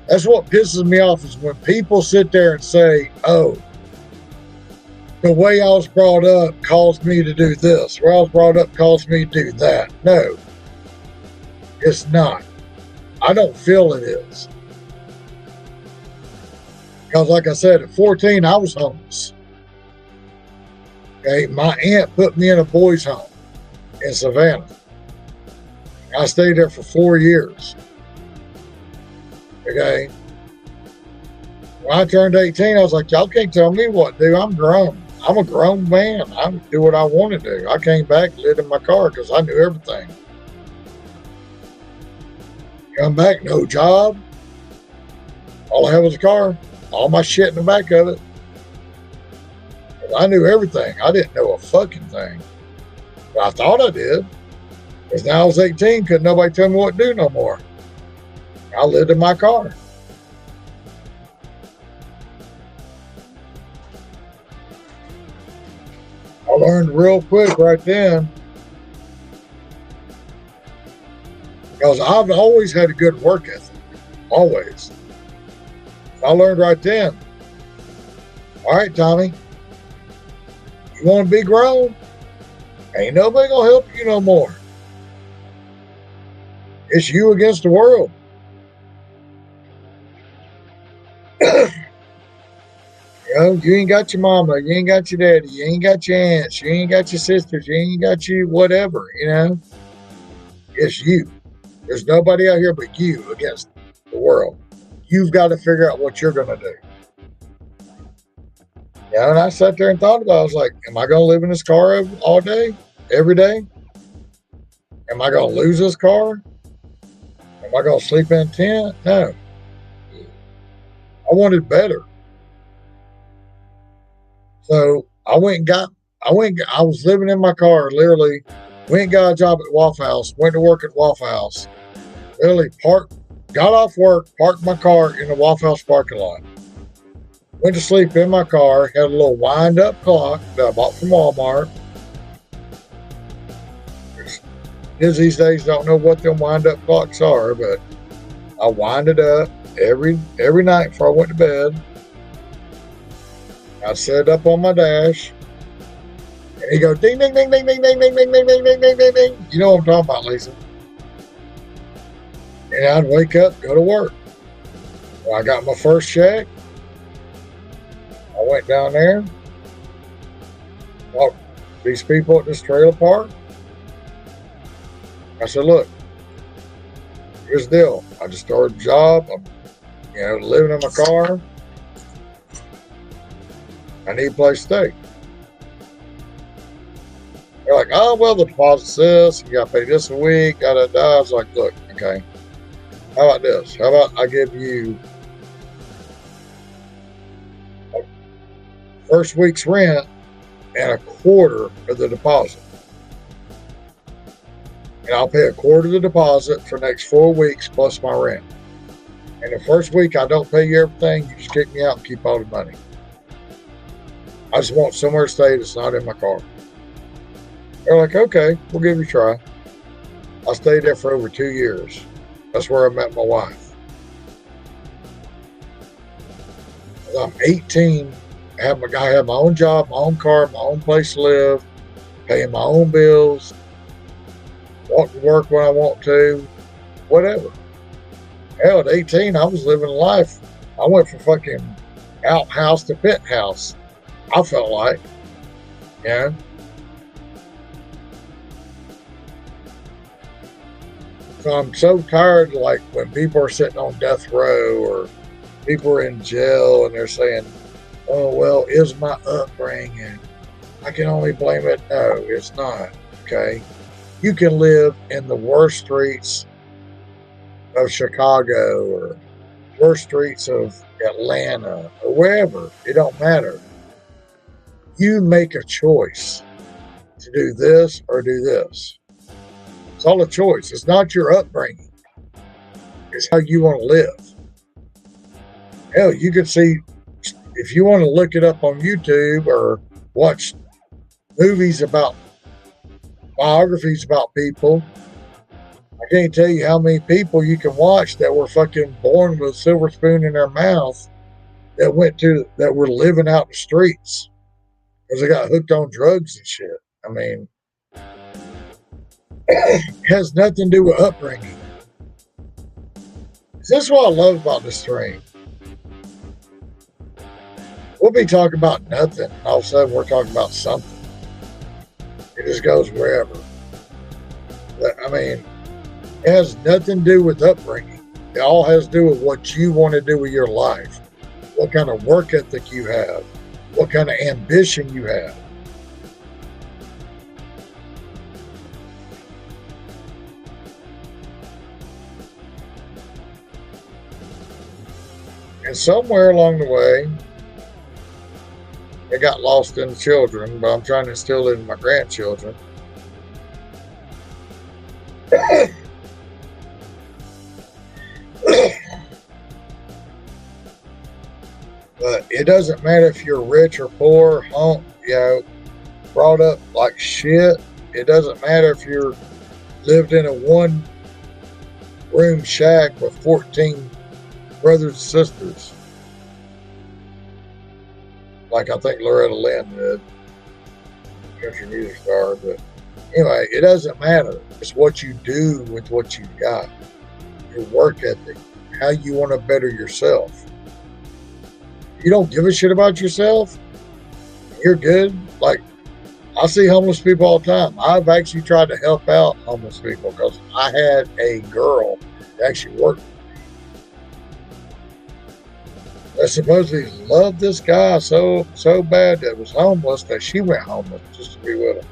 that's what pisses me off is when people sit there and say, oh, the way I was brought up caused me to do this. The way I was brought up caused me to do that. No, it's not. I don't feel it is. Because like I said, at 14, I was homeless. Okay, my aunt put me in a boys' home in Savannah. I stayed there for 4 years. Okay. When I turned 18, I was like, y'all can't tell me what to do. I'm grown. I'm a grown man. I can do what I want to do. I came back, lived in my car because I knew everything. Come back, no job. All I had was a car. All my shit in the back of it. I knew everything. I didn't know a fucking thing. But I thought I did. Because now I was 18, couldn't nobody tell me what to do no more. I lived in my car. I learned real quick right then. Because I've always had a good work ethic. Always. I learned right then. All right, Tommy. You want to be grown? Ain't nobody gonna help you no more. It's you against the world. You ain't got your mama, you ain't got your daddy, you ain't got your aunts, you ain't got your sisters, you ain't got you whatever, It's you. There's nobody out here but you against the world. You've got to figure out what you're gonna do. And I sat there and thought about it. I was like, am I gonna live in this car all day, every day? Am I gonna lose this car? Am I gonna sleep in a tent? No. I wanted better. So I was living in my car, literally, went and got a job at Waffle House, went to work at Waffle House, literally got off work, parked my car in the Waffle House parking lot, went to sleep in my car, had a little wind-up clock that I bought from Walmart. Kids these days don't know what them wind-up clocks are, but I wind it up every night before I went to bed. I set it up on my dash, and he go ding ding ding ding ding ding ding ding ding ding ding ding ding ding. You know what I'm talking about, Lisa? And I'd wake up, go to work. Well, I got my first check. I went down there, talked to these people at this trailer park. I said, look, here's the deal. I just started a job. I'm, living in my car. I need a place to stay. They're like, oh, well, the deposit's this. You got to pay this a week. I was like, look, okay. How about this? How about I give you first week's rent and a quarter of the deposit. And I'll pay a quarter of the deposit for the next 4 weeks plus my rent. And the first week I don't pay you everything. You just kick me out and keep all the money. I just want somewhere to stay that's not in my car. They're like, okay, we'll give you a try. I stayed there for over 2 years. That's where I met my wife. I'm 18. I had my own job, my own car, my own place to live, paying my own bills, walk to work when I want to, whatever. Hell, at 18, I was living life. I went from fucking outhouse to penthouse. I felt like, So I'm so tired, like when people are sitting on death row or people are in jail and they're saying, oh, well, it's my upbringing. I can only blame it. No, it's not. Okay. You can live in the worst streets of Chicago or worst streets of Atlanta or wherever. It don't matter. You make a choice to do this or do this. It's all a choice. It's not your upbringing. It's how you want to live. Hell, you can see, if you want to look it up on YouTube or watch movies about biographies about people, I can't tell you how many people you can watch that were fucking born with a silver spoon in their mouth that were living out in the streets because they got hooked on drugs and shit. I mean, it has nothing to do with upbringing. This is what I love about this stream. We'll be talking about nothing. All of a sudden, we're talking about something. It just goes wherever. I mean, it has nothing to do with upbringing. It all has to do with what you want to do with your life, what kind of work ethic you have, what kind of ambition you have. And somewhere along the way, it got lost in the children, but I'm trying to instill it in my grandchildren. But it doesn't matter if you're rich or poor, brought up like shit. It doesn't matter if you're lived in a one-room shack with 14 brothers and sisters. Like I think Loretta Lynn did. Country music star. But anyway, it doesn't matter. It's what you do with what you got. Your work ethic. How you want to better yourself. You don't give a shit about yourself, you're good. Like, I see homeless people all the time. I've actually tried to help out homeless people because I had a girl that actually worked with me that supposedly loved this guy so bad that was homeless that she went homeless just to be with him.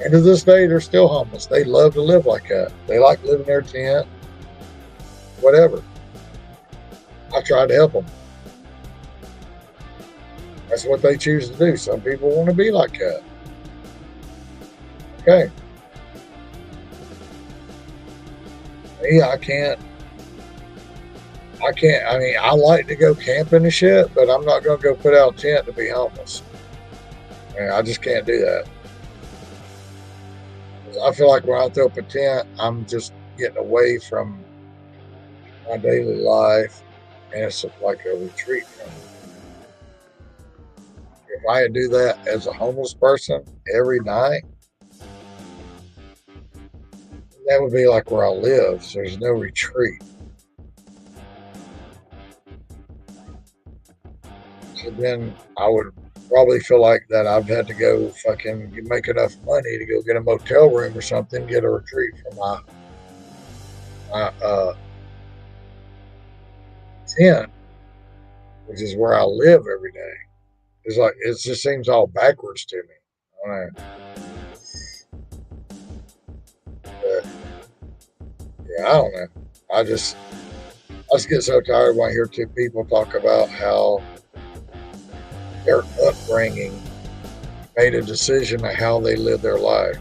And to this day, they're still homeless. They love to live like that. They like living in their tent, whatever. I tried to help them. That's what they choose to do. Some people want to be like that. Okay. Me, I can't. I mean, I like to go camping and shit, but I'm not going to go put out a tent to be homeless. I just can't do that. I feel like when I throw up a tent, I'm just getting away from my daily life, and it's like a retreat from it. If I had to do that as a homeless person every night, that would be like where I live, so there's no retreat. So then I would probably feel like that I've had to go fucking make enough money to go get a motel room or something, get a retreat from my tent, which is where I live every day. It's like, it just seems all backwards to me. I don't know. But, yeah, I don't know. I just get so tired when I hear two people talk about how their upbringing made a decision of how they live their life.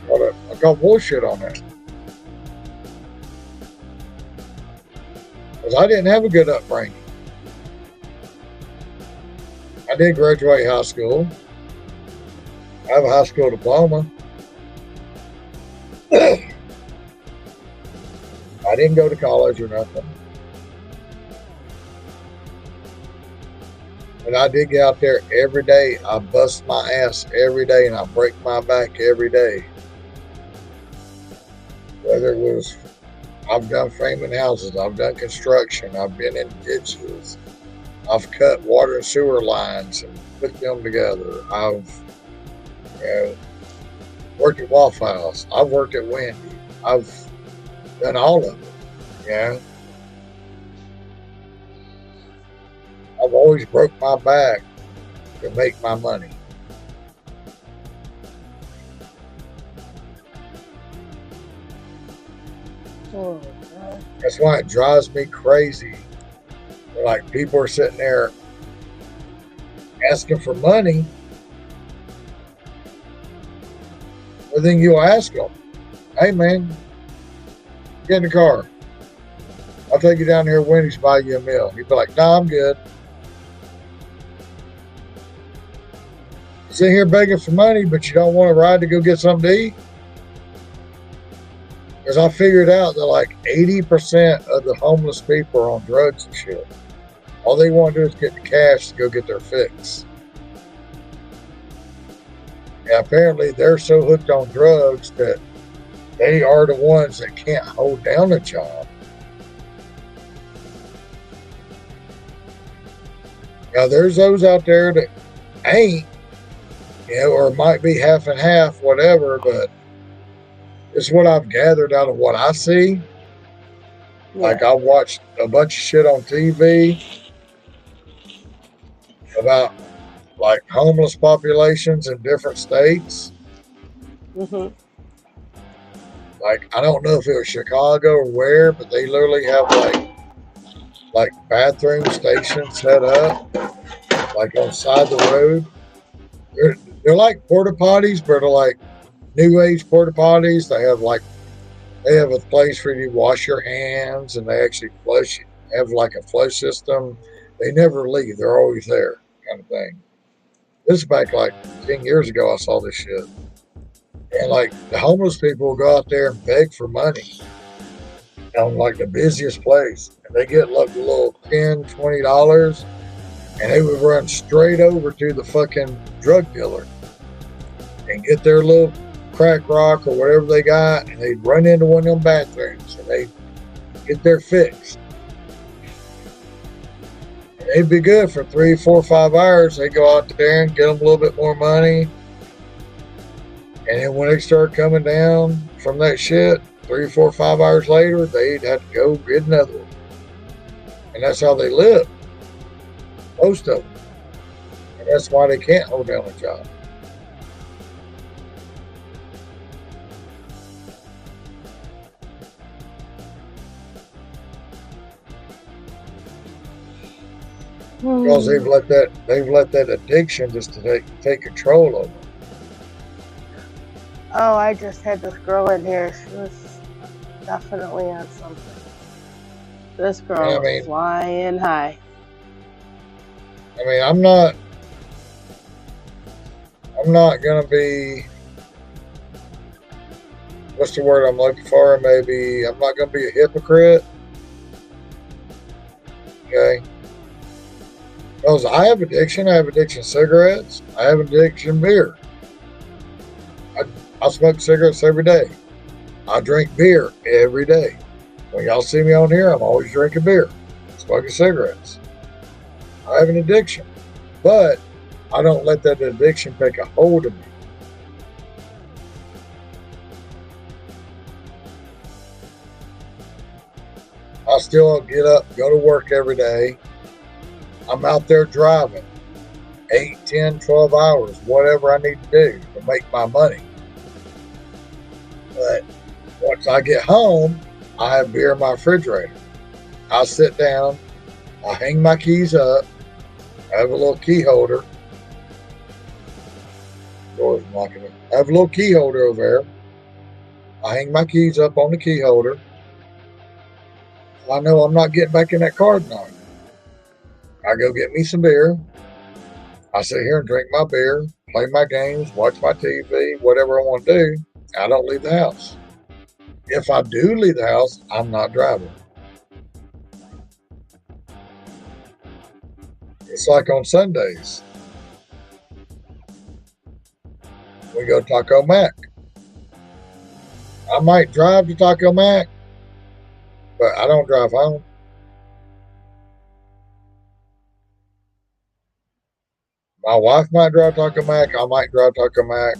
I call bullshit on that. Because I didn't have a good upbringing. I did graduate high school. I have a high school diploma. I didn't go to college or nothing. And I did get out there every day. I bust my ass every day and I break my back every day. Whether it was, I've done framing houses, I've done construction, I've been in ditches, I've cut water and sewer lines and put them together. I've worked at Waffle House. I've worked at Wendy. I've done all of it. I've always broke my back to make my money. Oh, God. That's why it drives me crazy. Like, people are sitting there asking for money. Well, then you'll ask them, hey man, get in the car. I'll take you down here to Wendy's, buy you a meal. You'd be like, nah, I'm good. Sitting here begging for money, but you don't want to ride to go get something to eat? Because I figured out that like 80% of the homeless people are on drugs and shit. All they want to do is get the cash to go get their fix. And apparently they're so hooked on drugs that they are the ones that can't hold down a job. Now there's those out there that ain't, or might be half and half, whatever, but it's what I've gathered out of what I see. Yeah. Like, I watched a bunch of shit on TV about like homeless populations in different states. Mm-hmm. Like, I don't know if it was Chicago or where, but they literally have like bathroom stations set up like on the side of the road. They're like porta potties, but they're like new age porta potties. They have a place for you to wash your hands, and they actually flush. Have like a flush system. They never leave. They're always there, kind of thing. This is back like 10 years ago. I saw this shit, and like the homeless people will go out there and beg for money on like the busiest place, and they get like a little $10, $20, and they would run straight over to the fucking drug dealer and get their little crack rock or whatever they got, and they'd run into one of them bathrooms and they'd get their fix. And they'd be good for 3, 4, 5 hours. They'd go out there and get them a little bit more money. And then when they start coming down from that shit, 3, 4, 5 hours later, they'd have to go get another one. And that's how they live. Most of them. And that's why they can't hold down a job. Because they've let that addiction just to take control of them. Oh, I just had this girl in here. She was definitely on something. This girl I mean- is flying high. I mean, I'm not gonna be, what's the word I'm looking for? Maybe I'm not gonna be a hypocrite. Okay. Because I have addiction. I have addiction to cigarettes. I have addiction to beer. I smoke cigarettes every day. I drink beer every day. When y'all see me on here, I'm always drinking beer, smoking cigarettes. I have an addiction, but I don't let that addiction take a hold of me. I still get up, go to work every day. I'm out there driving 8, 10, 12 hours, whatever I need to do to make my money. But once I get home, I have beer in my refrigerator. I sit down, I hang my keys up, I have a little key holder. Door's knocking it. I have a little key holder over there. I hang my keys up on the key holder. I know I'm not getting back in that car tonight. I go get me some beer. I sit here and drink my beer, play my games, watch my TV, whatever I want to do. I don't leave the house. If I do leave the house, I'm not driving. It's like on Sundays. We go to Taco Mac. I might drive to Taco Mac, but I don't drive home. My wife might drive Taco Mac. I might drive Taco Mac.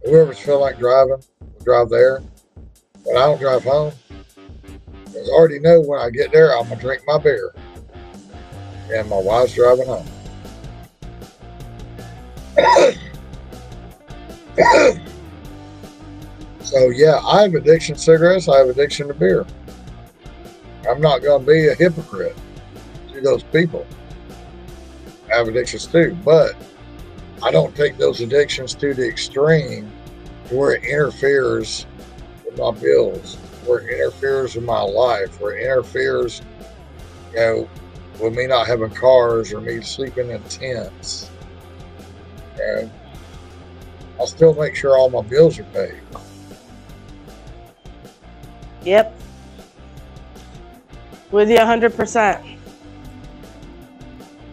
Whoever's feel like driving will drive there. But I don't drive home. Because I already know when I get there, I'm going to drink my beer. And my wife's driving home. So, yeah, I have addiction to cigarettes. I have addiction to beer. I'm not going to be a hypocrite to those people. I have addictions too, but I don't take those addictions to the extreme where it interferes with my bills, where it interferes with my life, where it interferes, with me not having cars or me sleeping in tents. I still make sure all my bills are paid. Yep. With you 100%.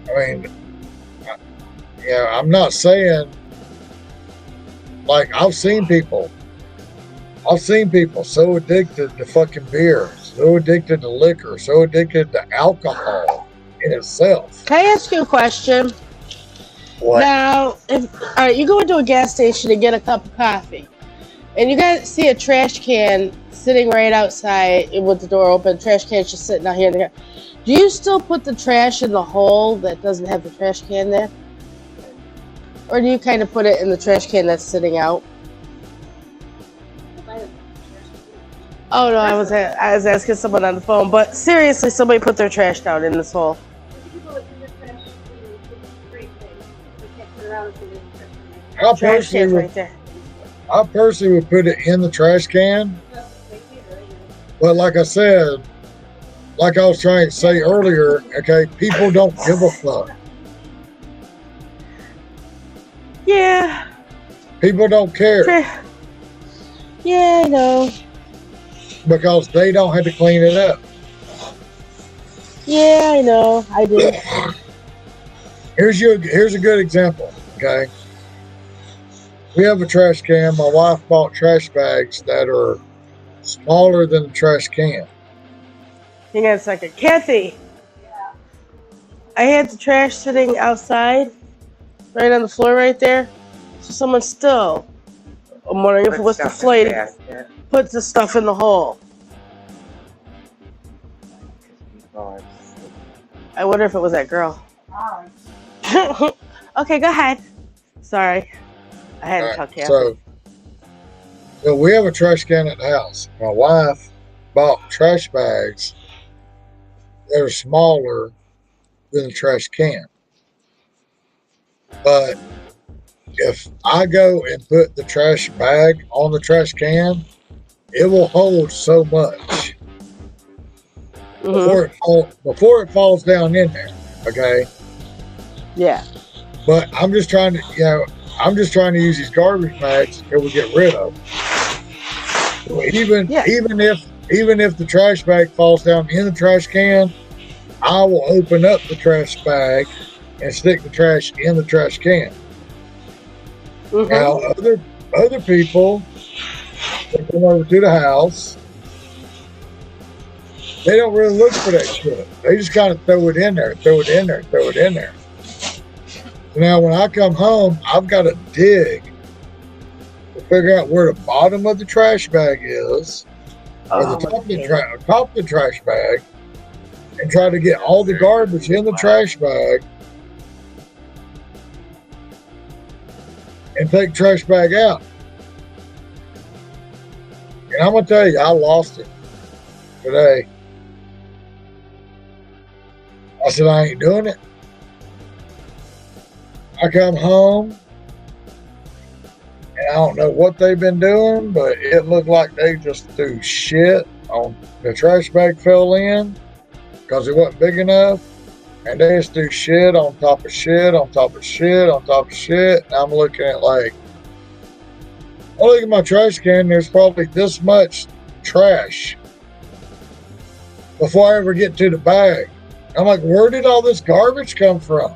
I mean, I'm not saying, like, I've seen people so addicted to fucking beer, so addicted to liquor, so addicted to alcohol in itself. Can I ask you a question? What? Now, all right, you go into a gas station to get a cup of coffee, and you guys see a trash can sitting right outside with the door open. Trash can's just sitting out here in the car. Do you still put the trash in the hole that doesn't have the trash can there? Or do you kind of put it in the trash can that's sitting out? Oh no, I was asking someone on the phone, but seriously, somebody put their trash down in this hole. I Trash personally can's would, right there. I personally would put it in the trash can. But like I said, like I was trying to say earlier, okay, people don't give a fuck. Yeah. People don't care Yeah, I know. because they don't have to clean it up. Yeah, I know. I do. Here's a good example, okay? We have a trash can. My wife bought trash bags that are smaller than the trash can. Hang on a second. Kathy, I had the trash sitting outside, right on the floor right there. So someone still, I'm wondering if it was deflated, puts the stuff in the hole. I wonder if it was that girl. Okay, go ahead. Sorry. I had to tell Kathy. So we have a trash can at the house. My wife bought trash bags that are smaller than the trash can. But if I go and put the trash bag on the trash can, it will hold so much before it falls down in there. Okay. Yeah. But I'm just trying to use these garbage bags until we get rid of them. So even if the trash bag falls down in the trash can, I will open up the trash bag and stick the trash in the trash can. Now, other people that come over to the house, they don't really look for that shit. They just kind of throw it in there. Now, when I come home, I've got to dig to figure out where the bottom of the trash bag is, or the top of the trash bag, and try to get all the garbage in the trash bag and take the trash bag out. And I'm going to tell you, I lost it today. I said, I ain't doing it. I come home, and I don't know what they've been doing, but it looked like they just threw shit on the trash bag fell in because it wasn't big enough. And they just threw shit on top of shit on top of shit on top of shit. And I'm looking at I look at my trash can, there's probably this much trash before I ever get to the bag. I'm like, where did all this garbage come from?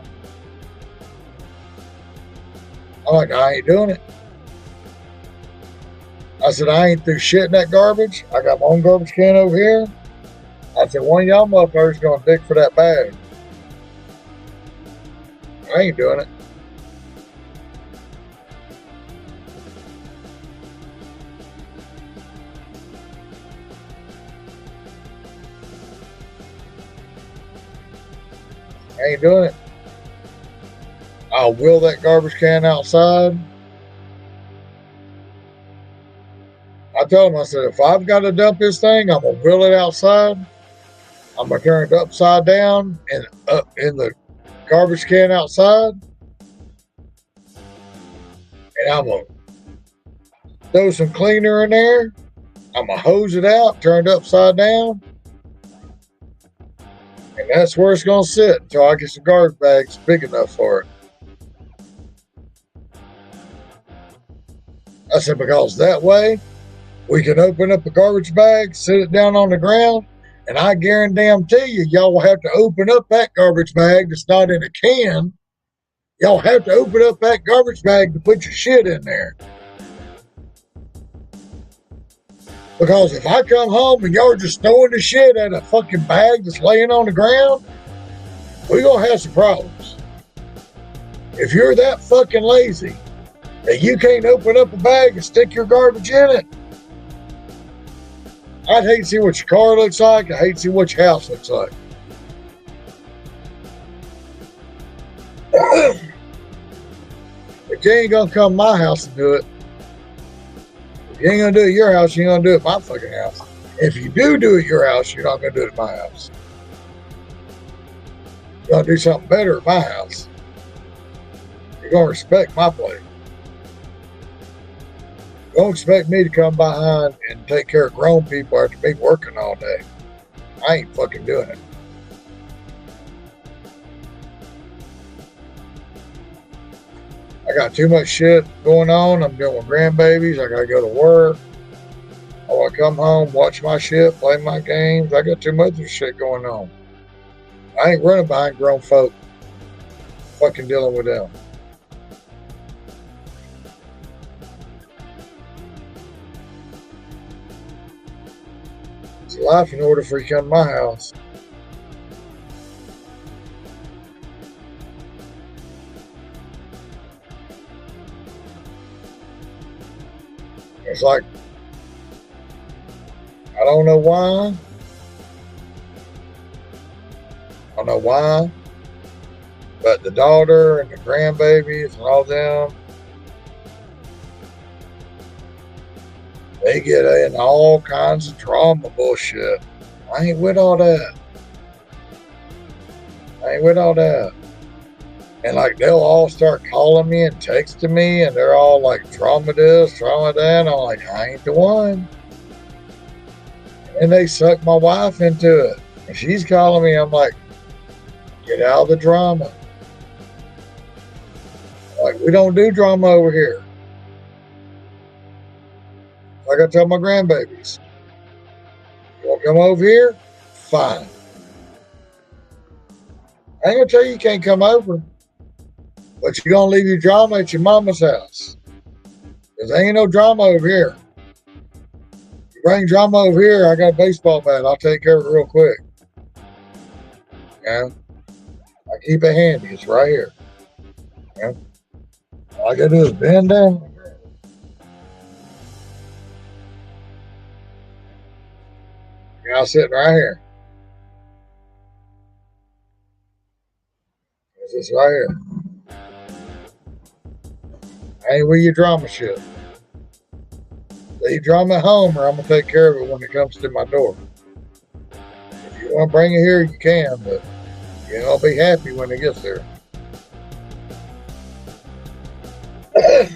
I'm like, I ain't doing it. I said, I ain't threw shit in that garbage. I got my own garbage can over here. I said, one of y'all motherfuckers gonna dig for that bag. I ain't doing it. I ain't doing it. I'll wheel that garbage can outside. I told him, I said, if I've got to dump this thing, I'm going to wheel it outside. I'm going to turn it upside down and up in the garbage can outside. And I'm going to throw some cleaner in there. I'm going to hose it out, turn it upside down. And that's where it's going to sit until I get some garbage bags big enough for it. I said, because that way we can open up a garbage bag, sit it down on the ground, and I guarantee you, y'all will have to open up that garbage bag that's not in a can. Y'all have to open up that garbage bag to put your shit in there. Because if I come home and y'all are just throwing the shit at a fucking bag that's laying on the ground, we're going to have some problems. If you're that fucking lazy that you can't open up a bag and stick your garbage in it, I'd hate to see what your car looks like. I hate to see what your house looks like. But you ain't going to come to my house and do it. If you ain't going to do it at your house, you ain't going to do it at my fucking house. If you do it at your house, you're not going to do it at my house. You're going to do something better at my house. You're going to respect my place. Don't expect me to come behind and take care of grown people after me working all day. I ain't fucking doing it. I got too much shit going on. I'm dealing with grandbabies. I gotta go to work. I want to come home, watch my shit, play my games. I got too much of shit going on. I ain't running behind grown folk fucking dealing with them. It's life in order for you to come to my house. It's like, I don't know why. I don't know why. But the daughter and the grandbabies and all them, they get in all kinds of drama bullshit. I ain't with all that. And like they'll all start calling me and texting me and they're all like drama this, drama that. And I'm like, I ain't the one. And they suck my wife into it. And she's calling me, I'm like, get out of the drama. Like, we don't do drama over here. Like I tell my grandbabies, you want to come over here? Fine. I ain't gonna tell you can't come over, but you're gonna leave your drama at your mama's house. Because there ain't no drama over here. You bring drama over here, I got a baseball bat. I'll take care of it real quick. Yeah. I keep it handy. It's right here. Yeah. All I gotta do is bend down. You're all sitting right here. This is right here. I ain't with your drama shit. Leave drama at home or I'm gonna take care of it when it comes to my door. If you want to bring it here, you can, but you know, I'll be happy when it gets there. That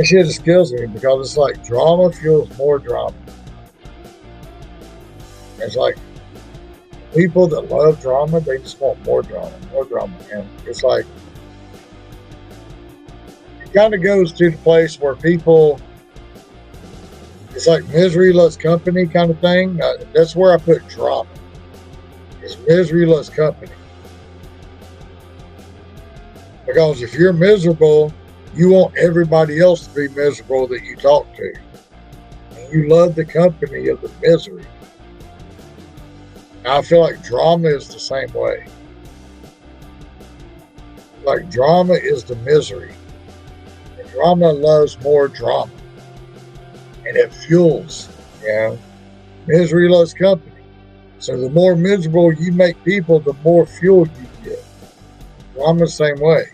shit just kills me because it's like drama fuels more drama. It's like people that love drama, they just want more drama. And it's like, it kind of goes to the place where people, it's like misery loves company kind of thing. That's where I put drama. It's misery loves company. Because if you're miserable, you want everybody else to be miserable that you talk to. And you love the company of the misery. I feel like drama is the same way. Like drama is the misery. And drama loves more drama. And it fuels, you know. Misery loves company. So the more miserable you make people, the more fuel you get. Drama the same way.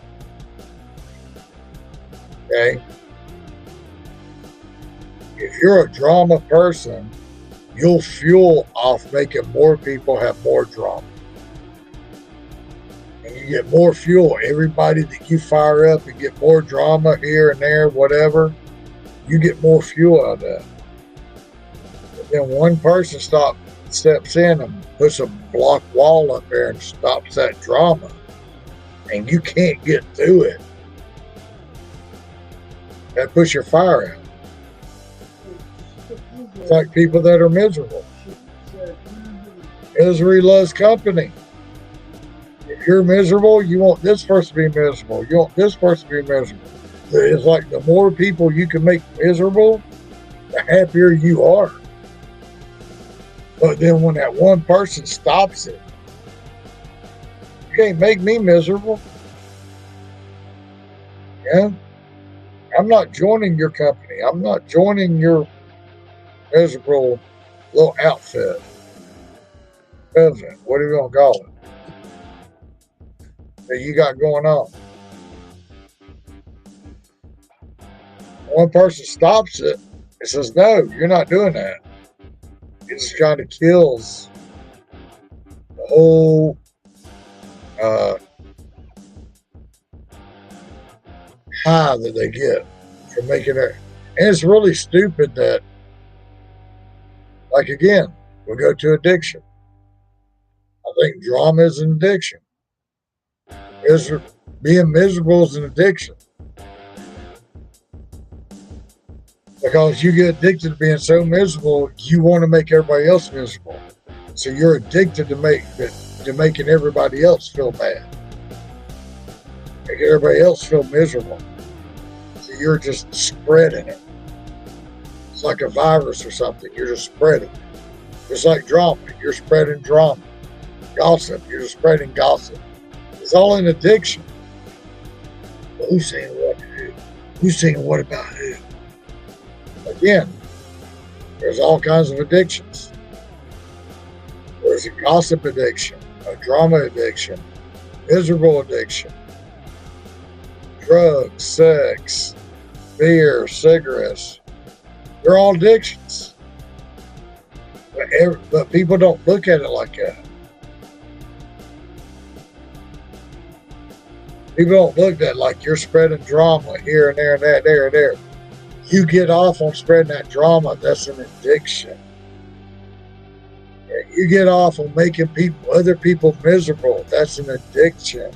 Okay? If you're a drama person, you'll fuel off making more people have more drama. And you get more fuel. Everybody that you fire up and get more drama here and there, whatever, you get more fuel out of that. But then one person steps in and puts a block wall up there and stops that drama. And you can't get through it. That puts your fire out. It's like people that are miserable. Misery loves company. If you're miserable, you want this person to be miserable. You want this person to be miserable. It's like the more people you can make miserable, the happier you are. But then when that one person stops it, you can't make me miserable. Yeah? I'm not joining your company. I'm not joining your miserable little outfit. President, what are you going to call it? That you got going on. One person stops it, It says, no, you're not doing that. It's trying to kill the whole high that they get from making it. And it's really stupid that, like, again, we'll go to addiction. I think drama is an addiction. Being miserable is an addiction. Because you get addicted to being so miserable, you want to make everybody else miserable. So you're addicted to making everybody else feel bad. Making everybody else feel miserable. So you're just spreading it. It's like a virus or something. You're just spreading it. It's like drama. You're spreading drama. Gossip. You're just spreading gossip. It's all an addiction. But who's saying what to do? Who's saying what about who? Again, there's all kinds of addictions. There's a gossip addiction, a drama addiction, miserable addiction, drugs, sex, beer, cigarettes. They're all addictions. But people don't look at it like that. People don't look at it like you're spreading drama here and there and that, there and there. You get off on spreading that drama, that's an addiction. You get off on making other people miserable, that's an addiction.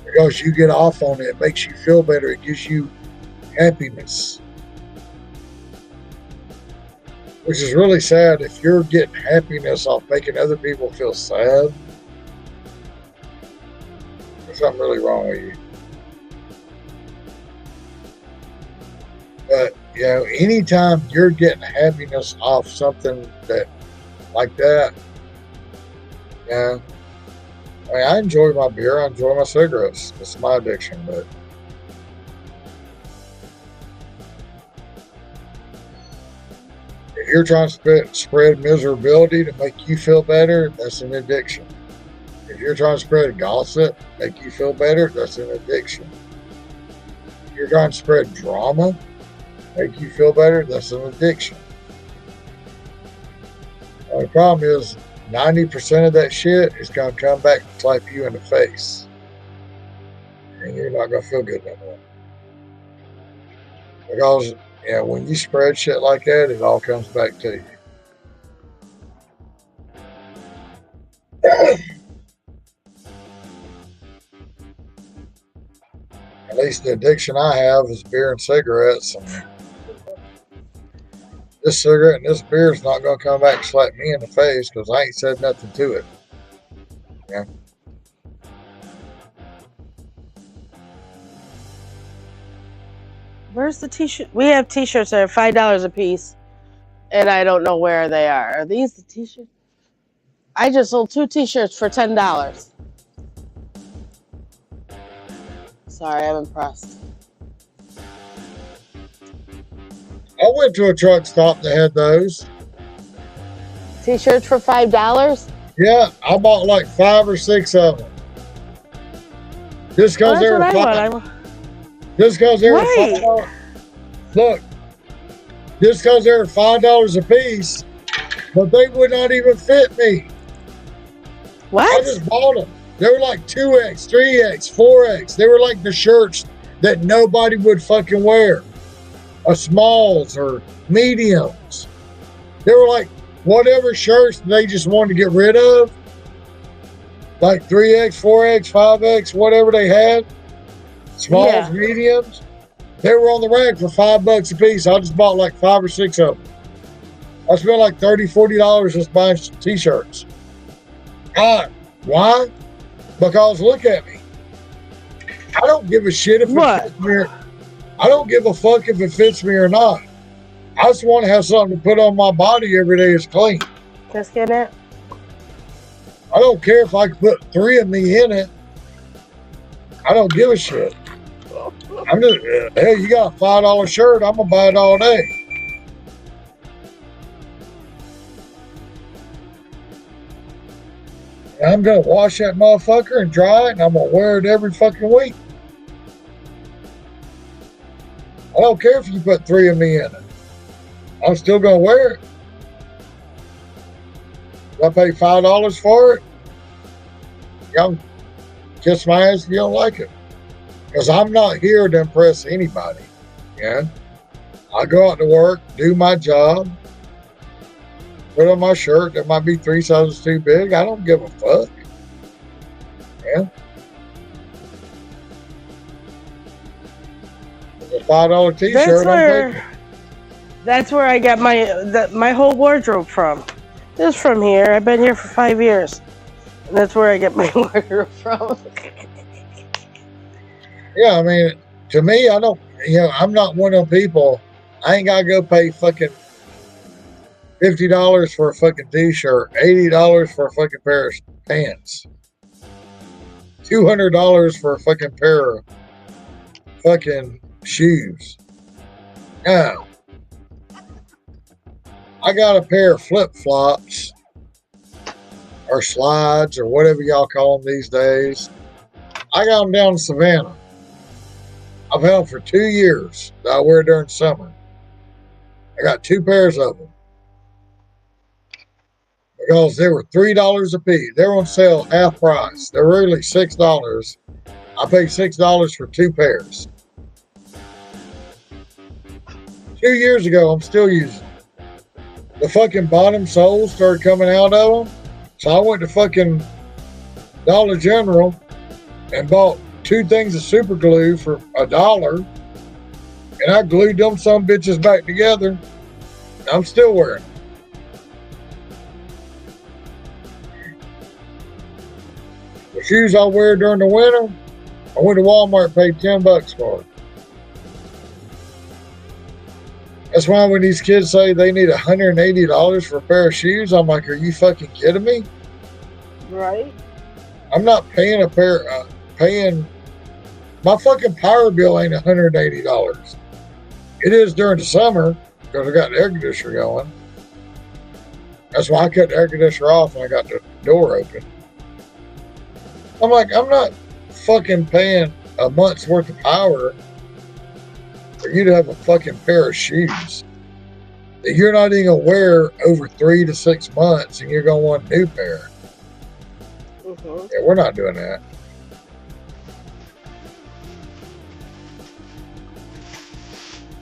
Because you get off on it, it makes you feel better, it gives you happiness. Which is really sad. If you're getting happiness off making other people feel sad, there's something really wrong with you. But, anytime you're getting happiness off something like that, I enjoy my beer, I enjoy my cigarettes. It's my addiction, but if you're trying to spread miserability to make you feel better, that's an addiction. If you're trying to spread gossip, make you feel better, that's an addiction. If you're trying to spread drama, make you feel better, that's an addiction. The problem is 90% of that shit is going to come back and slap you in the face. And you're not going to feel good no more. Because, when you spread shit like that, it all comes back to you. At least the addiction I have is beer and cigarettes. And this cigarette and this beer is not going to come back and slap me in the face because I ain't said nothing to it. Yeah. Where's the t-shirt? We have t-shirts that are $5 a piece, and I don't know where they are. Are these the t-shirts? I just sold 2 t-shirts for $10. Sorry, I'm impressed. I went to a truck stop that had those. T-shirts for $5? Yeah, I bought like 5 or 6 of them. Just because they were $5. Just because they were $5. Look, just because they were $5 a piece, but they would not even fit me. What? I just bought them. They were like 2X, 3X, 4X. They were like the shirts that nobody would fucking wear. Smalls or mediums. They were like whatever shirts they just wanted to get rid of. Like 3X, 4X, 5X, whatever they had. Smalls, mediums. They were on the rack for $5 a piece. I just bought like 5 or 6 of them. I spent like $30, $40 just buying t-shirts. Why? Because look at me. I don't give a shit if it fits me. I don't give a fuck if it fits me or not. I just want to have something to put on my body every day that's clean. Just get it. I don't care if I can put 3 of me in it. I don't give a shit. I'm just, hell, you got a $5 shirt, I'm gonna buy it all day. And I'm gonna wash that motherfucker and dry it, and I'm gonna wear it every fucking week. I don't care if you put 3 of me in it. I'm still gonna wear it. I pay $5 for it. Y'all kiss my ass if you don't like it. Because I'm not here to impress anybody. Yeah. I go out to work, do my job, put on my shirt that might be 3 sizes too big. I don't give a fuck. Yeah. A $5 t-shirt. That's where I get my whole wardrobe from. It's from here. I've been here for 5 years. And that's where I get my wardrobe from. Yeah, I mean, to me, I don't, I'm not one of them people. I ain't got to go pay fucking $50 for a fucking t-shirt, $80 for a fucking pair of pants, $200 for a fucking pair of fucking shoes. Now, I got a pair of flip-flops or slides or whatever y'all call them these days. I got them down in Savannah. I've had them for 2 years that I wear during summer. I got 2 pairs of them because they were $3 a piece. They're on sale half price. They're really $6. I paid $6 for 2 pairs. 2 years ago, I'm still using them. The fucking bottom soles started coming out of them, so I went to fucking Dollar General and bought 2 things of super glue for $1, and I glued them some bitches back together. I'm still wearing them. The shoes I wear during the winter, I went to Walmart and paid $10 for it. That's why when these kids say they need $180 for a pair of shoes, I'm like, are you fucking kidding me? Right? I'm not paying my fucking power bill ain't $180. It is during the summer because I got the air conditioner going. That's why I cut the air conditioner off when I got the door open. I'm like, I'm not fucking paying a month's worth of power for you to have a fucking pair of shoes that you're not even gonna wear over 3 to 6 months and you're gonna want a new pair. Mm-hmm. Yeah, we're not doing that.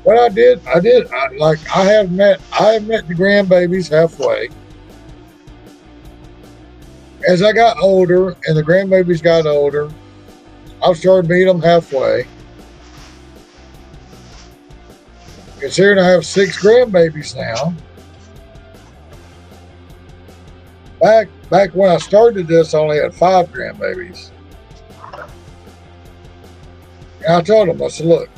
What I have met the grandbabies halfway. As I got older and the grandbabies got older, I've started meeting them halfway. Considering I have 6 grandbabies now. Back when I started this, I only had 5 grandbabies. And I told them, I said, look,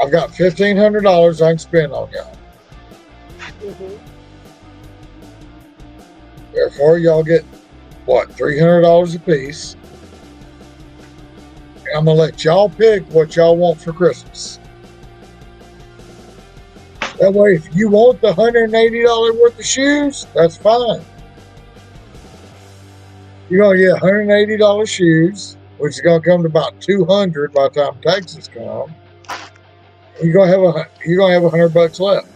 I've got $1,500 I can spend on y'all. Mm-hmm. Therefore, y'all get, what, $300 a piece. And I'm going to let y'all pick what y'all want for Christmas. That way, if you want the $180 worth of shoes, that's fine. You're going to get $180 shoes, which is going to come to about $200 by the time taxes come. You're going to have $100 left.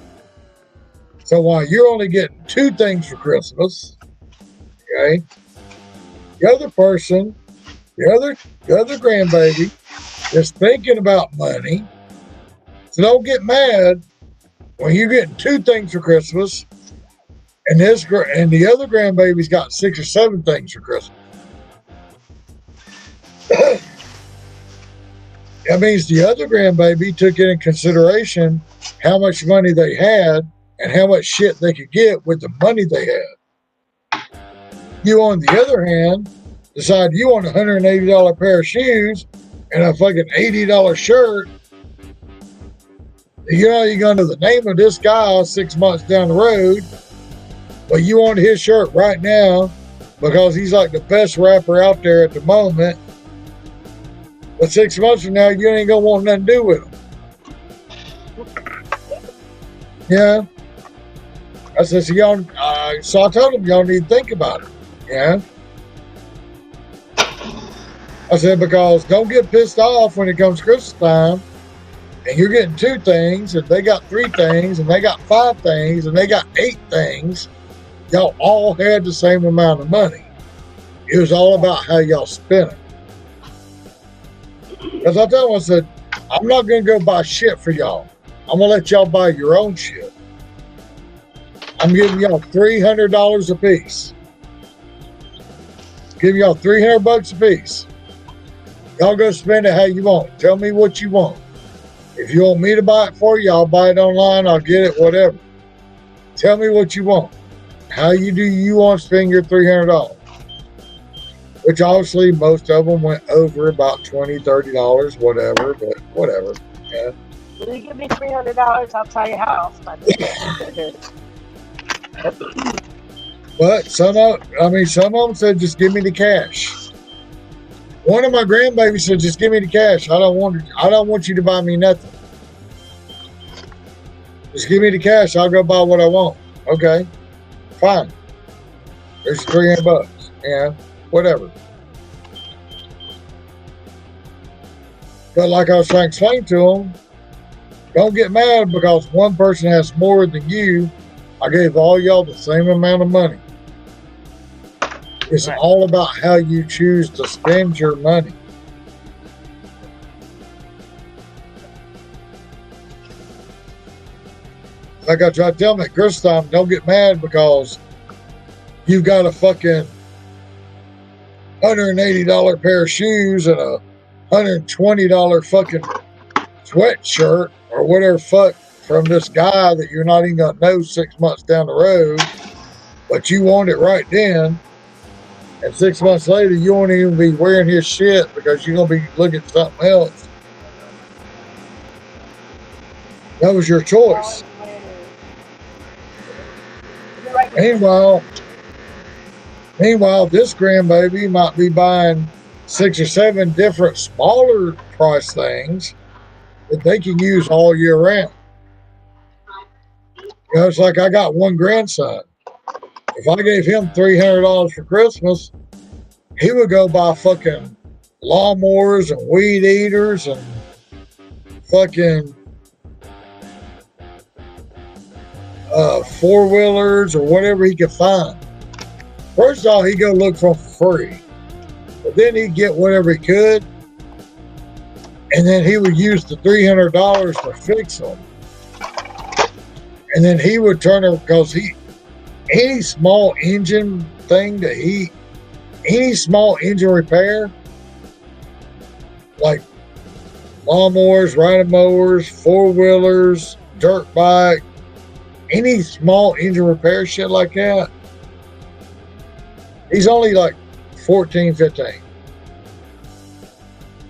So while you're only getting 2 things for Christmas, okay, the other person, the other grandbaby is thinking about money. So don't get mad when you're getting 2 things for Christmas, and the other grandbaby's got 6 or 7 things for Christmas. That means the other grandbaby took into consideration how much money they had and how much shit they could get with the money they had. You, on the other hand, decide you want a $180 pair of shoes and a fucking $80 shirt. You know, you're going to the name of this guy 6 months down the road, but you want his shirt right now because he's like the best rapper out there at the moment. But 6 months from now, you ain't going to want nothing to do with him. Yeah. I said, so I told him, y'all need to think about it. Yeah. I said, because don't get pissed off when it comes Christmas time and you're getting 2 things, and they got 3 things, and they got 5 things, and they got 8 things, y'all all had the same amount of money. It was all about how y'all spent it. Because I told them, I said, I'm not going to go buy shit for y'all. I'm going to let y'all buy your own shit. I'm giving y'all $300 a piece. Give y'all $300 a piece. Y'all go spend it how you want. Tell me what you want. If you want me to buy it for you, I'll buy it online. I'll get it, whatever. Tell me what you want. How you want to spend your $300? Which obviously most of them went over about $20, $30, whatever, but whatever. Yeah. If you give me $300, I'll tell you how I'll spend it. But some of them said, just give me the cash. One of my grandbabies said, just give me the cash. I don't want you to buy me nothing. Just give me the cash. I'll go buy what I want. Okay, fine. There's $300. Yeah, whatever. But like I was trying to explain to them, don't get mad because one person has more than you. I gave all y'all the same amount of money. It's all about how you choose to spend your money. Like I tried to tell them at Christmas time, don't get mad because you've got a fucking $180 pair of shoes and a $120 fucking sweatshirt or whatever fuck from this guy that you're not even gonna know 6 months down the road, but you want it right then. And 6 months later, you won't even be wearing his shit because you're going to be looking at something else. That was your choice. Meanwhile, this grandbaby might be buying 6 or 7 different smaller price things that they can use all year round. You know, it's like I got one grandson. If I gave him $300 for Christmas, he would go buy fucking lawnmowers and weed eaters and fucking 4-wheelers or whatever he could find. First off, he'd go look for free. But then he'd get whatever he could. And then he would use the $300 to fix them. And then he would turn it because any small engine thing that any small engine repair, like lawnmowers, riding mowers, 4-wheelers, dirt bike, any small engine repair shit like that, he's only like 14, 15. I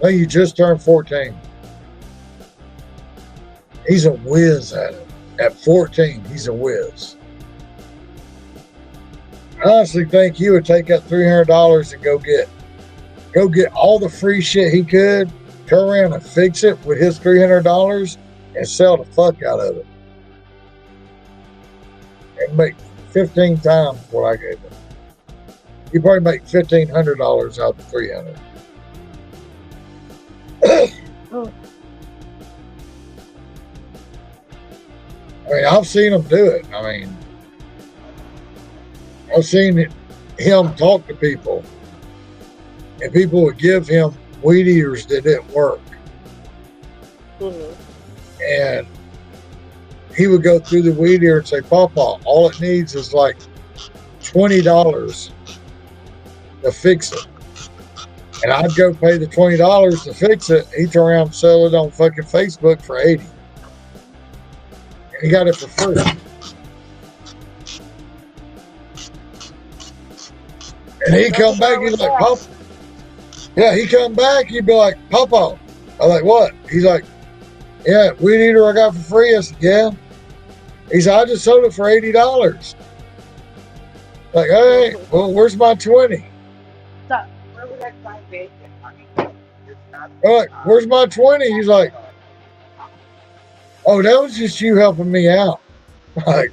think he just turned 14. He's a whiz at it. At 14, he's a whiz. I honestly think he would take that $300 and go get all the free shit he could, turn around and fix it with his $300 and sell the fuck out of it. And make 15 times what I gave him. You probably make $1,500 out of the $300. I mean, I've seen him do it. I mean, I've seen him talk to people, and people would give him weed eaters that didn't work. And he would go through the weed eater and say, Papa, all it needs is like $20 to fix it. And I'd go pay the $20 to fix it. He'd turn around and sell it on fucking Facebook for $80. And he got it for free. And he'd come back, he's like, Papa. Yeah, he'd come back, he'd be like, Papa. I'm like, what? He's like, yeah, weed eater I got for free. I said, yeah. He said, I just sold it for $80. Like, hey, well, where's my 20? Like, where's my 20? He's like, oh, that was just you helping me out. Like,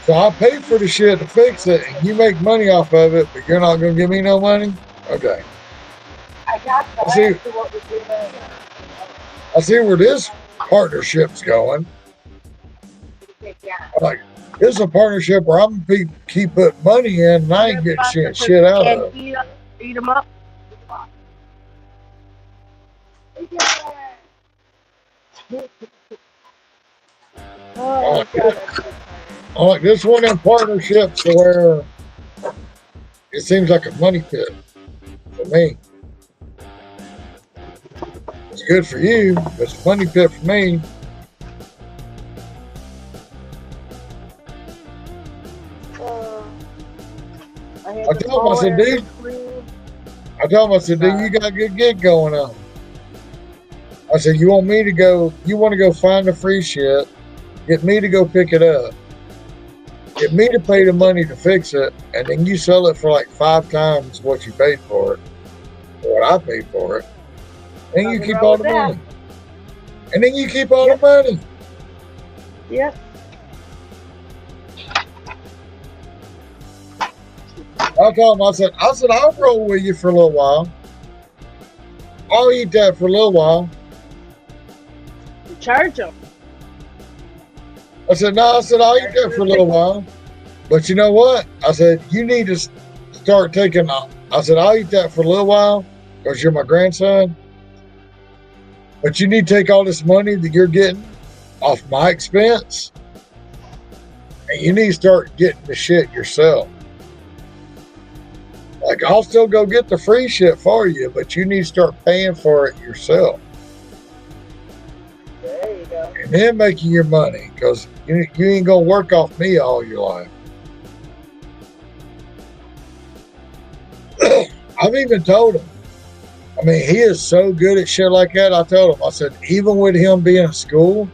so I paid for the shit to fix it, and you make money off of it, but you're not going to give me no money? Okay. I see. I see where this partnership's going. Like, this is a partnership where I'm gonna keep putting money in, and I ain't getting shit out of it. Eat them up. Oh, God, that's so I like this one in partnerships to where it seems like a money pit for me. It's good for you, but it's a money pit for me. I told him, I said, dude, you got a good gig going on. I said, you want to go find the free shit, get me to go pick it up, get me to pay the money to fix it, and then you sell it for like 5 times what you paid for it, or what I paid for it. And you keep all the money. And then you keep all the money. Yep. I told him, I said, I'll roll with you for a little while. I'll eat that for a little while. Charge them. I said, no, I'll eat that for a little while. But you know what? I said, you need to start taking, I said, I'll eat that for a little while because you're my grandson. But you need to take all this money that you're getting off my expense, and you need to start getting the shit yourself. Like, I'll still go get the free shit for you, but you need to start paying for it yourself. There you go. And then making your money, because you ain't going to work off me all your life. I've even told him. I mean, he is so good at shit like that. I told him, I said, even with him being in school,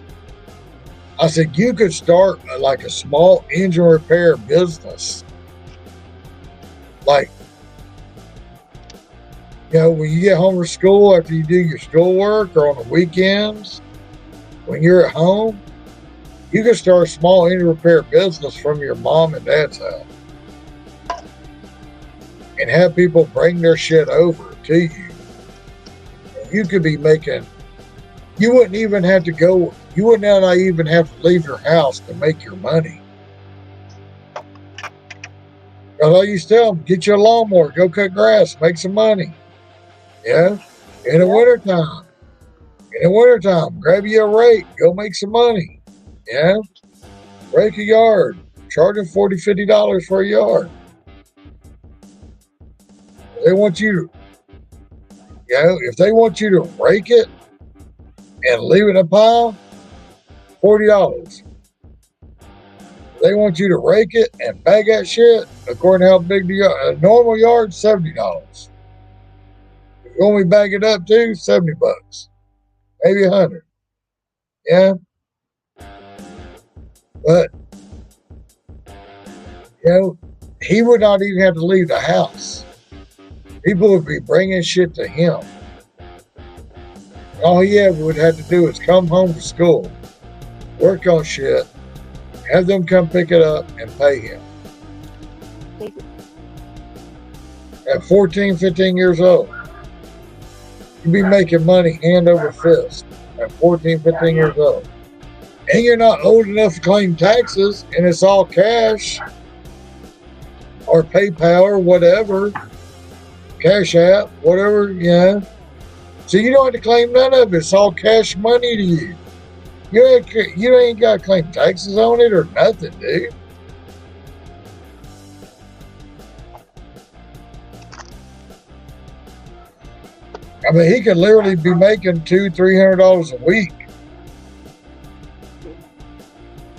I said, you could start like a small engine repair business. Like, you know, when you get home from school after you do your schoolwork or on the weekends, when you're at home, you can start a small engine repair business from your mom and dad's house and have people bring their shit over to you. You could be making, you wouldn't even have to go, you would not even have to leave your house to make your money. Because I used to tell them, get you a lawnmower, go cut grass, make some money. Yeah? In the wintertime. In the wintertime, grab you a rake, go make some money. Yeah? Rake a yard, charge them $40, $50 for a yard. They want you to, you know, if they want you to rake it and leave it in a pile, $40. They want you to rake it and bag that shit, according to how big the yard, a normal yard, $70. If you want me to bag it up too, $70. Maybe $100. Yeah. But, you know, he would not even have to leave the house. People would be bringing shit to him. All he ever would have to do is come home from school, work on shit, have them come pick it up and pay him. At 14, 15 years old, you'd be making money hand over fist at 14, 15 years old. And you're not old enough to claim taxes, and it's all cash or PayPal or whatever, Cash App, whatever, yeah. So you don't have to claim none of it. It's all cash money to you. You ain't got to claim taxes on it or nothing, dude. I mean, he could literally be making $200-$300 a week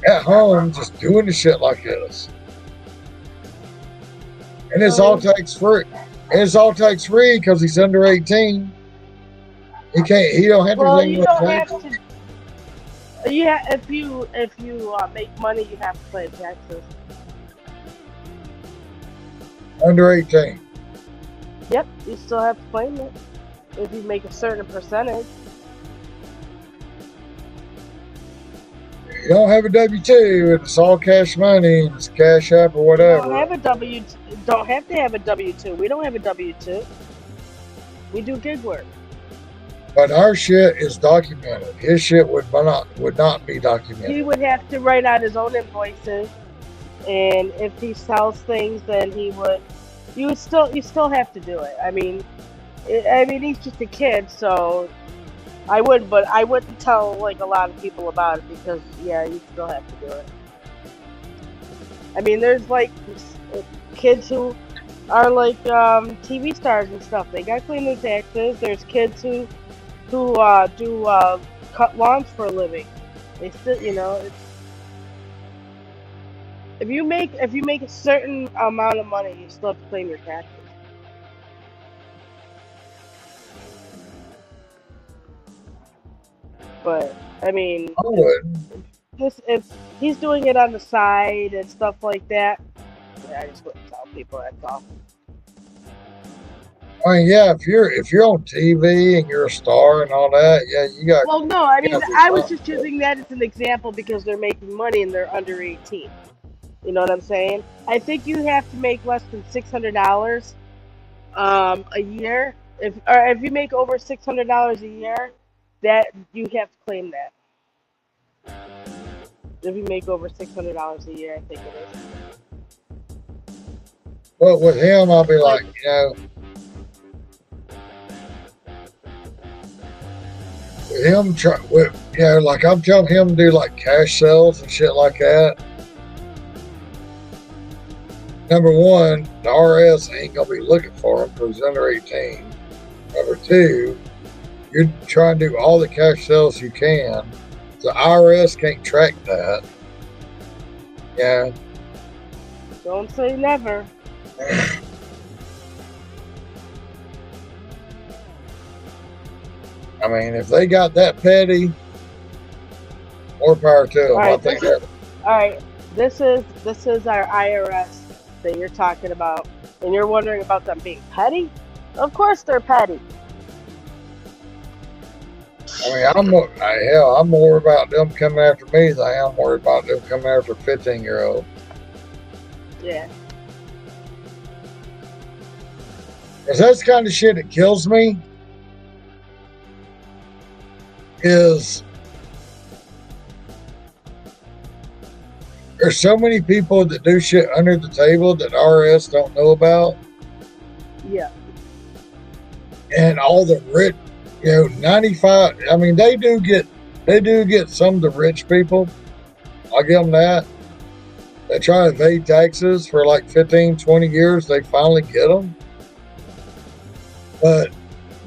at home just doing the shit like this. And it's all tax free. And it's all tax free because he's under 18. He don't have to. Well, you don't have to. Yeah, if you make money, you have to pay taxes. Under 18. Yep, you still have to claim it if you make a certain percentage. You don't have a W-2, it's all cash money, it's Cash App or whatever. Don't have to have a W-2. We don't have a W-2. We do gig work. But our shit is documented. His shit would not be He documented. would have to write out his own invoices, and if he sells things, then he would. You still have to do it. I mean, he's just a kid, so I would, but I wouldn't tell like a lot of people about it because yeah, you still have to do it. I mean, there's like kids who are like TV stars and stuff. They got to clean their taxes. There's kids who do cut lawns for a living. They still, it's, if you make a certain amount of money, you still have to claim your taxes. But I mean, I would. if he's doing it on the side and stuff like that, yeah, I just wouldn't tell people. That's all. I mean, yeah, if you're on TV and you're a star and all that, yeah, you got. Well, no, I mean, Yeah, I was just using that as an example because they're making money and they're under 18. You know what I'm saying? I think you have to make less than $600 a year. If you make over $600 a year, that you have to claim that. If you make over $600 a year, I think it is. But with him, I'll be like, with him, like I'm telling him to do like cash sales and shit like that. Number one, the RS ain't gonna be looking for him because he's under 18. Number two, you're trying to do all the cash sales you can. The IRS can't track that. Yeah. Don't say never. I mean, if they got that petty, more power to them. All right, I think that. All right, this is our IRS that you're talking about, and you're wondering about them being petty. Of course, they're petty. I mean, I'm more about them coming after me than I am worried about them coming after a 15-year-old. Yeah. Because that's the kind of shit that kills me. Is there's so many people that do shit under the table that RS don't know about, Yeah. and all the rich, 95. I mean, they do get some of the rich people. I'll give them that. They try to evade taxes for like 15, 20 years. They finally get them. But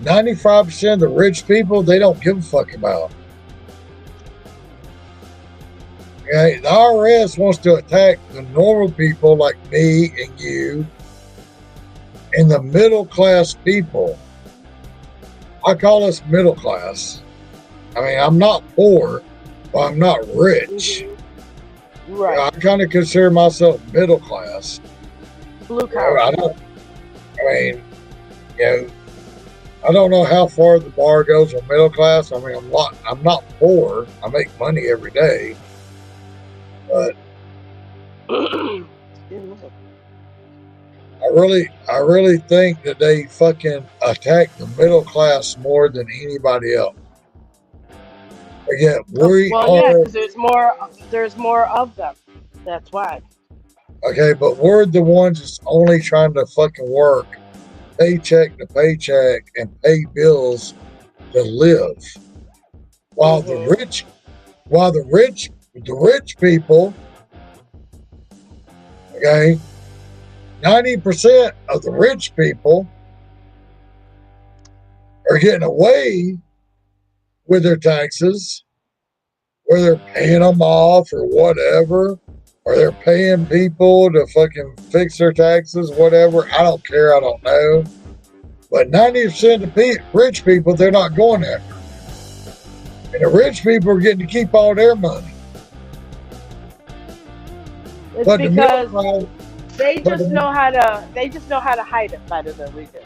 95% of the rich people, they don't give a fuck about. Okay, the IRS wants to attack the normal people like me and you and the middle class people. I call us middle class. I mean, I'm not poor, but I'm not rich. Mm-hmm. Right. I kind of consider myself middle class. Blue collar. I don't know how far the bar goes on middle class. I mean, I'm not poor. I make money every day. But I really think that they fucking attack the middle class more than anybody else. Again, yeah, because there's more of them. That's why. Okay, but we're the ones that's only trying to fucking work paycheck to paycheck and pay bills to live. While the rich people, okay, 90% of the rich people are getting away with their taxes, whether they're paying them off or whatever, or they're paying people to fucking fix their taxes, whatever. I don't care. I don't know. But 90% of the rich people, they're not going after. And the rich people are getting to keep all their money. It's But because they just know how to hide it better than we do.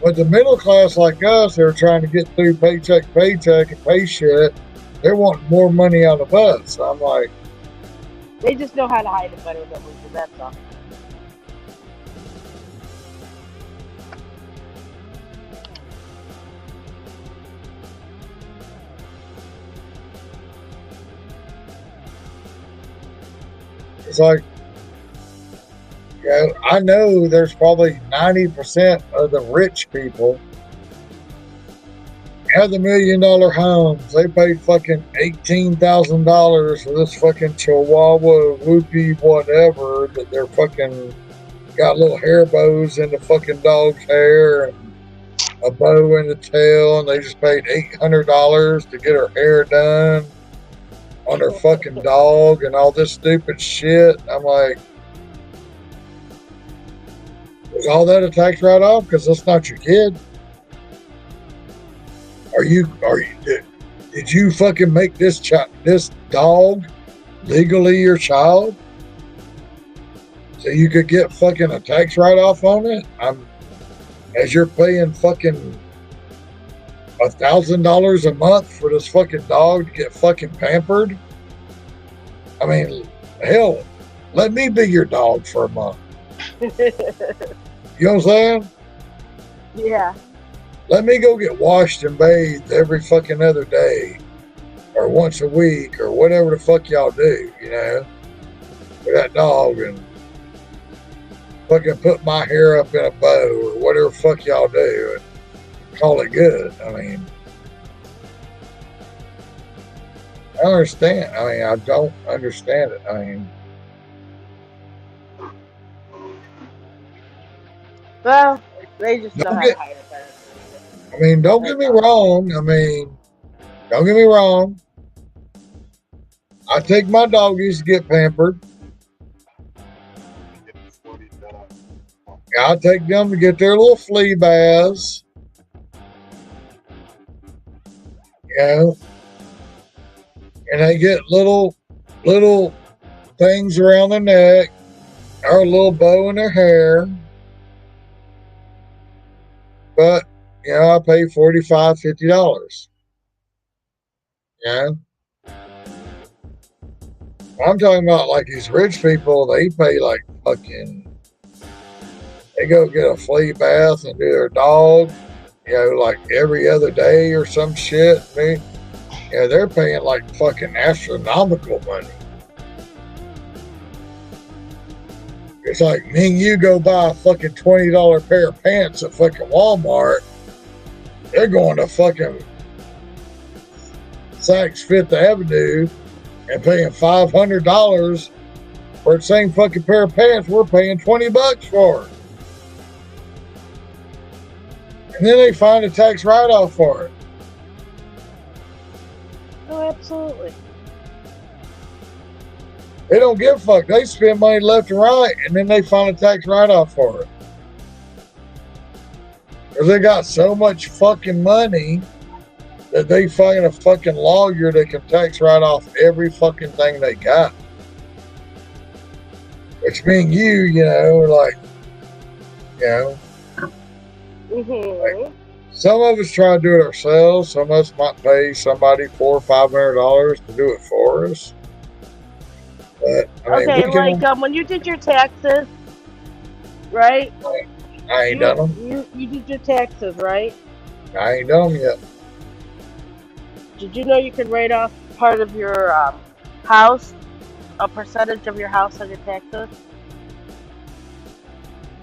But the middle class like us, they're trying to get through paycheck to paycheck and pay shit. They're wanting more money out of us. So I'm like, they just know how to hide it better than we do. That's all. It's like, you know, I know there's probably 90% of the rich people have the $1 million homes. They paid fucking $18,000 for this fucking Chihuahua, Whoopie, whatever, that they're fucking got little hair bows in the fucking dog's hair and a bow in the tail, and they just paid $800 to get her hair done on her fucking dog and all this stupid shit. I'm like, is all that a tax write-off? Because that's not your kid. Did you fucking make this dog legally your child? So you could get fucking a tax write-off on it? As you're paying fucking $1,000 a month for this fucking dog to get fucking pampered. I mean, hell, let me be your dog for a month. You know what I'm saying? Yeah. Let me go get washed and bathed every fucking other day, or once a week, or whatever the fuck y'all do, you know, with that dog, and fucking put my hair up in a bow, or whatever the fuck y'all do, and call it good. I mean, I don't understand. I mean, I don't understand it. I mean, Well, they just know Don't how get- to hide it better. I mean, don't get me wrong. I mean, don't get me wrong. I take my doggies to get pampered. I take them to get their little flea baths. You know, and they get little things around their neck, or a little bow in their hair. But, you know, I pay $45, $50. You know? I'm talking about like these rich people, they pay like fucking, they go get a flea bath and do their dog, you know, like every other day or some shit. They're paying like fucking astronomical money. It's like me and you go buy a fucking $20 pair of pants at fucking Walmart. They're going to fucking Saks Fifth Avenue and paying $500 for the same fucking pair of pants we're paying $20 for. And then they find a tax write-off for it. Oh, absolutely. They don't give a fuck. They spend money left and right, and then they find a tax write-off for it. Because they got so much fucking money that they find a fucking lawyer that can tax write off every fucking thing they got. Which means you know, like, you know, Mm-hmm. some of us try to do it ourselves. Some of us might pay somebody $400 or $500 to do it for us. But I mean, Okay, we can, like when you did your taxes, right? I ain't done them. You did your taxes, right? I ain't done them yet. Did you know you could write off part of your house, a percentage of your house on your taxes?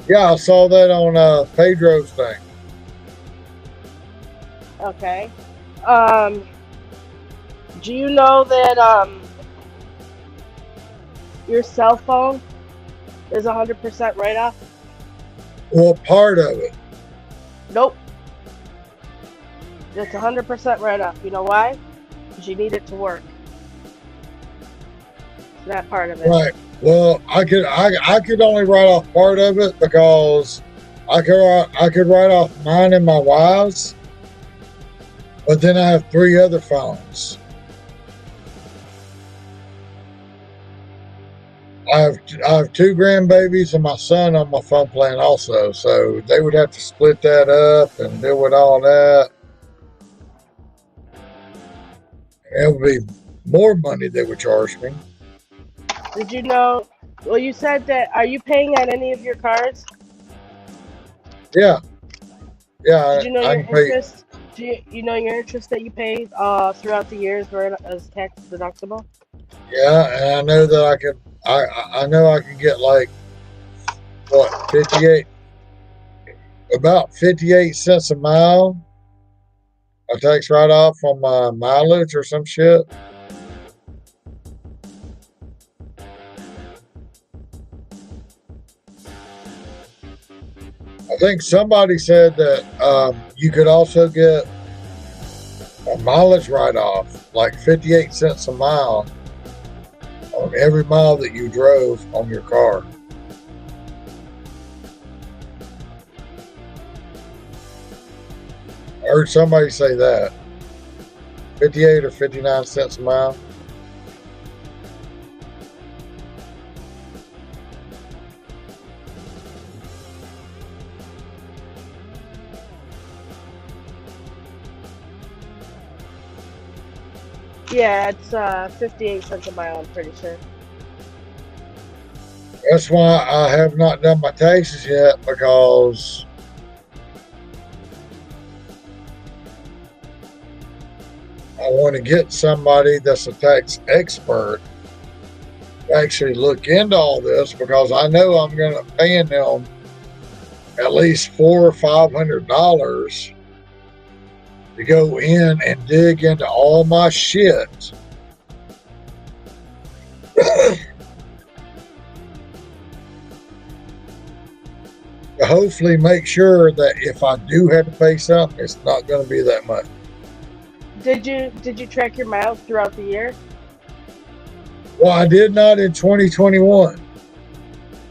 Yeah, I saw that on Pedro's thing. Okay. Do you know that your cell phone is 100% write-off? Well, part of it. Nope. It's 100% write-off. You know why? Because you need it to work. It's that part of it. Right. Well, I could only write off part of it because I could write off mine and my wife's, but then I have 3 other phones. I have 2 grandbabies and my son on my phone plan also, so they would have to split that up and deal with all that. And it would be more money they would charge me. Did you know? Well, you said that. Are you paying on any of your cards? Yeah. Did you know I your can pay. interest? Do you know your interest that you pay throughout the years as tax deductible? Yeah, and I know that I could. I know I can get like what 58, about 58 cents a mile. A tax write off on my mileage or some shit. I think somebody said that you could also get a mileage write off, like 58 cents a mile on every mile that you drove on your car. I heard somebody say that 58 or 59 cents a mile. Yeah, it's 58 cents a mile, I'm pretty sure. That's why I have not done my taxes yet, because I want to get somebody that's a tax expert to actually look into all this, because I know I'm going to paying them at least $400 or $500 to go in and dig into all my shit. To hopefully make sure that if I do have to pay something, it's not going to be that much. Did you track your miles throughout the year? Well, I did not in 2021,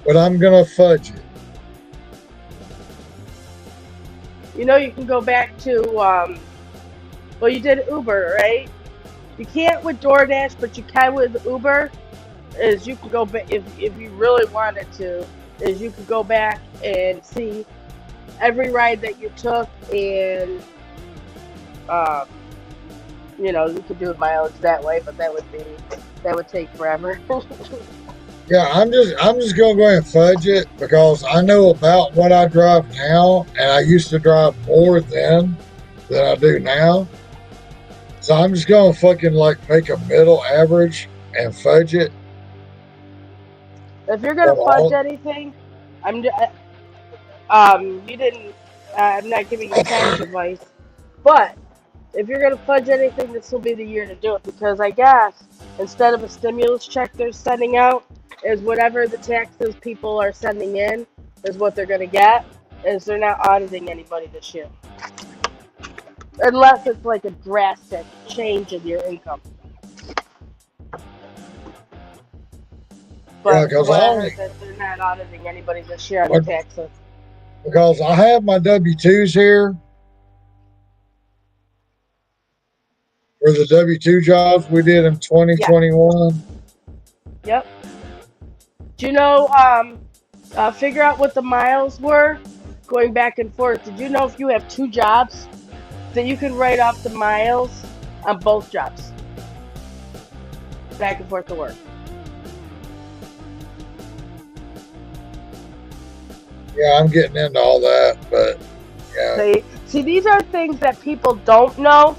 but I'm going to fudge it. You know, you can go back to well, you did Uber, right? You can't with DoorDash, but you can with Uber. Is you can go back if you really wanted to. Is you could go back and see every ride that you took, and you know, you could do mileage that way, but that would take forever. Yeah, I'm just gonna go ahead and fudge it, because I know about what I drive now, and I used to drive more then than I do now. So I'm just gonna fucking like make a middle average and fudge it. If you're gonna Well, fudge anything, you didn't. I'm not giving you tax advice, but if you're gonna fudge anything, this will be the year to do it, because I guess instead of a stimulus check they're sending out, is whatever the taxes people are sending in is what they're gonna get. Is they're not auditing anybody this year, unless it's like a drastic change in your income. Yeah, But because what I I only heard that they're not auditing anybody this year on the taxes. because I have my W-2s here for the W-2 jobs we did in 2021. Yep. Do you know? Figure out what the miles were going back and forth. Did you know if you have two jobs that you can write off the miles on both jobs, back and forth to work? Yeah, I'm getting into all that, but yeah. See, these are things that people don't know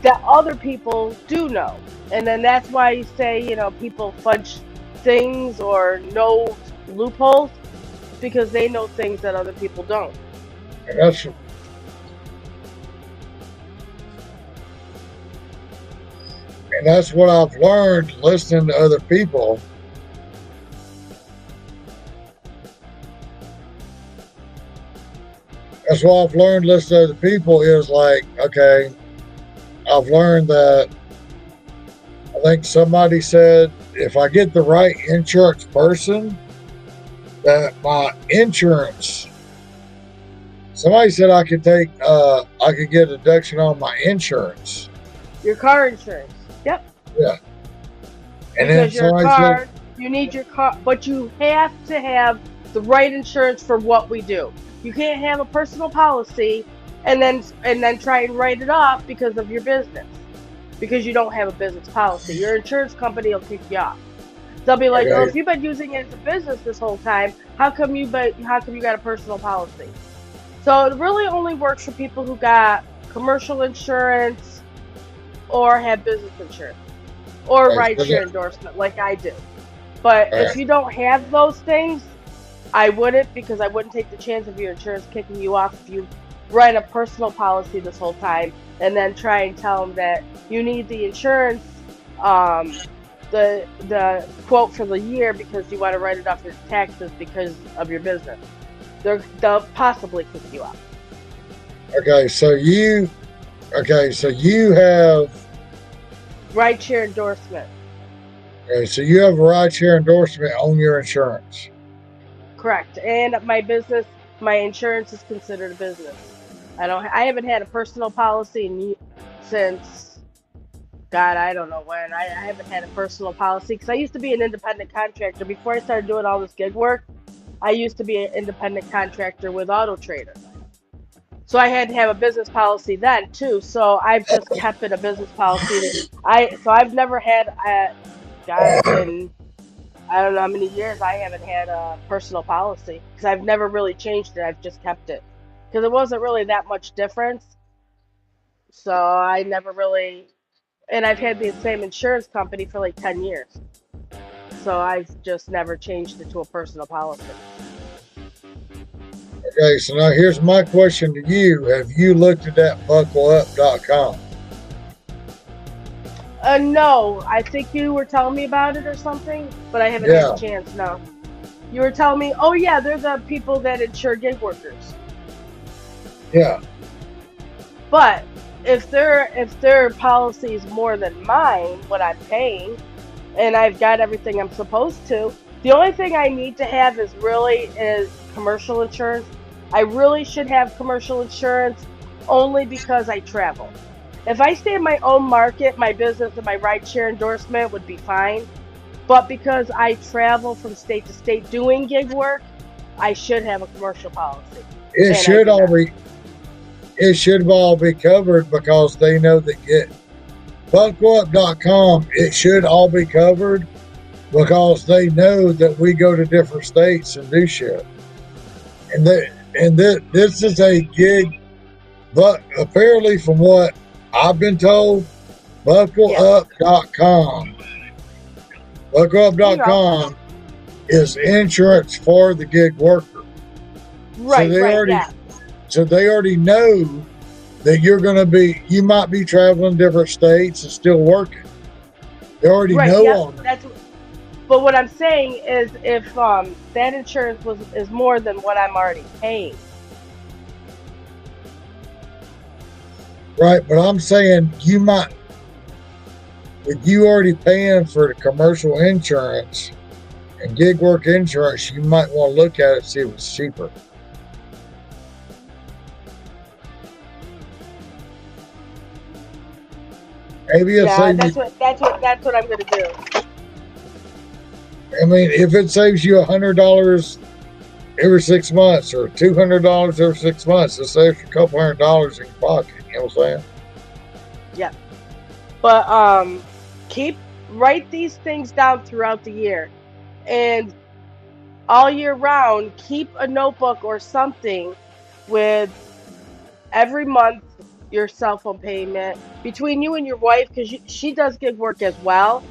that other people do know, and then that's why you say, you know, people fudge things or know loopholes, because they know things that other people don't. And that's what I've learned listening to other people. That's what I've learned listening to other people is like, okay, I've learned that I think somebody said if I get the right insurance person, that my insurance, somebody said I could take, I could get a deduction on my insurance. Your car insurance. Yep. Yeah. And Because then your somebody car, said, you need your car, but you have to have the right insurance for what we do. You can't have a personal policy and then try and write it off because of your business, because you don't have a business policy. Your insurance company will kick you off. They'll be like, "Oh, if you've been using it as a business this whole time, how come you got a personal policy?" So it really only works for people who got commercial insurance or have business insurance. or Okay, so rideshare endorsement like I do. But if alright, you don't have those things, I wouldn't, because I wouldn't take the chance of your insurance kicking you off if you write a personal policy this whole time and then try and tell them that you need the insurance, um, the quote for the year because you want to write it off your taxes because of your business. They'll possibly kick you off. okay, so you have Rideshare endorsement. okay, so you have a rideshare endorsement on your insurance. Correct. And my business, my insurance is considered a business. I haven't had a personal policy since, God, I don't know when. I haven't had a personal policy because I used to be an independent contractor. Before I started doing all this gig work, I used to be an independent contractor with Auto Trader. So I had to have a business policy then too. So I've just kept it a business policy. I've never had God, in I don't know how many years I haven't had a personal policy because I've never really changed it. I've just kept it because it wasn't really that much difference. So I never really, and I've had the same insurance company for like 10 years. So I've just never changed it to a personal policy. Okay, so now here's my question to you. Have you looked at that buckleup.com? No, I think you were telling me about it or something, but I haven't had Yeah, a chance. No, you were telling me, oh yeah, they're the people that insure gig workers. yeah. But if their policy is more than mine, what I'm paying, and I've got everything I'm supposed to, the only thing I need to have is commercial insurance. I really should have commercial insurance only because I travel. If I stay in my own market, my business and my rideshare endorsement would be fine. But because I travel from state to state doing gig work, I should have a commercial policy. It And I should do all not. be it should all be covered because they know that buckleup.com, it should all be covered because they know that we go to different states and do shit. This is a gig, but apparently from what I've been told, Yeah. buckleup.com. You know. Buckleup.com is insurance for the gig worker. Right, yeah. So they already know that you might be traveling different states and still working. They already Right, know yep. all that. But what I'm saying is if that insurance is more than what I'm already paying. Right, but I'm saying with you already paying for the commercial insurance and gig work insurance, you might want to look at it and see if it's cheaper. Maybe it'll Yeah, save that's you. what I'm gonna do. I mean, if it saves you $100 every 6 months or $200 every 6 months, it saves you a couple $100 in your pocket. You know what I'm saying? Yeah. But write these things down throughout the year. And all year round, keep a notebook or something with every month your cell phone payment between you and your wife, because she does gig work as well.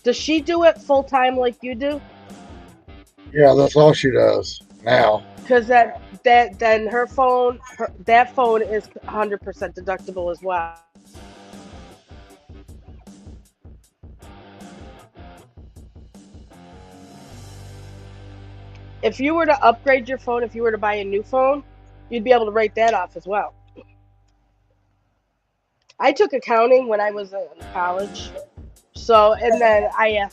Does she do it full time like you do? Yeah, that's all she does now. Because then her phone that phone is 100% deductible as well. If you were to upgrade your phone, if you were to buy a new phone, you'd be able to write that off as well. I took accounting when I was in college. So, and then I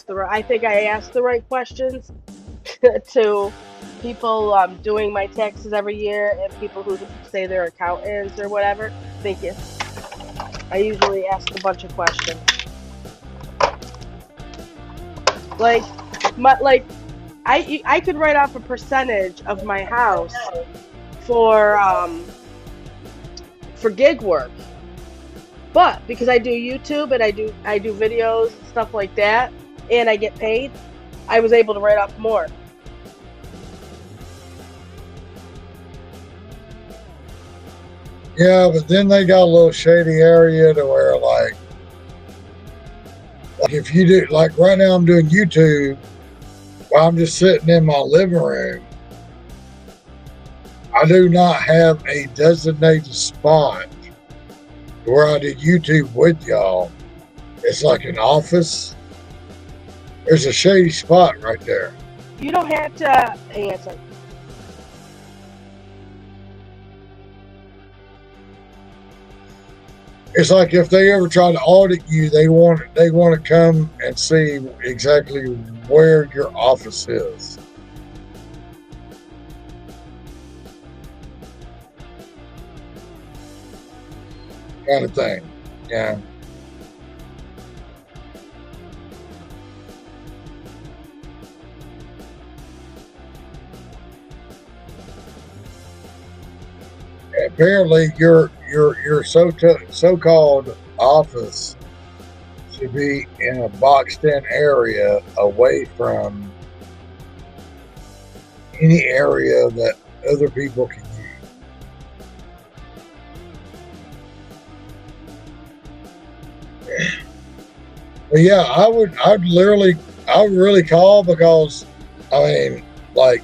think I asked the right questions to people doing my taxes every year and people who say they're accountants or whatever. Thank you. I usually ask a bunch of questions. Like, I could write off a percentage of my house for gig work. But because I do YouTube and I do videos and stuff like that, and I get paid, I was able to write off more. Yeah, but then they got a little shady area to where like Like if you do, like right now I'm doing YouTube while I'm just sitting in my living room. I do not have a designated spot where I do YouTube with y'all. It's like an office. There's a shady spot right there. You don't have to answer. It's like if they ever try to audit you, they want to come and see exactly where your office is. Kind of thing. Yeah. Apparently, your so-called office should be in a boxed-in area away from any area that other people can use. But yeah, I'd really call because, I mean, like,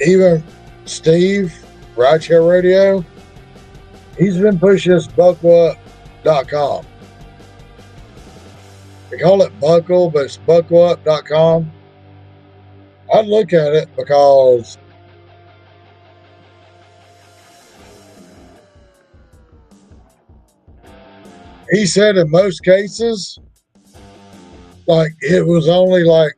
even Steve, Rideshare Radio, he's been pushing this buckleup.com. They call it Buckle, but it's buckleup.com. I'd look at it because he said in most cases, like it was only like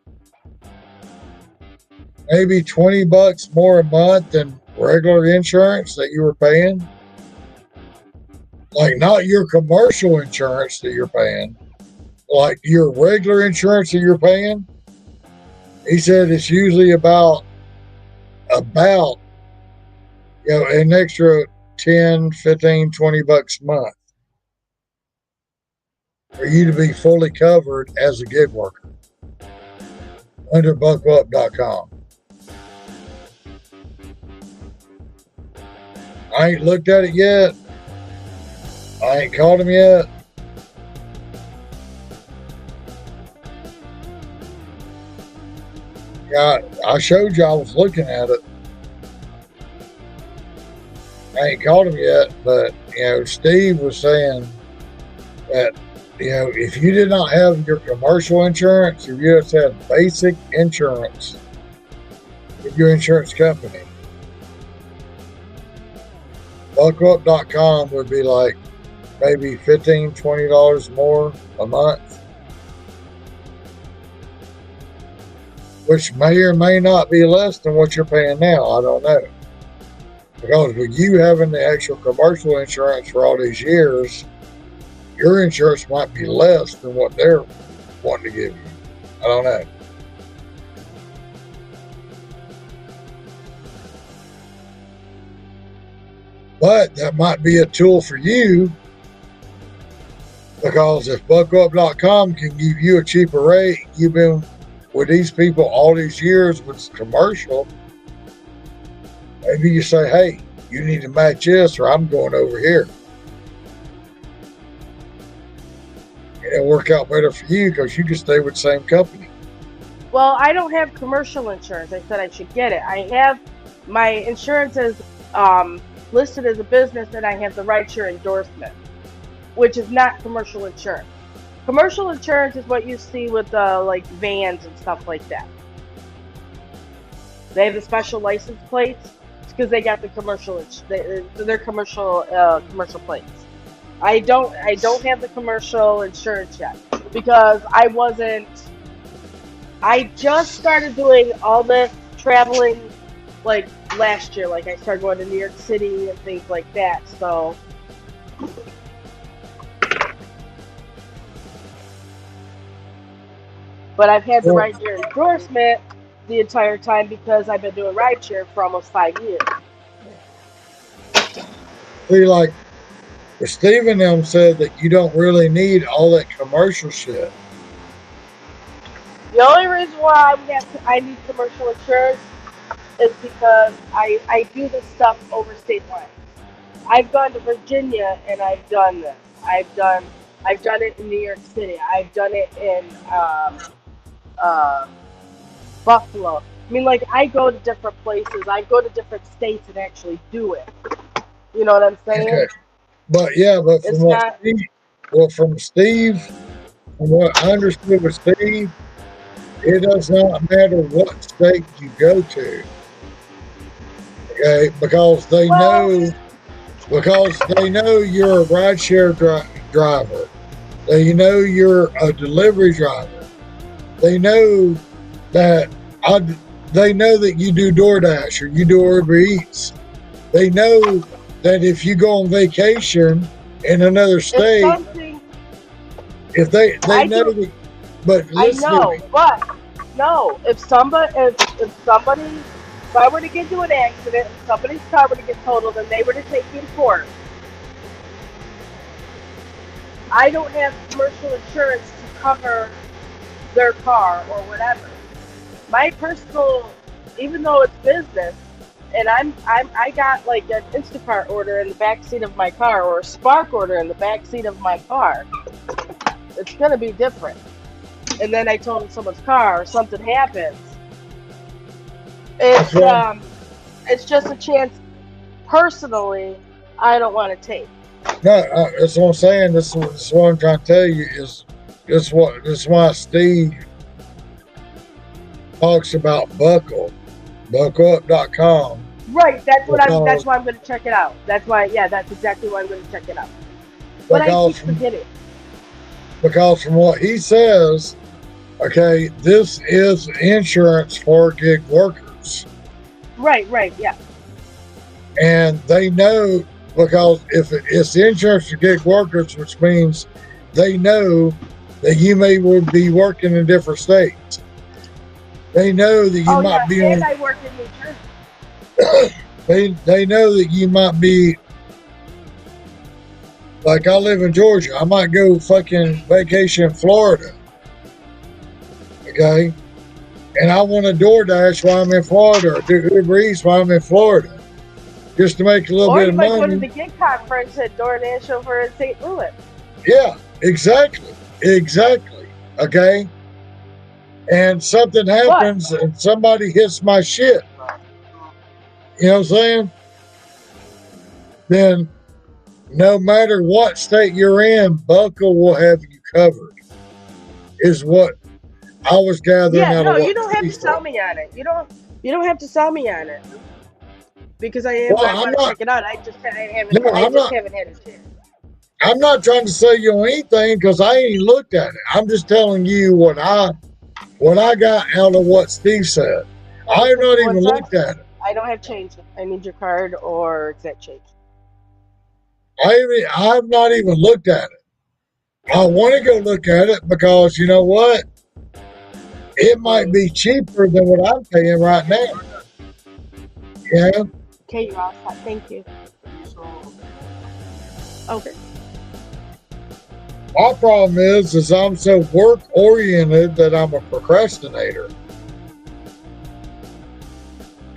maybe $20 more a month than regular insurance that you were paying. Like not your commercial insurance that you're paying, like your regular insurance that you're paying. He said it's usually about an extra 10, 15, $20 a month for you to be fully covered as a gig worker under buckleup.com. I ain't looked at it yet. I ain't called him yet. Yeah, I showed you I was looking at it. I ain't called him yet, but Steve was saying that if you did not have your commercial insurance, if you just had basic insurance with your insurance company, buckleup.com would be like maybe $15, $20 more a month, which may or may not be less than what you're paying now. I don't know. Because with you having the actual commercial insurance for all these years, your insurance might be less than what they're wanting to give you. I don't know. But that might be a tool for you, because if buckleup.com can give you a cheaper rate, you've been with these people all these years with commercial, maybe you say, hey, you need to match this or I'm going over here. It'll work out better for you because you can stay with the same company. Well, I don't have commercial insurance. I said I should get it. I have my insurance is listed as a business, and I have the rideshare endorsement, which is not commercial insurance. Commercial insurance is what you see with like vans and stuff like that. They have the special license plates because they got the commercial. They're commercial plates. I don't have the commercial insurance yet because I just started doing all this traveling like last year. Like I started going to New York City and things like that. So but I've had the rideshare endorsement the entire time because I've been doing rideshare for almost 5 years. See, like Steve and them said that you don't really need all that commercial shit. The only reason why I need commercial insurance is because I do this stuff over state lines. I've gone to Virginia and I've done this. I've done it in New York City. I've done it in uh, Buffalo. I mean, like, I go to different places. I go to different states and actually do it. You know what I'm saying? Okay. But yeah, but It's not. From Steve, from what I understood with Steve, it does not matter what state you go to. Okay, Well, because they know you're a rideshare driver. They know you're a delivery driver. They know that I, they know that you do DoorDash or you do Uber Eats. They know that if you go on vacation in another it's state, something if they I know do. that, but I listen to know, me. but no. If I were to get into an accident and somebody's car were to get totaled and they were to take me to court, I don't have commercial insurance to cover their car or whatever. My personal, even though it's business, and I got like an Instacart order in the back seat of my car or a Spark order in the back seat of my car. It's gonna be different. And then I totaled someone's car or something happens. That's what It's just a chance. Personally, I don't want to take. that's what I'm saying. This is what I'm trying to tell you is this is why Steve talks about buckleup.com. Right. That's Because why I'm gonna check it out. That's why. Yeah. That's exactly why I'm gonna check it out. But I keep forgetting. Because from what he says, okay, this is insurance for gig workers. Right. Right. Yeah. And they know because if it's insurance for gig workers, which means they know that you may be working in different states. They know that you might be and I work in New Jersey. they know that you might be like I live in Georgia. I might go fucking vacation in Florida. Okay? And I want to DoorDash while I'm in Florida or do Uber Eats while I'm in Florida. Just to make a little Or bit you of might go to money. the gig conference at DoorDash over in St. Louis. Yeah, exactly. Exactly. Okay? And something happens and somebody hits my shit. You know what I'm saying? Then no matter what state you're in, Buckle will have you covered. Is what I was gathering Yeah, out no, of what you don't have to Steve sell said. me on it. You don't have to sell me on it. Because I Well, might I'm want to not. check it out. I just No, I'm not. haven't had a chance. I'm not trying to sell you on anything because I ain't looked at it. I'm just telling you what I got out of what Steve said. I have not even What's that? looked at it. I don't have change. I need your card or exact change. I've not even looked at it. I want to go look at it because you know what? It might be cheaper than what I'm paying right now. Yeah. Okay, you're all set. Thank you. Okay. My problem is I'm so work oriented that I'm a procrastinator.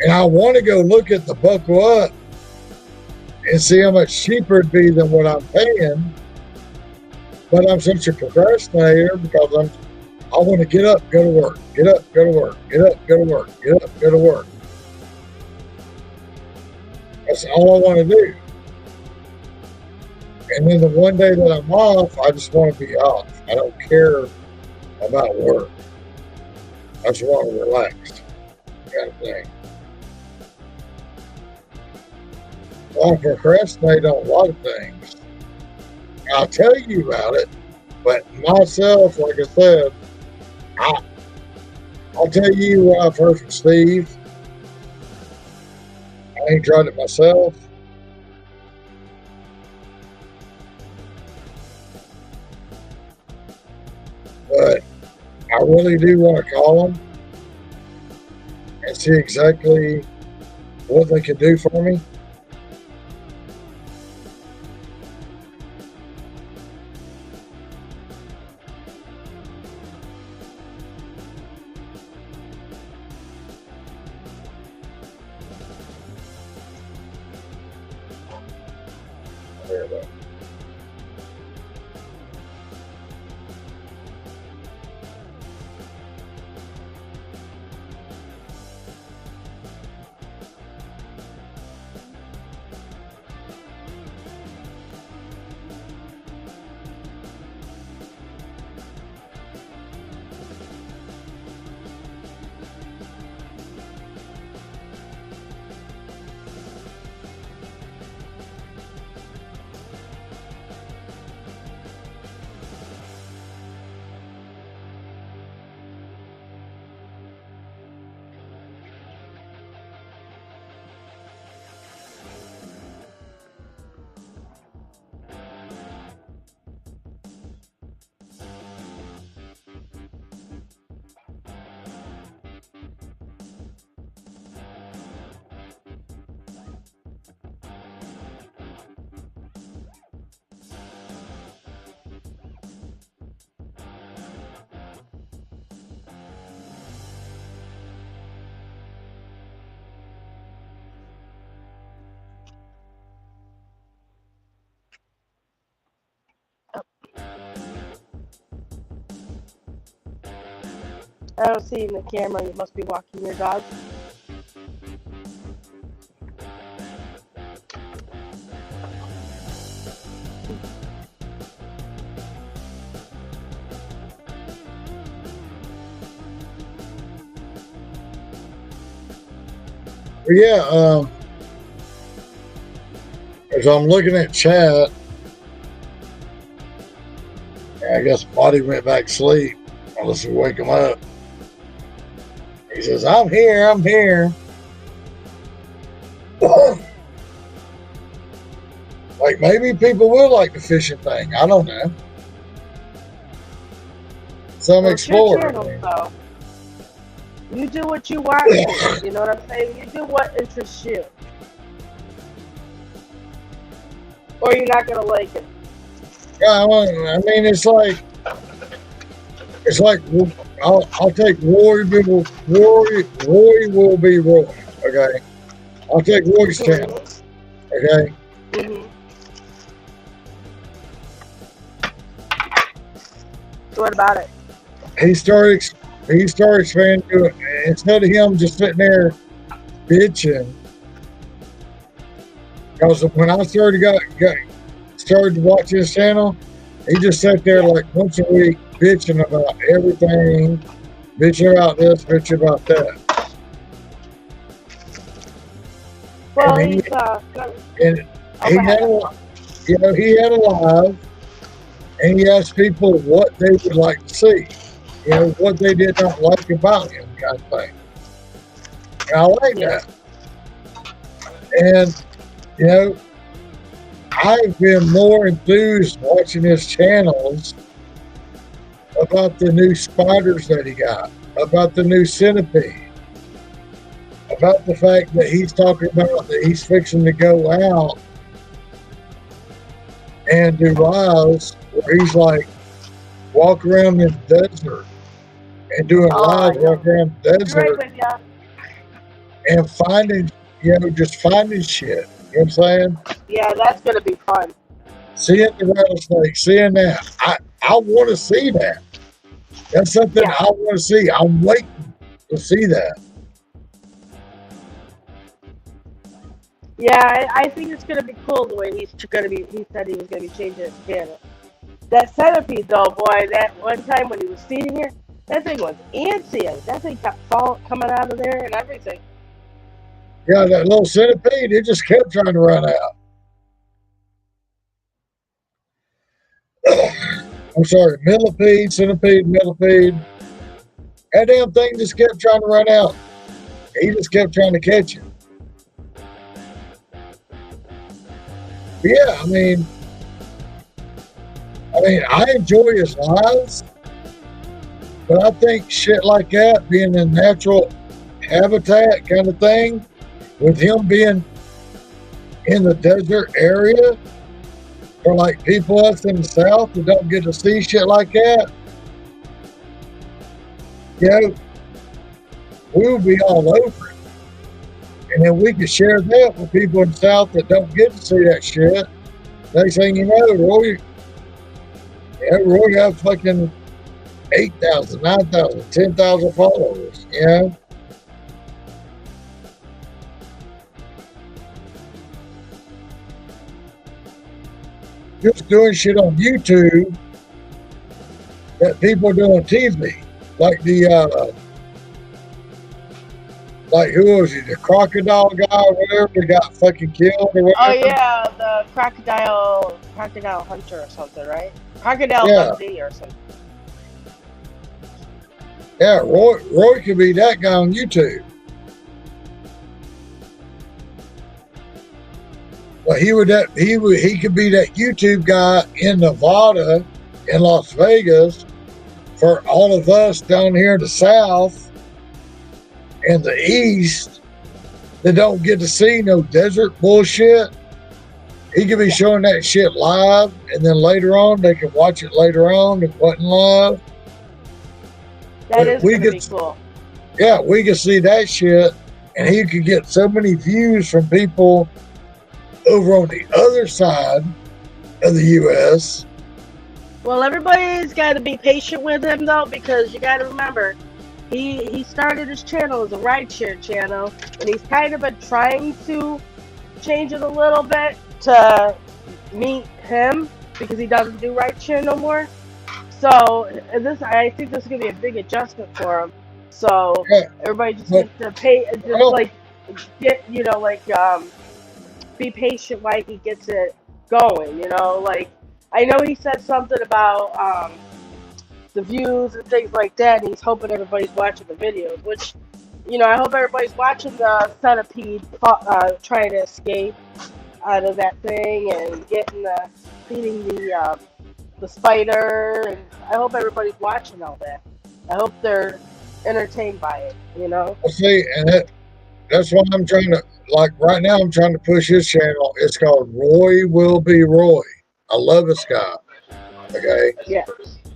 And I want to go look at the Buckle Up and see how much cheaper it'd be than what I'm paying. But I'm such a procrastinator because I want to get up, go to work, get up, go to work, get up, go to work, get up, go to work. That's all I want to do. And then the one day that I'm off, I just want to be off. I don't care about work. I just want to relax, kind of thing. I procrastinate on a lot of things. I'll tell you about it, but myself, like I said, I'll tell you what I've heard from Steve. I ain't tried it myself. But I really do want to call them and see exactly what they can do for me. I don't see in the camera. You must be walking your dog. But yeah, as I'm looking at chat, I guess Buddy went back to sleep. Unless we wake him up. He says, I'm here, I'm here. Like maybe people will like the fishing thing. I don't know. Some Well, it's your explore. channel, so you do what you want to. You know what I'm saying? You do what interests you. Or you're not gonna like it. Yeah, I mean, it's like I'll take Roy will be Roy. Okay, I'll take Roy's channel. Okay, Mm-hmm. What about it? he started expanding to it. Instead of him just sitting there bitching. Because when I started watching his channel, he just sat there like once a week bitching about everything, bitching about this, bitching about that. Well, And he's And he had a live, and he asked people what they would like to see, what they did not like about him, kind of thing. And I like that. And I've been more enthused watching his channels about the new spiders that he got, about the new centipede, about the fact that he's talking about that he's fixing to go out and do lives where he's like walk around the desert and doing lives walk around the desert and finding, just finding shit. You know what I'm saying? Yeah, that's gonna be fun. Seeing the rattlesnake, seeing that. I want to see that. That's something I want to see. I'm waiting to see that. Yeah, I think it's gonna be cool the way he said he was gonna be changing his channel. That centipede though, boy, that one time when he was feeding her, that thing was antsy. That thing kept coming out of there and everything. Yeah, that little centipede, it just kept trying to run out. I'm sorry, millipede, centipede, millipede. That damn thing just kept trying to run out. He just kept trying to catch it. But yeah, I mean, I enjoy his lives, but I think shit like that, being in natural habitat kind of thing, with him being in the desert area, for like people us in the South that don't get to see shit like that, we'll be all over it. And then we can share that with people in the South that don't get to see that shit. Next thing you know, Roy got fucking 8,000, 9,000, 10,000 followers, Just doing shit on YouTube that people do on TV. Like like who was he, the crocodile guy or whatever that got fucking killed or whatever? Oh yeah, the crocodile hunter or something, right? Crocodile Dundee or something. Yeah, Roy could be that guy on YouTube. But he could be that YouTube guy in Nevada, in Las Vegas, for all of us down here in the South and the East that don't get to see no desert bullshit. He could be showing that shit live, and then later on they can watch it later on and put in live. That is gonna be cool. Yeah, we can see that shit, and he could get so many views from people over on the other side of the U.S. Well, everybody's got to be patient with him though, because you got to remember, he started his channel as a rideshare channel, and he's kind of been trying to change it a little bit to meet him because he doesn't do rideshare no more. So I think this is gonna be a big adjustment for him. So Yeah, everybody just but needs to pay, I just don't. like get be patient while he gets it going. Like I know he said something about the views and things like that, and he's hoping everybody's watching the videos. Which I hope everybody's watching the centipede trying to escape out of that thing and feeding the spider, and I hope everybody's watching all that. I hope they're entertained by it. Well, see, and that's why I'm trying to, like, right now I'm trying to push his channel. It's called Roy Will Be Roy. I love this guy. Okay, Yeah.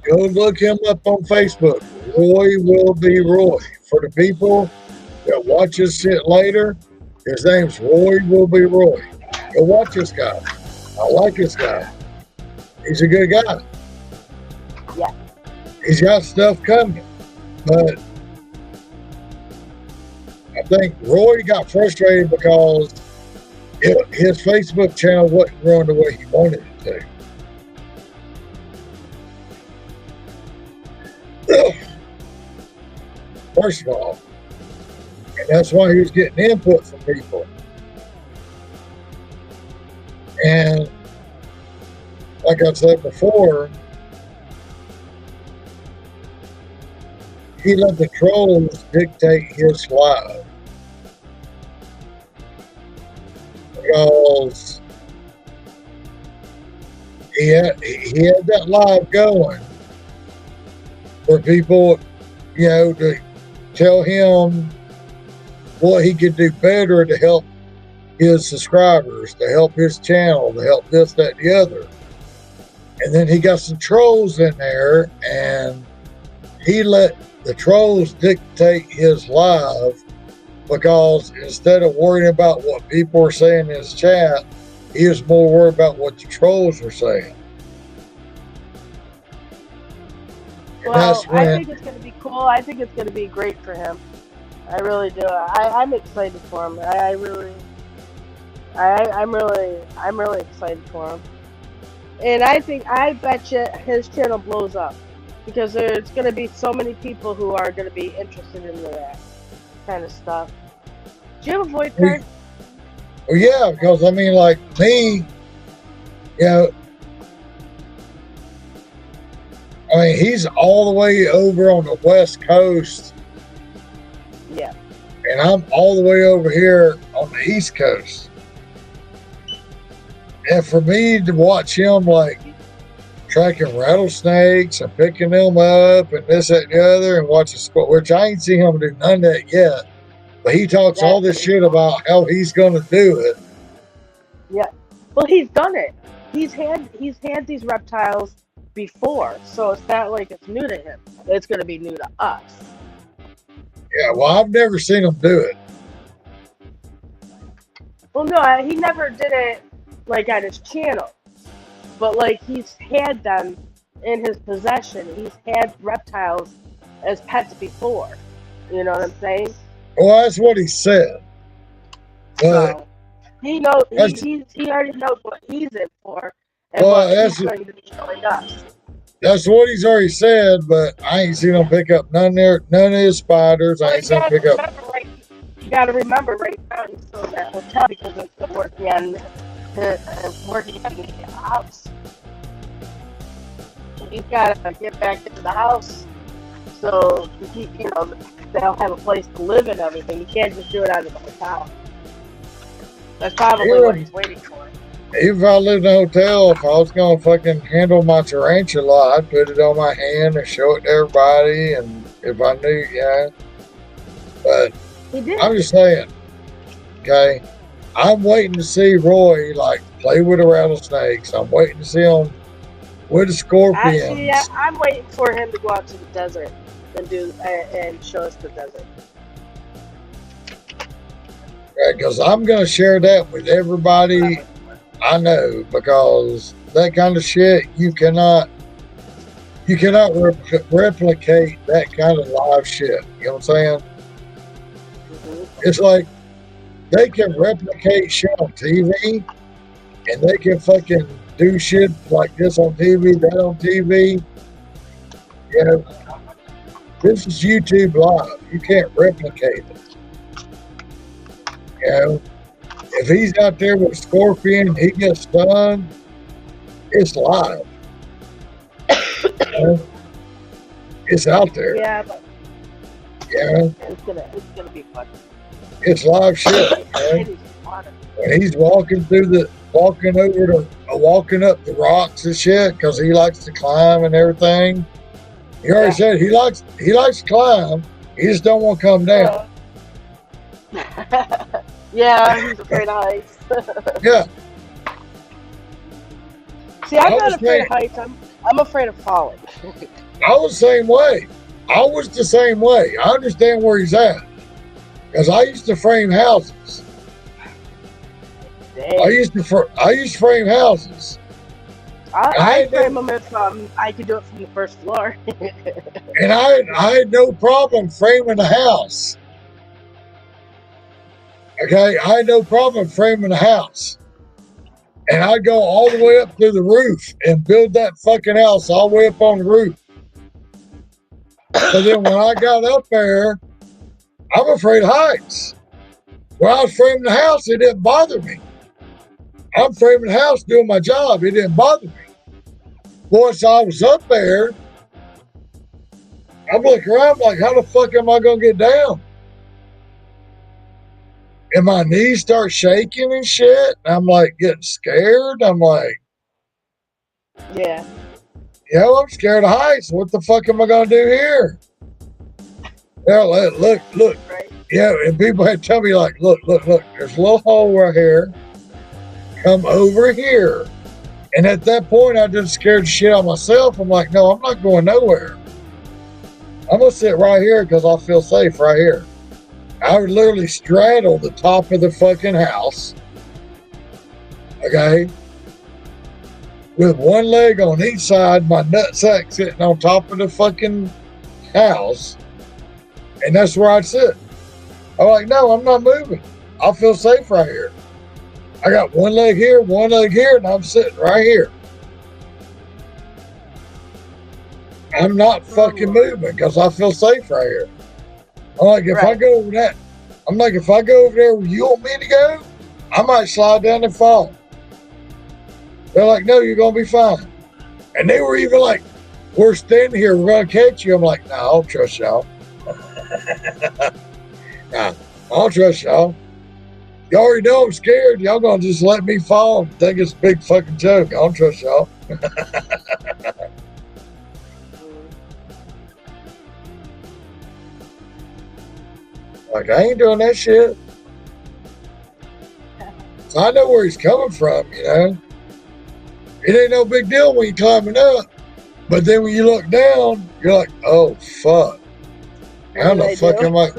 go look him up on Facebook. Roy Will Be Roy. For the people that watch this shit later, his name's Roy Will Be Roy. Go watch this guy. I like this guy. He's a good guy. Yeah. He's got stuff coming. But I think Roy got frustrated because his Facebook channel wasn't growing the way he wanted it to. First of all, and that's why he was getting input from people. And like I said before, he let the trolls dictate his live. Because he had that live going for people, to tell him what he could do better to help his subscribers, to help his channel, to help this, that, the other. And then he got some trolls in there, and he let the trolls dictate his live, because instead of worrying about what people were saying in his chat, he was more worried about what the trolls were saying. And Well, I think it's going to be cool. I think it's going to be great for him. I really do. I'm excited for him. I'm really excited for him. And I bet you his channel blows up because there's going to be so many people who are going to be interested in that kind of stuff. Do you have a void card? Well, yeah, because I mean, like me, he's all the way over on the West Coast. Yeah. And I'm all the way over here on the East Coast. And for me to watch him, like, tracking rattlesnakes and picking them up and this, that, and the other, and watching sport, which I ain't seen him do none of that yet. But he talks all this shit about how he's going to do it. Yeah. Well, he's done it. He's had these reptiles before, so it's not like it's new to him. It's going to be new to us. Yeah, well, I've never seen him do it. Well, no, he never did it like on his channel, but like he's had them in his possession. He's had reptiles as pets before. You know what I'm saying? Well, that's what he said. But So he knows. He already knows what he's in for and Well, what that's- he's going to be showing us. that's what he's already said, but I ain't seen him pick up none of his spiders. I Well, ain't seen him pick up. you got to remember right now he's still in that hotel because he's still working on the house. He's got to get back into the house so they'll have a place to live and everything. You can't just do it out of the hotel. That's probably what he's waiting for. Even if I lived in a hotel, if I was going to fucking handle my tarantula, I'd put it on my hand and show it to everybody. And if I knew, But He did. I'm just saying, okay, I'm waiting to see Roy, like, play with the rattlesnakes. I'm waiting to see him with the scorpions. Actually, I'm waiting for him to go out to the desert and show us the desert. Because I'm going to share that with everybody I know, because that kind of shit, you cannot You cannot replicate that kind of live shit. You know what I'm saying? Mhm. It's like they can replicate shit on TV, and they can fucking do shit like this on TV, that on TV. You know, this is YouTube Live. You can't replicate it. You know, if he's out there with Scorpion, he gets stung. It's live. You know? It's out there. Yeah, but You know, it's gonna be fun. it's live shit. You know? It is fun. When he's walking up the rocks and shit, because he likes to climb and everything. He already said he likes to climb. He just don't want to come down. Yeah, he's afraid of heights. Yeah, See, I'm I not was afraid of saying- heights. I'm afraid of falling. I was the same way. I was the same way. I understand where he's at, because I used to frame houses. I Dang. used to frame houses, I I had frame them if I could do it from the first floor. and I had no problem framing a house. Okay, I had no problem framing a house. And I'd go all the way up to the roof and build that fucking house all the way up on the roof. But then when I got up there, I'm afraid of heights. When I was framing the house, it didn't bother me. I'm framing the house doing my job. It didn't bother me. Once I was up there, I'm looking around like, how the fuck am I going to get down? And my knees start shaking and shit. I'm like getting scared. I'm like, Yeah. I'm scared of heights. What the fuck am I going to do here? Yeah, look. Right. Yeah, and people had to tell me, like, look. There's a little hole right here. Come over here. And at that point, I just scared the shit out of myself. I'm like, no, I'm not going nowhere. I'm going to sit right here because I feel safe right here. I would literally straddle the top of the fucking house. Okay? With one leg on each side, my nutsack sitting on top of the fucking house. And that's where I'd sit. I'm like, no, I'm not moving. I feel safe right here. I got one leg here, and I'm sitting right here. I'm not fucking moving because I feel safe right here. I'm like, if I go over there where you want me to go, I might slide down and fall. They're like, no, you're going to be fine. And they were even like, we're standing here, we're going to catch you. I'm like, no, I don't trust y'all. Nah, I don't trust y'all. You already know I'm scared. Y'all going to just let me fall and think it's a big fucking joke. I don't trust y'all. Like, I ain't doing that shit. So I know where he's coming from, you know. It ain't no big deal when you're climbing up. But then when you look down, you're like, oh, fuck. How the fuck am I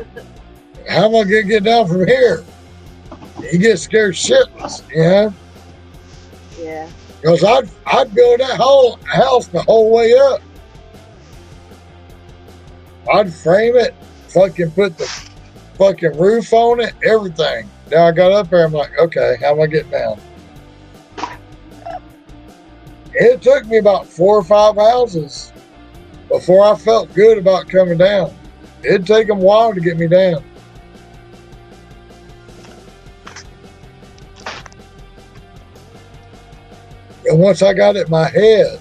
going to get down from here? You get scared shitless, you know. Yeah. Because I'd build that whole house the whole way up. I'd frame it, fucking put the fucking roof on it, everything. Now I got up there, I'm like, okay, how am I getting down? It took me about 4 or 5 houses before I felt good about coming down. It'd take them a while to get me down. And once I got it in my head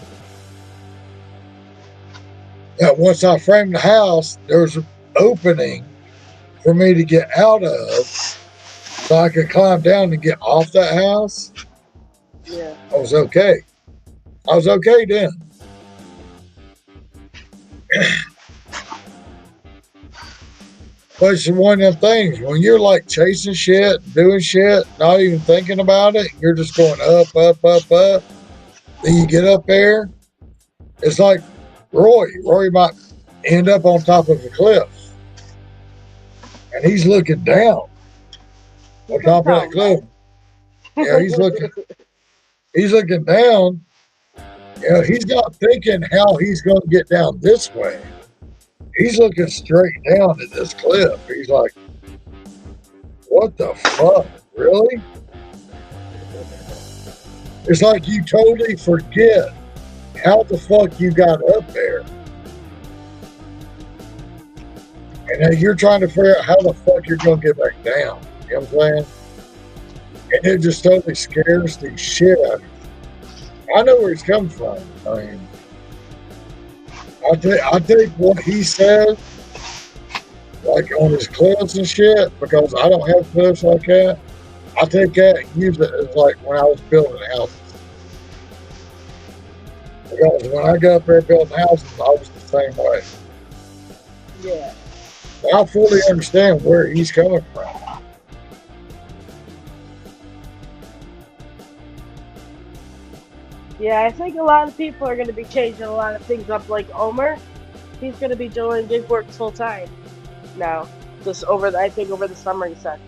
that once I framed the house, there's an opening for me to get out of so I could climb down and get off that house, Yeah. I was okay. I was okay then. But it's one of them things, when you're like chasing shit, doing shit, not even thinking about it, you're just going up. Then you get up there, it's like Roy. Roy might end up on top of a cliff. And he's looking down on top of that cliff. Yeah, he's looking down, You know, he's not thinking how he's going to get down this way. He's looking straight down at this cliff. He's like, what the fuck? Really? It's like you totally forget how the fuck you got up there. And then you're trying to figure out how the fuck you're going to get back down. You know what I'm saying? And it just totally scares the shit out of you. I know where he's coming from. I mean, I take what he says, like on his clips and shit, because I don't have clips like that. I take that and use it as like when I was building houses. Because when I got up there building houses, I was the same way. Yeah. I fully understand where he's coming from. Yeah, I think a lot of people are going to be changing a lot of things up. Like Omer, he's going to be doing gig work full time now. Just I think over the summer, he said.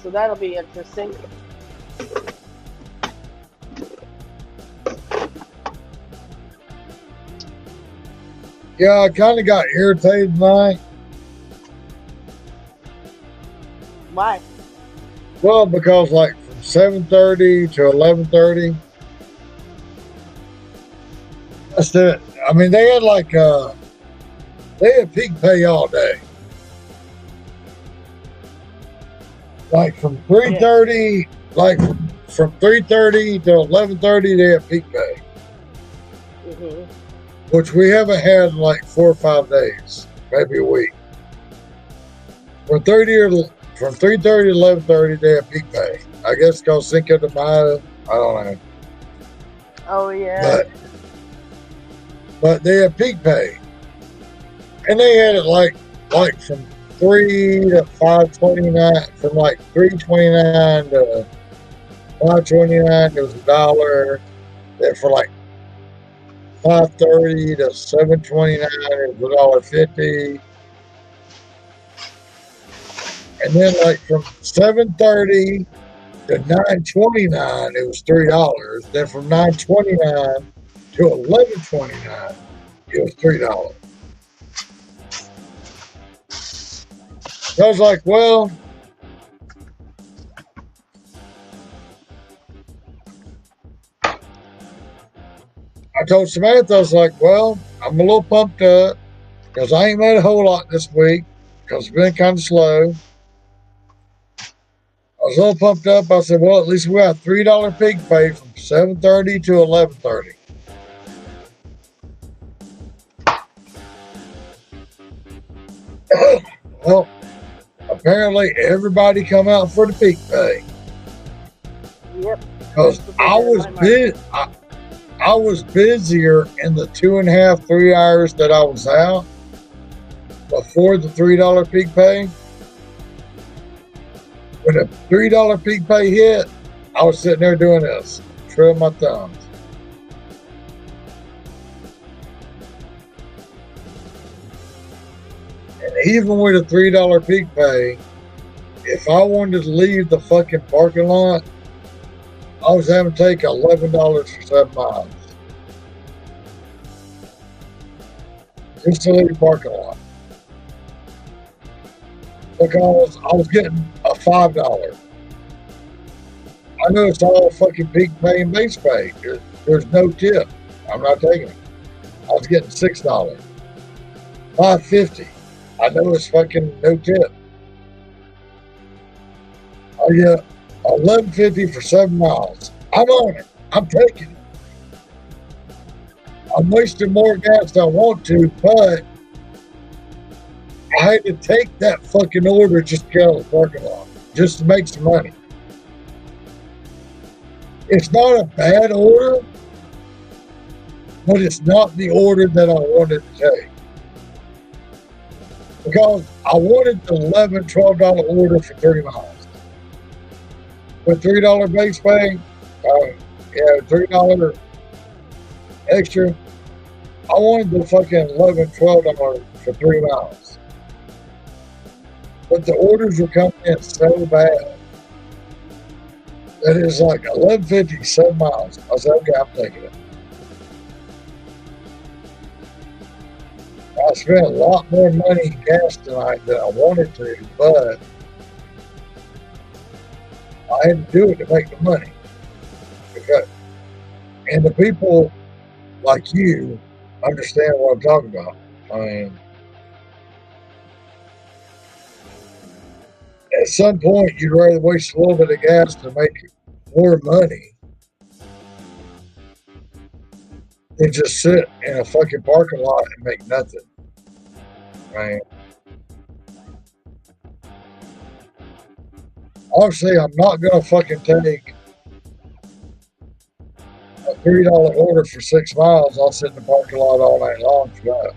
So that'll be interesting. Yeah, I kind of got irritated tonight. Why? Well, because like from 7:30 to 11:30, that's it. I mean, they had like they had peak pay all day. Like from 3:30, like from 3:30 to 11:30, they had peak pay. Mm-hmm. Which we haven't had in like 4 or 5 days, maybe a week. From 3:30 to 11:30, they have peak pay. I guess because Cinco de Mayo, I don't know. Oh yeah. But they have peak pay, and they had it like from 3 to 5:29, from like 3:29 to 5:29, it was $1. Then for like 5:30 to 7:29, it was $1.50. And then like from 7:30 to 9:29, it was $3. Then from 9:29 to 11:29, it was $3. So I was like, well, I told Samantha, I was like, well, I'm a little pumped up because I ain't made a whole lot this week because it's been kind of slow. I was a little pumped up. I said, well, at least we got $3 peak pay from 7:30 to 11:30. Well, apparently everybody come out for the peak pay. Yep. Because I was busier in the 2.5, 3 hours that I was out before the $3 peak pay. When the $3 peak pay hit, I was sitting there doing this, twiddling my thumbs. And even with a $3 peak pay, if I wanted to leave the fucking parking lot, I was having to take $11 for 7 miles. Just to leave the parking lot. Because I was getting a $5. I know it's all fucking peak pay and base pay. There's no tip. I'm not taking it. I was getting $6. $5.50. I know it's fucking no tip. I get $11.50 for 7 miles. I'm on it. I'm taking it. I'm wasting more gas than I want to, but I had to take that fucking order just to get out of the parking lot, just to make some money. It's not a bad order, but it's not the order that I wanted to take. Because I wanted the $11, $12 order for 30 miles. With $3 base pay, $3 extra, I wanted the fucking $11, $12 for 3 miles. But the orders were coming in so bad. That is like 1150, 7 miles. I said, okay, I'm taking it. I spent a lot more money in gas tonight than I wanted to, but I had to do it to make the money. Because, and the people like you understand what I'm talking about. I mean, at some point, you'd rather waste a little bit of gas to make more money than just sit in a fucking parking lot and make nothing. Right? Obviously, I'm not gonna fucking take a $3 order for 6 miles. I'll sit in the parking lot all night long for that.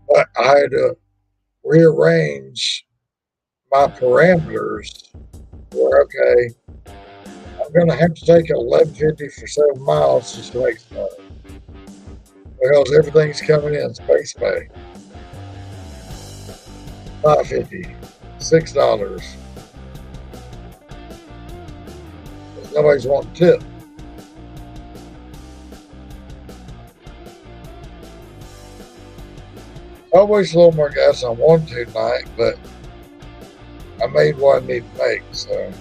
But I had to rearrange my parameters where, okay, I'm going to have to take 1150 for 7 miles just to make some money. Because everything's coming in Space Pay. $5.50, $6. Nobody's wanting tip. I waste a little more gas than I wanted to tonight, but I made what I need to make, so.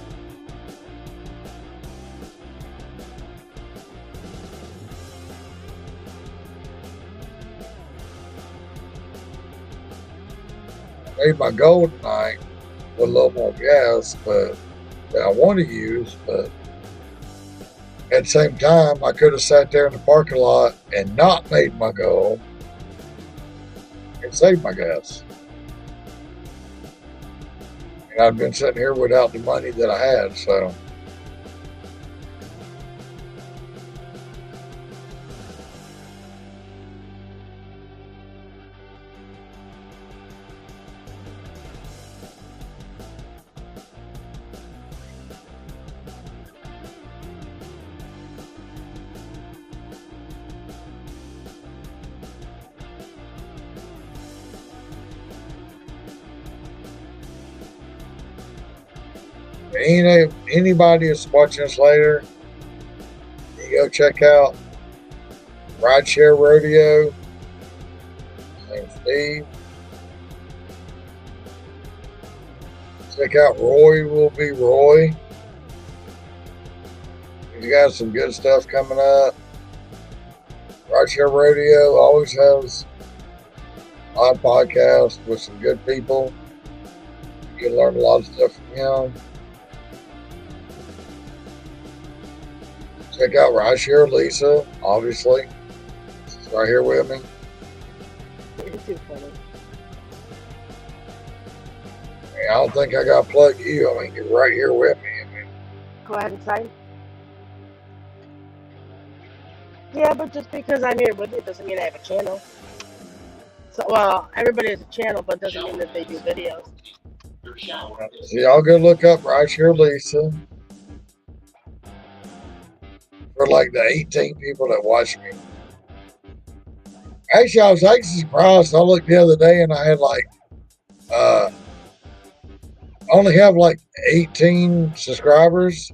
I made my goal tonight with a little more gas, but that I want to use, but at the same time, I could have sat there in the parking lot and not made my goal and saved my gas. And I've been sitting here without the money that I had, so. Anybody that's watching us later, you go check out Rideshare Rodeo. His name's Steve. Check out Roy Will Be Roy. He's got some good stuff coming up. Rideshare Rodeo always has a lot of podcasts with some good people. You can learn a lot of stuff from him. Check out Rideshare Lisa, obviously. She's right here with me. You're too funny. I don't think I got to plug you. I mean, you're right here with me. I mean, Go ahead and sign. Yeah, but just because I'm here with you doesn't mean I have a channel. So, well, everybody has a channel, but doesn't mean that they do videos. so y'all go look up Rideshare Lisa. For like the 18 people that watch me. Actually, I was actually surprised. I looked the other day and I had like, I only have like 18 subscribers.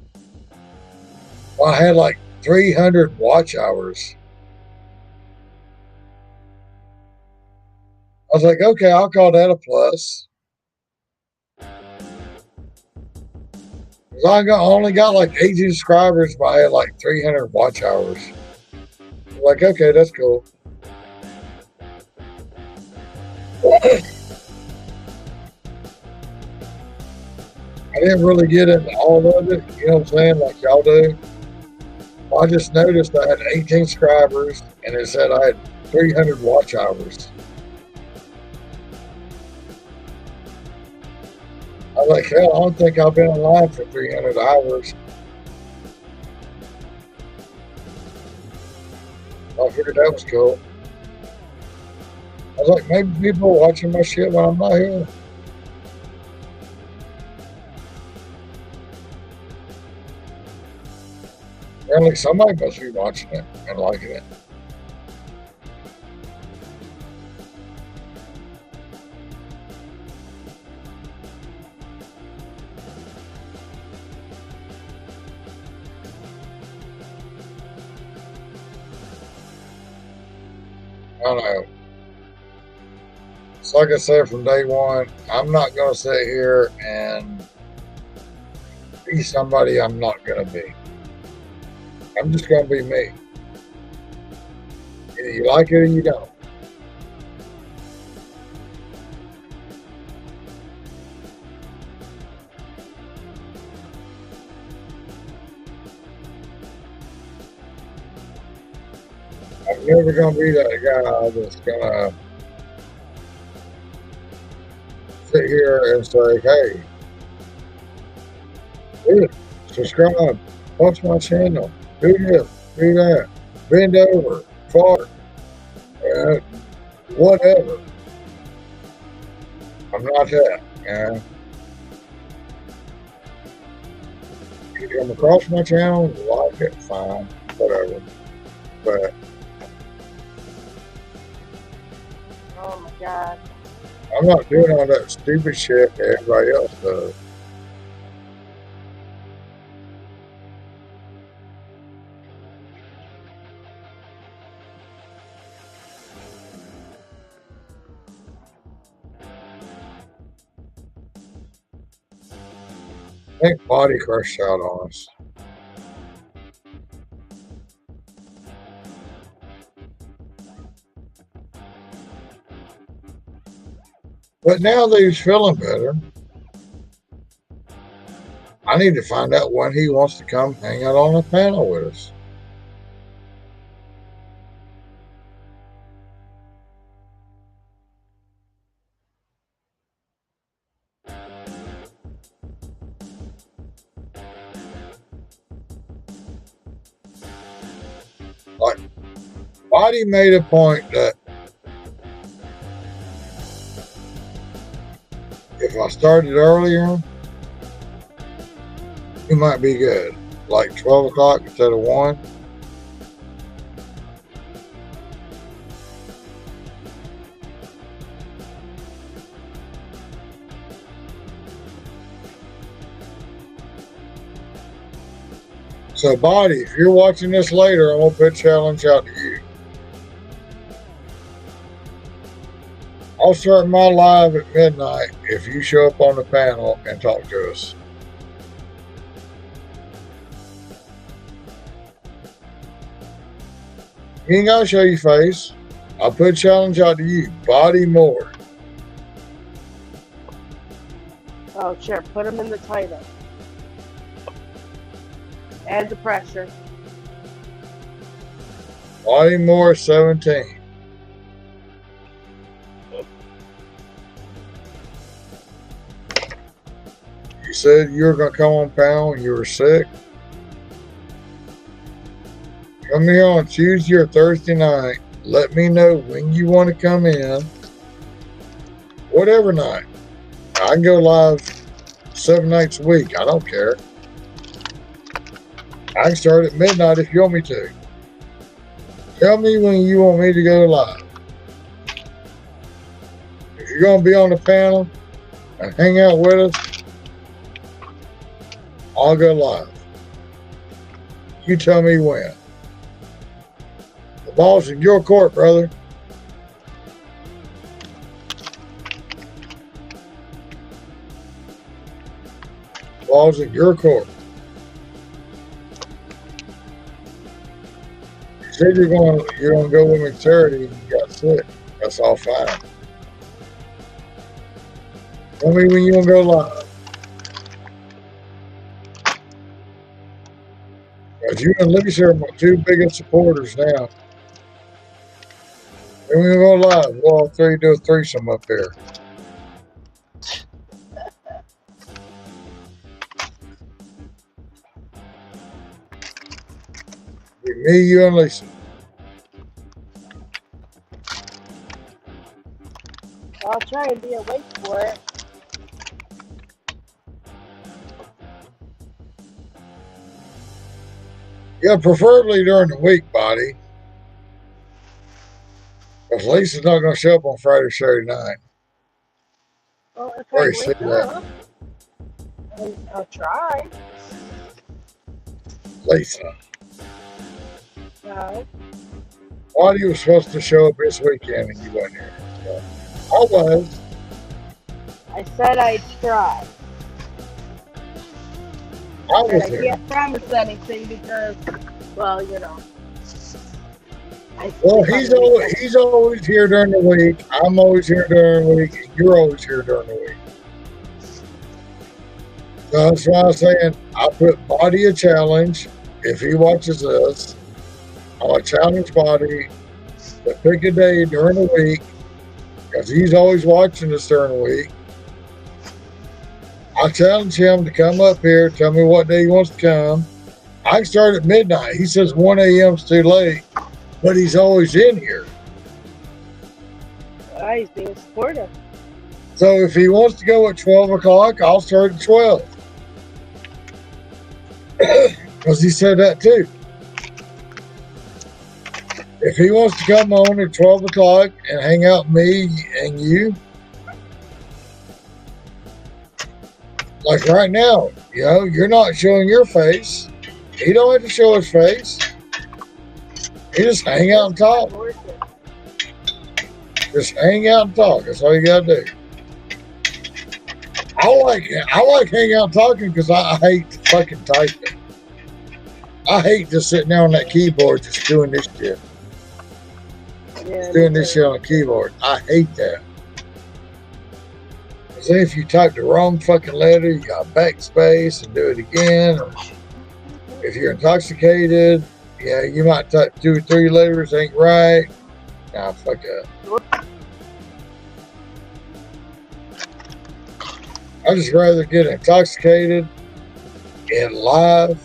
Well, I had like 300 watch hours. I was like, okay, I'll call that a plus. I only got like 18 subscribers, but I had like 300 watch hours. I'm like, okay, that's cool. I didn't really get into all of it, you know what I'm saying, like y'all do. I just noticed I had 18 subscribers and it said I had 300 watch hours. I was like, hell, I don't think I've been online for 300 hours. I figured that was cool. I was like, maybe people are watching my shit when I'm not here. Apparently somebody must be watching it and liking it. I know. It's like I said from day one, I'm not going to sit here and be somebody I'm not going to be. I'm just going to be me. Either you like it or you don't. I'm never going to be that guy that's going to sit here and say, hey, subscribe, watch my channel, do this, do that, bend over, fart, whatever. I'm not that. You come across my channel, you like it, fine, whatever. But Oh my god. I'm not doing all that stupid shit that everybody else does. I think Body crushed out on us. But now that he's feeling better, I need to find out when he wants to come hang out on the panel with us. Like, Body made a point that if I started earlier, he might be good. Like 12 o'clock instead of 1. So, Body, if you're watching this later, I'm going to put a challenge out to you. I'll start my live at midnight if you show up on the panel and talk to us. You ain't got to show your face. I'll put a challenge out to you. Body more. Oh, sure. Put him in the title. Add the pressure. Body more 17. You said you were going to come on panel and you were sick. Come here on Tuesday or Thursday night. Let me know when you want to come in. Whatever night. I can go live 7 nights a week. I don't care. I can start at midnight if you want me to. Tell me when you want me to go live. If you're going to be on the panel and hang out with us, I'll go live. You tell me when. The ball's in your court, brother. The ball's in your court. You said you're going to go with me Saturday and you got sick. That's all fine. Tell me when you want to go live. Because you and Lisa are my 2 biggest supporters now. And we're going to go live. We'll all 3 do a threesome up there. Be me, you, and Lisa. I'll try and be awake for it. Yeah, preferably during the week, Body. Because Lisa's not going to show up on Friday or Saturday night. Well, if Very I sick wake of that. up, I'll try. Lisa. No. Waddy was supposed to show up this weekend and you wasn't here. So, I was. I said I'd try. I But was I here. can't promise anything because, well, you know. I Well, sleep on he's the always, weekend. he's always here during the week. I'm always here during the week. And you're always here during the week. So that's why I'm saying I put Body a challenge. If he watches this, I'll challenge Body to pick a day during the week because he's always watching us during the week. I challenge him to come up here, tell me what day he wants to come. I start at midnight. He says 1 a.m. is too late, but he's always in here. He's being supportive. So if he wants to go at 12 o'clock, I'll start at 12. Because he said that too. If he wants to come on at 12 o'clock and hang out with me and you, like right now, you know, you're not showing your face. He don't have to show his face. He just hang out and talk. Just hang out and talk. That's all you gotta do. I like hanging out and talking because I hate fucking typing. I hate just sitting there on that keyboard just doing this shit. Yeah, Doing this shit on a keyboard. I hate that. Because if you type the wrong fucking letter, you got backspace and do it again. Or if you're intoxicated, yeah, you might type 2 or 3 letters ain't right. Nah, fuck that. I just rather get intoxicated and live.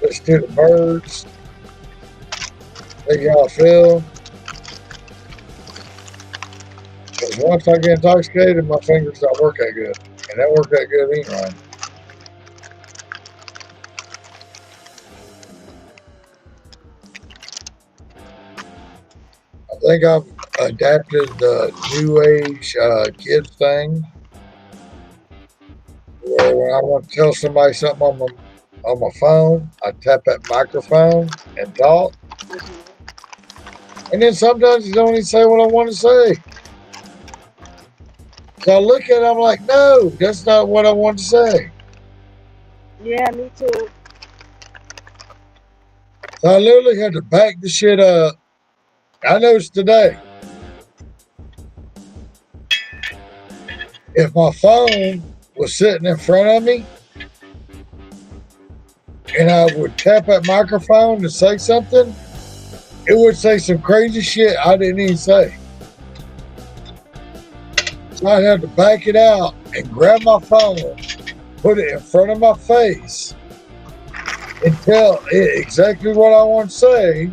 Listen to the birds. See how I feel. Because once I get intoxicated, my fingers don't work that good. And that work that good anyway. I think I've adapted the new age kids thing. Where when I want to tell somebody something on my phone, I tap that microphone and talk. And then sometimes you don't even say what I want to say. So I look at it, I'm like, no, that's not what I want to say. Yeah, me too. So I literally had to back the shit up. I noticed today, if my phone was sitting in front of me and I would tap that microphone to say something, it would say some crazy shit I didn't even say. So I'd have to back it out and grab my phone, put it in front of my face, and tell it exactly what I want to say,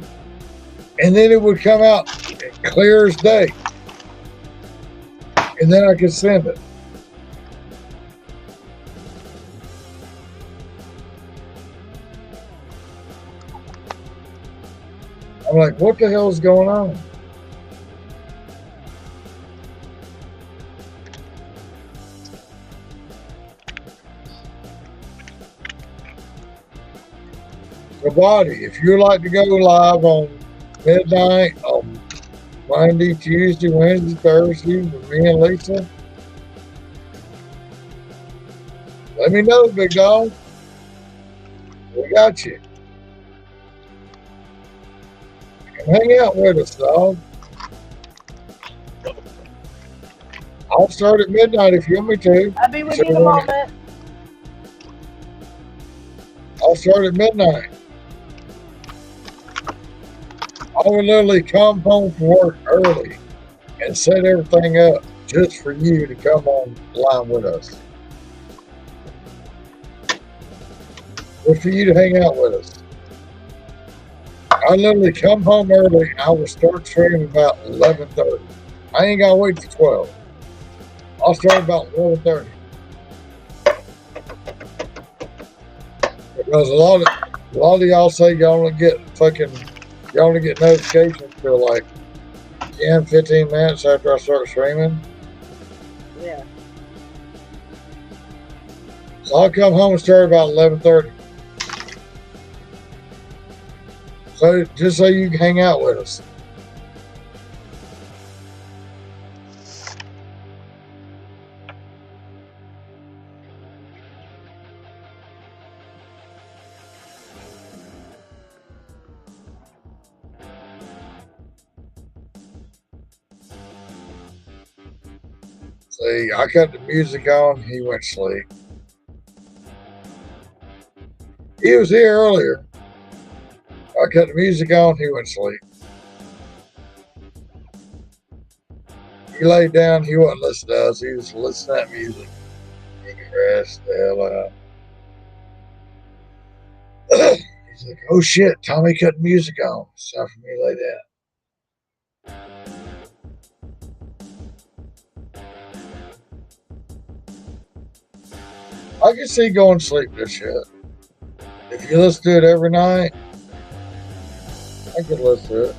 and then it would come out clear as day. And then I could send it. I'm like, what the hell is going on? So, Body, if you'd like to go live on midnight on Monday, Tuesday, Wednesday, Thursday with me and Lisa, let me know, big dog. We got you. Hang out with us, dog. I'll start at midnight if you want me to. I'll be with you in a moment. I'll start at midnight. I would literally come home from work early and set everything up just for you to come online with us. Just for you to hang out with us. I literally come home early and I will start streaming about 11:30. I ain't gotta wait till 12. I'll start about 11:30. Because a lot of y'all say y'all only get notifications till like 10, 15 minutes after I start streaming. Yeah. So I'll come home and start about 11:30. So just so you can hang out with us. See, I cut the music on, he went to sleep. He was here earlier. I cut the music on, he went to sleep. He laid down, he wasn't listening to us, he was listening to that music. He can rest the hell out. He's like, oh shit, Tommy cut the music on. It's time for me to lay down. I can see going to sleep this shit. If you listen to it every night, I could listen to it.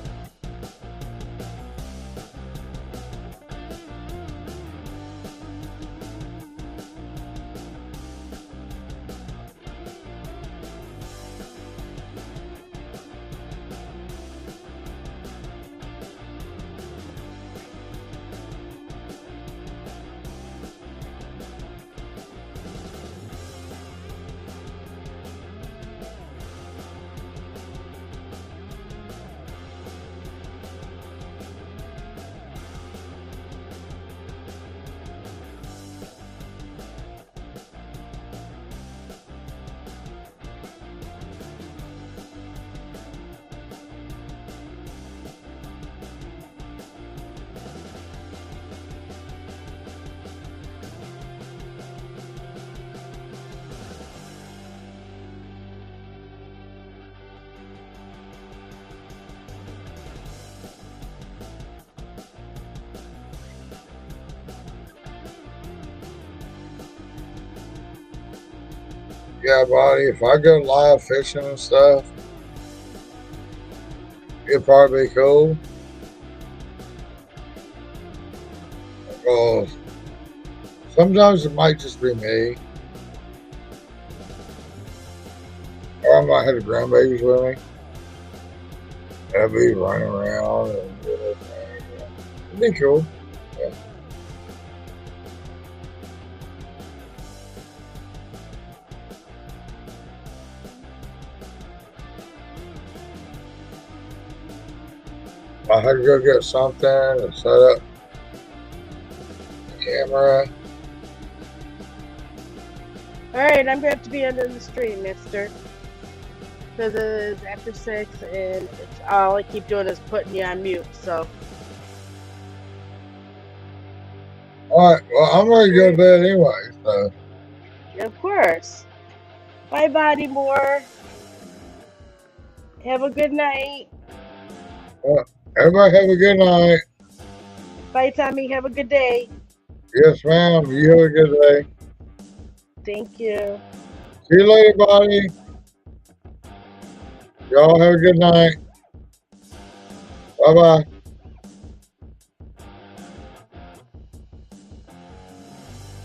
Yeah, buddy, if I go live fishing and stuff, it'd probably be cool. Because sometimes it might just be me. Or I might have the grandbabies with me. I'd be running around and doing everything. It'd be cool. Yeah. I had to go get something and set up the camera. Alright, I'm going to have to be ending the stream, mister. Because it's after 6 and all I keep doing is putting you on mute, so. Alright, well, I'm ready to go to bed anyway, so. Of course. Bye, Body Moore. Have a good night. Everybody have a good night. Bye, Tommy. Have a good day. Yes, ma'am. You have a good day. Thank you. See you later, buddy. Y'all have a good night. Bye-bye.